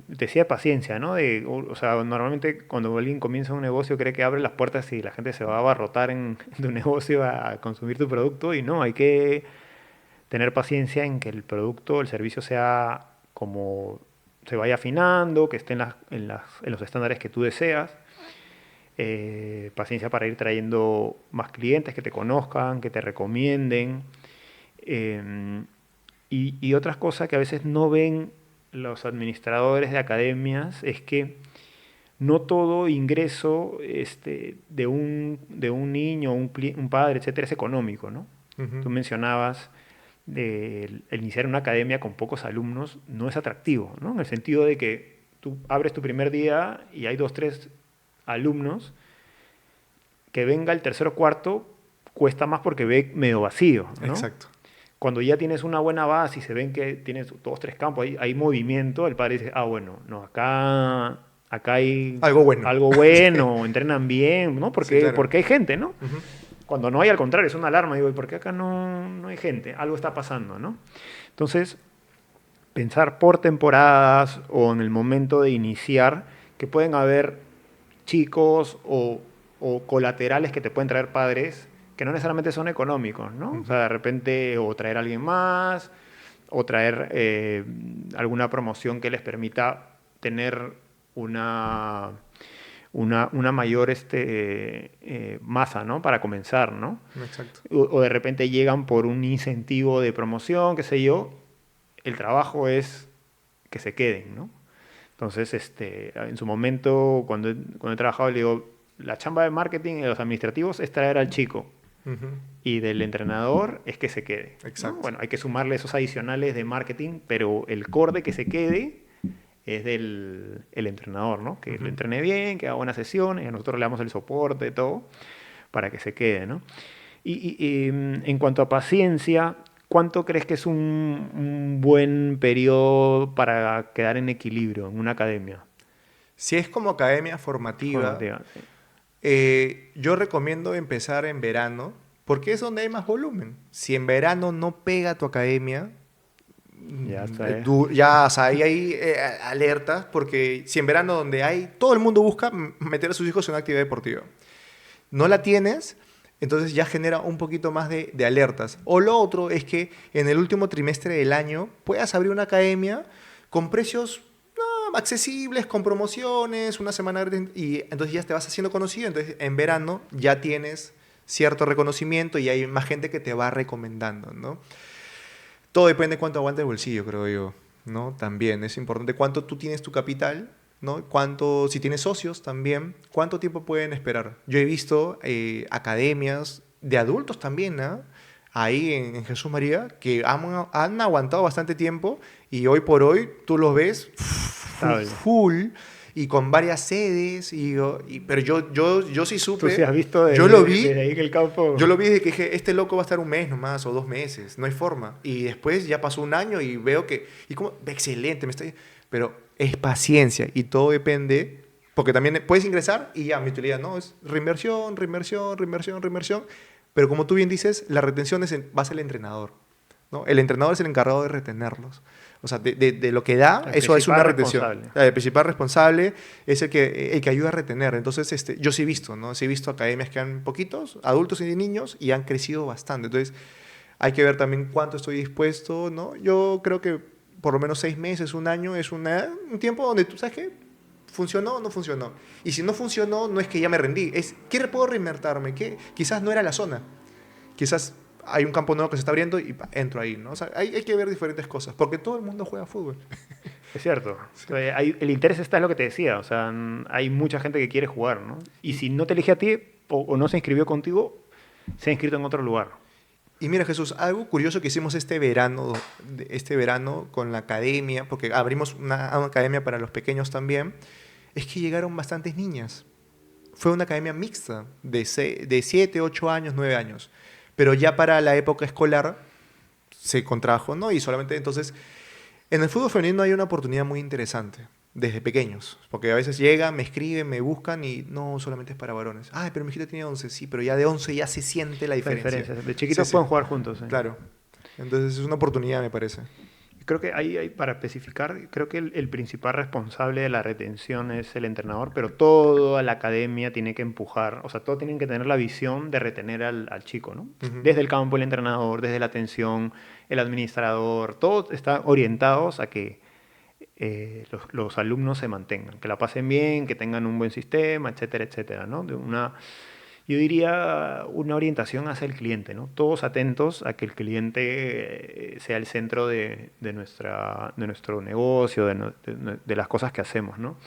Decía paciencia, ¿no? O sea, normalmente cuando alguien comienza un negocio cree que abre las puertas y la gente se va a abarrotar en tu negocio a consumir tu producto y no, hay que tener paciencia en que el producto, el servicio sea como se vaya afinando, que esté en los estándares que tú deseas. Paciencia para ir trayendo más clientes que te conozcan, que te recomienden. Eh, y otras cosas que a veces no ven los administradores de academias es que no todo ingreso de un niño, un padre, etcétera, es económico, ¿no? Ujú. Tú mencionabas el iniciar una academia con pocos alumnos no es atractivo, ¿no? En el sentido de que tú abres tu primer día y hay dos, tres alumnos, que venga el tercero o cuarto cuesta más porque ve medio vacío, ¿no? Exacto. Cuando ya tienes una buena base y se ven que tienes dos, tres campos, hay movimiento, el padre dice, ah, bueno, no, acá hay Algo bueno. algo bueno, entrenan bien, ¿no? Sí, claro. Porque hay gente, ¿no? Ujú. Cuando no hay, al contrario, es una alarma, digo, ¿y por qué acá no hay gente? Algo está pasando, ¿no? Entonces, pensar por temporadas o en el momento de iniciar, que pueden haber chicos o colaterales que te pueden traer padres que no necesariamente son económicos, ¿no? O Ujú. sea, de repente o traer a alguien más o traer alguna promoción que les permita tener una mayor masa, ¿no? Para comenzar, ¿no? Exacto. O de repente llegan por un incentivo de promoción, qué sé yo. El trabajo es que se queden, ¿no? Entonces, en su momento, cuando he trabajado, le digo, la chamba de marketing de los administrativos es traer al chico. Ujú. Y del entrenador es que se quede, ¿no? Exacto. Bueno, hay que sumarle esos adicionales de marketing, pero el core de que se quede es el entrenador, ¿no? Que lo entrene bien, que haga buenas sesiones, y nosotros le damos el soporte, todo, para que se quede, ¿no? En cuanto a paciencia, ¿cuánto crees que es un buen periodo para quedar en equilibrio en una academia? Si es como academia formativa, Formativa, sí. yo recomiendo empezar en verano, porque es donde hay más volumen. Si en verano no pega tu academia, Ya está. ya, o sea, ahí hay alertas, porque si en verano donde hay, todo el mundo busca meter a sus hijos en una actividad deportiva, no la tienes, entonces ya genera un poquito más de alertas. O lo otro es que en el último trimestre del año puedas abrir una academia con precios accesibles, con promociones, una semana, y entonces ya te vas haciendo conocido, entonces en verano ya tienes cierto reconocimiento y hay más gente que te va recomendando, ¿no? Todo depende de cuánto aguante el bolsillo, creo yo, ¿no? También es importante cuánto tú tienes tu capital, ¿no? Cuánto, si tienes socios también, cuánto tiempo pueden esperar. Yo he visto academias de adultos también, ¿no? Ahí en Jesús María, que han aguantado bastante tiempo y hoy por hoy tú los ves Estable. full y con varias sedes, pero yo sí Tú sí has supe, visto yo lo desde vi. ahí que el campo... Yo lo vi desde que dije, este loco va a estar un mes nomás o 2 meses, no hay forma. Y después ya pasó un año y veo que, y como, excelente, pero es paciencia y todo depende, porque también puedes ingresar y ya, mi utilidad no, es reinversión, reinversión, reinversión, reinversión. Pero como tú bien dices, la retención es en base al entrenador, ¿no? El entrenador es el encargado de retenerlos. O sea, de lo que da, El eso es una principal retención. responsable. El principal responsable es el que ayuda a retener. Entonces, yo sí he visto, ¿no? Sí he visto academias que han poquitos, adultos y niños, y han crecido bastante. Entonces, hay que ver también cuánto estoy dispuesto, ¿no? Yo creo que por lo menos 6 meses, un año, es un tiempo donde tú sabes qué, funcionó o no funcionó. Y si no funcionó, no es que ya me rendí, es, ¿qué puedo reinventarme? ¿Qué? Quizás no era la zona. Quizás hay un campo nuevo que se está abriendo y entro ahí, ¿no? O sea, hay que ver diferentes cosas, porque todo el mundo juega fútbol. Es cierto. El interés está, es lo que te decía. O sea, hay mucha gente que quiere jugar, ¿no? Y si no te elige a ti o no se inscribió contigo, se ha inscrito en otro lugar. Y mira, Jesús, algo curioso que hicimos este verano con la academia, porque abrimos una academia para los pequeños también, es que llegaron bastantes niñas. Fue una academia mixta de 7, 8 años, 9 años. Pero ya para la época escolar se contrajo, ¿no? Y solamente entonces, en el fútbol femenino hay una oportunidad muy interesante, desde pequeños. Porque a veces llegan, me escriben, me buscan y no solamente es para varones. Ay, pero mi hijita tiene 11, sí, pero ya de 11 ya se siente la La diferencia. diferencia. De chiquitos Sí, sí, pueden jugar juntos. Sí. claro. Entonces es una oportunidad, me parece. Creo que ahí, para especificar, creo que el principal responsable de la retención es el entrenador, pero toda la academia tiene que empujar, o sea, todos tienen que tener la visión de retener al chico, ¿no? Ujú. Desde el campo el entrenador, desde la atención, el administrador, todos están orientados a que los alumnos se mantengan, que la pasen bien, que tengan un buen sistema, etcétera, etcétera, ¿no? Yo diría una orientación hacia el cliente, ¿no? Todos atentos a que el cliente sea el centro de nuestro negocio, de las cosas que hacemos, ¿no?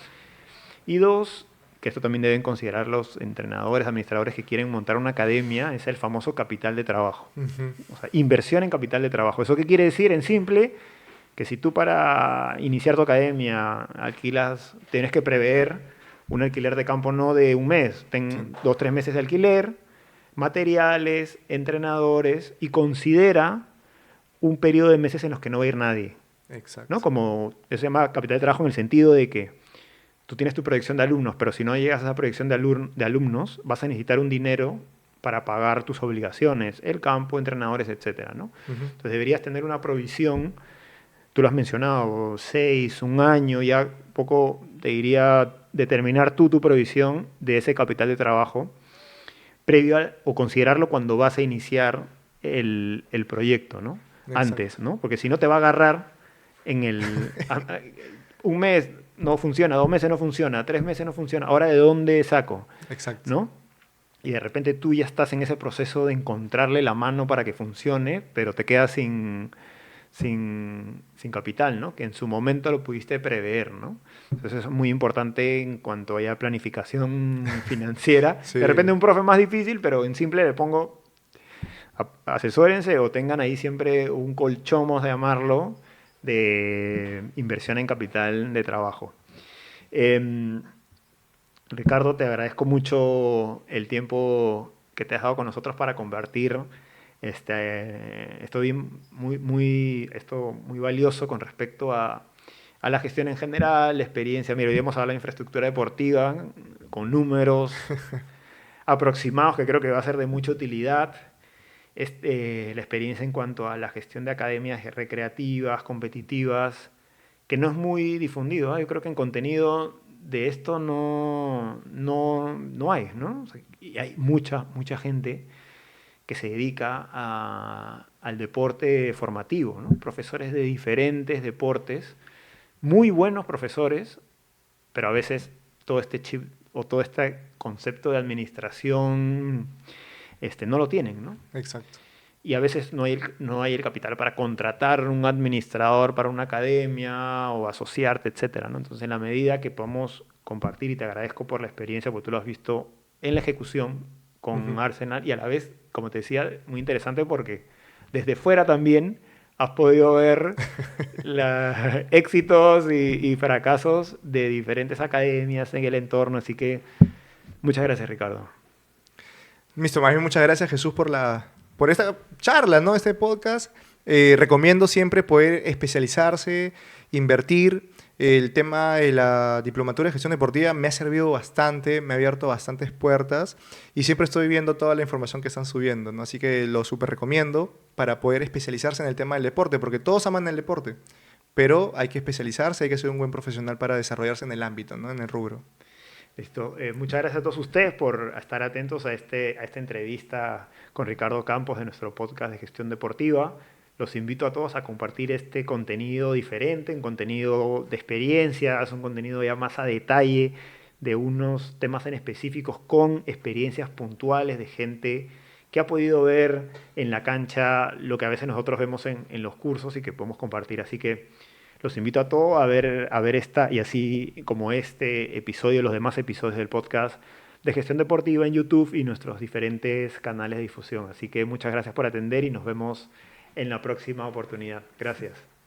Y dos, que esto también deben considerar los entrenadores, administradores que quieren montar una academia, es el famoso capital de trabajo. Ujú. O sea, inversión en capital de trabajo. ¿Eso qué quiere decir? En simple, que si tú para iniciar tu academia alquilas, tienes que prever un alquiler de campo no de un mes, Sí. 2, 3 meses de alquiler, materiales, entrenadores, y considera un periodo de meses en los que no va a ir nadie, Exacto. ¿no? Como eso se llama capital de trabajo en el sentido de que tú tienes tu proyección de alumnos, pero si no llegas a esa proyección de alumnos, vas a necesitar un dinero para pagar tus obligaciones, el campo, entrenadores, etcétera, ¿no? Ujú. Entonces deberías tener una provisión, tú lo has mencionado, 6, un año, ya poco te diría determinar tú tu provisión de ese capital de trabajo previo o considerarlo cuando vas a iniciar el proyecto, ¿no? Exacto. Antes, ¿no? Porque si no te va a agarrar en un mes, no funciona, 2 meses no funciona, 3 meses no funciona, ahora ¿de dónde saco? Exacto. ¿No? Y de repente tú ya estás en ese proceso de encontrarle la mano para que funcione, pero te quedas sin capital, ¿no? Que en su momento lo pudiste prever, ¿no? Entonces eso es muy importante en cuanto haya planificación financiera. Sí. De repente un profe más difícil, pero en simple le pongo asesórense o tengan ahí siempre un colchón, vamos a llamarlo, de inversión en capital de trabajo. Em, Ricardo, te agradezco mucho el tiempo que te has dado con nosotros para compartir esto muy valioso con respecto a la gestión en general, la experiencia. Mira, hoy hemos hablado de infraestructura deportiva con números aproximados que creo que va a ser de mucha utilidad. La experiencia en cuanto a la gestión de academias recreativas, competitivas, que no es muy difundido, ¿eh? Yo creo que en contenido de esto no hay, ¿no? O sea, y hay mucha gente que se dedica al deporte formativo, ¿no? Profesores de diferentes deportes, muy buenos profesores, pero a veces todo este chip o todo este concepto de administración no lo tienen, ¿no? Exacto. Y a veces no hay el capital para contratar un administrador para una academia o asociarte, etcétera, ¿no? Entonces, en la medida que podamos compartir, y te agradezco por la experiencia, porque tú lo has visto en la ejecución con Ujú. Arsenal, y a la vez, como te decía, muy interesante porque desde fuera también has podido ver los éxitos y fracasos de diferentes academias en el entorno, así que muchas gracias, Ricardo. Listo, más bien muchas gracias Jesús por esta charla, ¿no? Este podcast. Recomiendo siempre poder especializarse, invertir. El tema de la diplomatura de gestión deportiva me ha servido bastante, me ha abierto bastantes puertas y siempre estoy viendo toda la información que están subiendo, ¿no? Así que lo súper recomiendo para poder especializarse en el tema del deporte, porque todos aman el deporte, pero hay que especializarse, hay que ser un buen profesional para desarrollarse en el ámbito, ¿no? En el rubro. Listo. Muchas gracias a todos ustedes por estar atentos a esta entrevista con Ricardo Campos de nuestro podcast de gestión deportiva. Los invito a todos a compartir este contenido diferente, un contenido de experiencias, un contenido ya más a detalle de unos temas en específicos con experiencias puntuales de gente que ha podido ver en la cancha lo que a veces nosotros vemos en los cursos y que podemos compartir. Así que los invito a todos a ver esta y así como este episodio, los demás episodios del podcast de gestión deportiva en YouTube y nuestros diferentes canales de difusión. Así que muchas gracias por atender y nos vemos en la próxima oportunidad. Gracias.